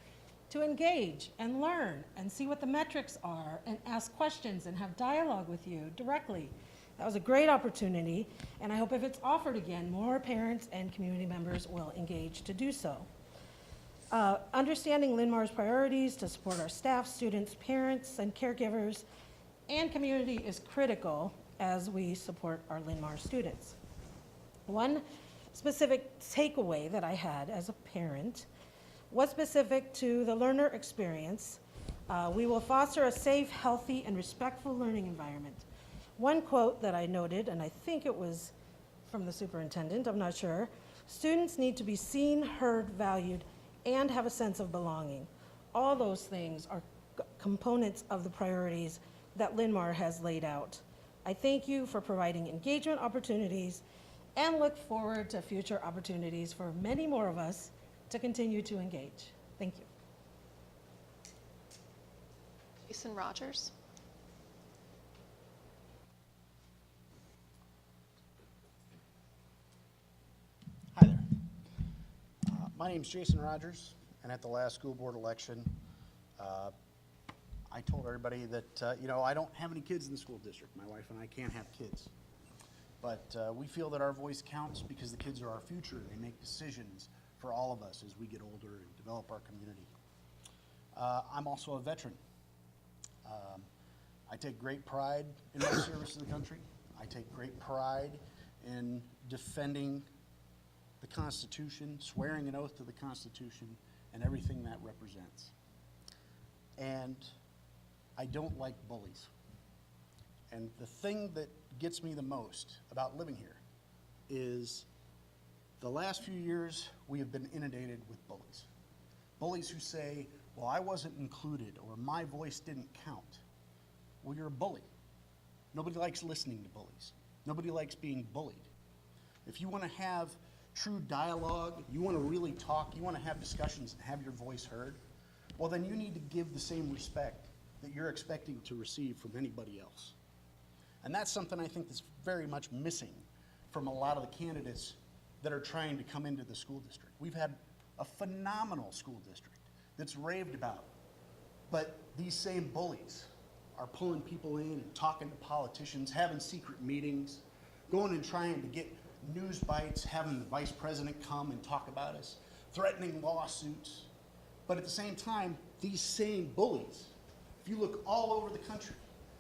to engage and learn and see what the metrics are and ask questions and have dialogue with you directly. That was a great opportunity, and I hope if it's offered again, more parents and community members will engage to do so. Understanding Linn-Mar's priorities to support our staff, students, parents, and caregivers and community is critical as we support our Linn-Mar students. One specific takeaway that I had as a parent was specific to the learner experience. We will foster a safe, healthy, and respectful learning environment. One quote that I noted, and I think it was from the superintendent, I'm not sure, students need to be seen, heard, valued, and have a sense of belonging. All those things are components of the priorities that Linn-Mar has laid out. I thank you for providing engagement opportunities and look forward to future opportunities for many more of us to continue to engage. Thank you. Jason Rogers. Hi there. My name's Jason Rogers, and at the last school board election, I told everybody that, I don't have any kids in the school district. My wife and I can't have kids. But we feel that our voice counts because the kids are our future. They make decisions for all of us as we get older and develop our community. I'm also a veteran. I take great pride in my service to the country. I take great pride in defending the Constitution, swearing an oath to the Constitution, and everything that represents. And I don't like bullies. And the thing that gets me the most about living here is the last few years we have been inundated with bullies. Bullies who say, well, I wasn't included, or my voice didn't count. Well, you're a bully. Nobody likes listening to bullies. Nobody likes being bullied. If you want to have true dialogue, you want to really talk, you want to have discussions and have your voice heard, well, then you need to give the same respect that you're expecting to receive from anybody else. And that's something I think that's very much missing from a lot of the candidates that are trying to come into the school district. We've had a phenomenal school district that's raved about, but these same bullies are pulling people in and talking to politicians, having secret meetings, going and trying to get news bites, having the vice president come and talk about us, threatening lawsuits. But at the same time, these same bullies, if you look all over the country,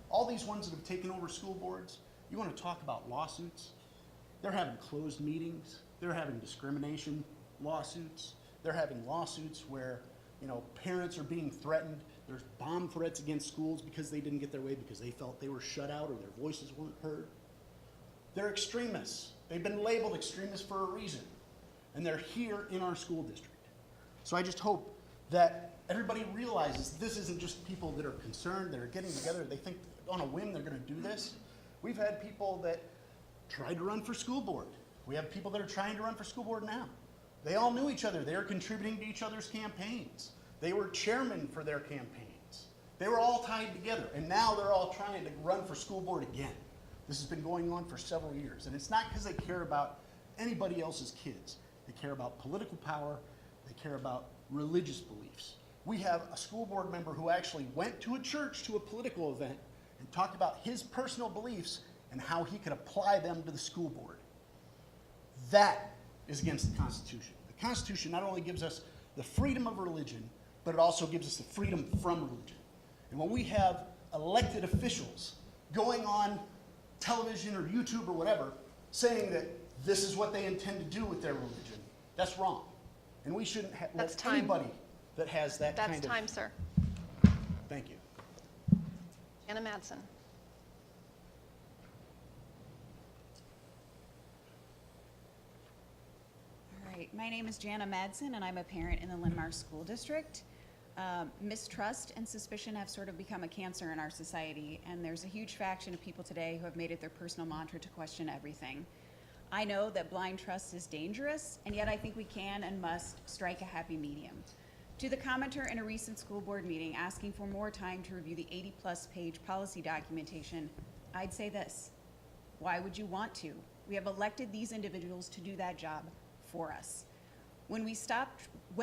all these ones that have taken over school boards, you want to talk about lawsuits? They're having closed meetings. They're having discrimination lawsuits. They're having lawsuits where, parents are being threatened. There's bomb threats against schools because they didn't get their way because they felt they were shut out or their voices weren't heard. They're extremists. They've been labeled extremists for a reason. And they're here in our school district. So I just hope that everybody realizes this isn't just people that are concerned, that are getting together, they think on a whim they're going to do this. We've had people that tried to run for school board. We have people that are trying to run for school board now. They all knew each other. They were contributing to each other's campaigns. They were chairmen for their campaigns. They were all tied together, and now they're all trying to run for school board again. This has been going on for several years, and it's not because they care about anybody else's kids. They care about political power. They care about religious beliefs. We have a school board member who actually went to a church, to a political event, and talked about his personal beliefs and how he could apply them to the school board. That is against the Constitution. The Constitution not only gives us the freedom of religion, but it also gives us the freedom from religion. And when we have elected officials going on television or YouTube or whatever, saying that this is what they intend to do with their religion. That's wrong. And we shouldn't That's let time. anybody that has that kind of... That's time, sir. Thank you. Anna Madsen. All right, my name is Jana Madsen, and I'm a parent in the Linn-Mar School District. Mistrust and suspicion have sort of become a cancer in our society, and there's a huge faction of people today who have made it their personal mantra to question everything. I know that blind trust is dangerous, and yet I think we can and must strike a happy medium. To the commenter in a recent school board meeting asking for more time to review the 80-plus page policy documentation, I'd say this: why would you want to? We have elected these individuals to do that job for us. When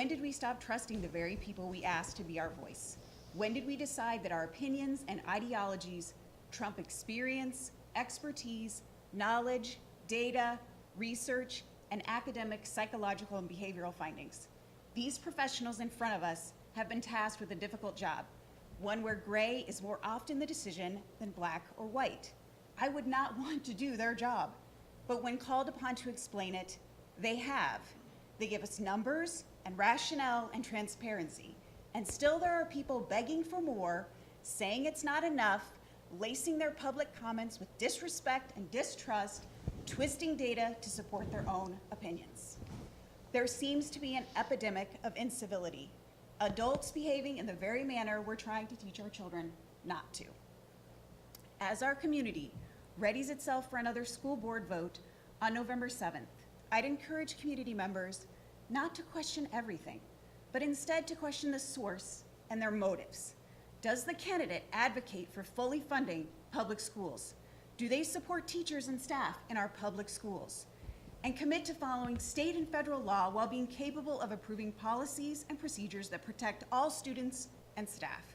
did we stop trusting the very people we asked to be our voice? When did we decide that our opinions and ideologies trump experience, expertise, knowledge, data, research, and academic, psychological, and behavioral findings? These professionals in front of us have been tasked with a difficult job, one where gray is more often the decision than black or white. I would not want to do their job, but when called upon to explain it, they have. They give us numbers and rationale and transparency, and still there are people begging for more, saying it's not enough, lacing their public comments with disrespect and distrust, twisting data to support their own opinions. There seems to be an epidemic of incivility, adults behaving in the very manner we're trying to teach our children not to. As our community readies itself for another school board vote on November 7th, I'd encourage community members not to question everything, but instead to question the source and their motives. Does the candidate advocate for fully funding public schools? Do they support teachers and staff in our public schools? And commit to following state and federal law while being capable of approving policies and procedures that protect all students and staff?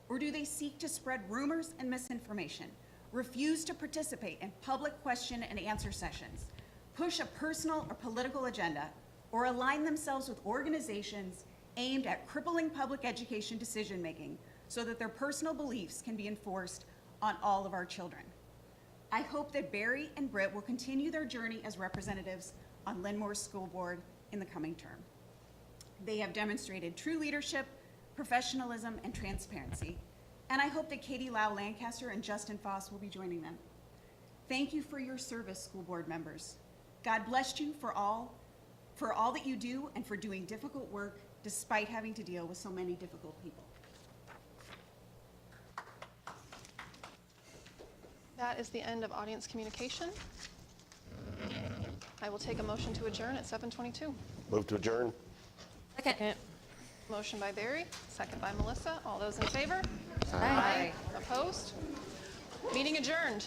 Or do they seek to spread rumors and misinformation, refuse to participate in public question and answer sessions, push a personal or political agenda, or align themselves with organizations aimed at crippling public education decision-making so that their personal beliefs can be enforced on all of our children? I hope that Barry and Britt will continue their journey as representatives on Linn-Mar's school board in the coming term. They have demonstrated true leadership, professionalism, and transparency, and I hope that Katie Lau Lancaster and Justin Foss will be joining them. Thank you for your service, school board members. God bless you for all that you do and for doing difficult work despite having to deal with so many difficult people. That is the end of audience communication. I will take a motion to adjourn at 7:22. Move to adjourn. Second. Motion by Barry, second by Melissa. All those in favor? Aye. Opposed? Meeting adjourned.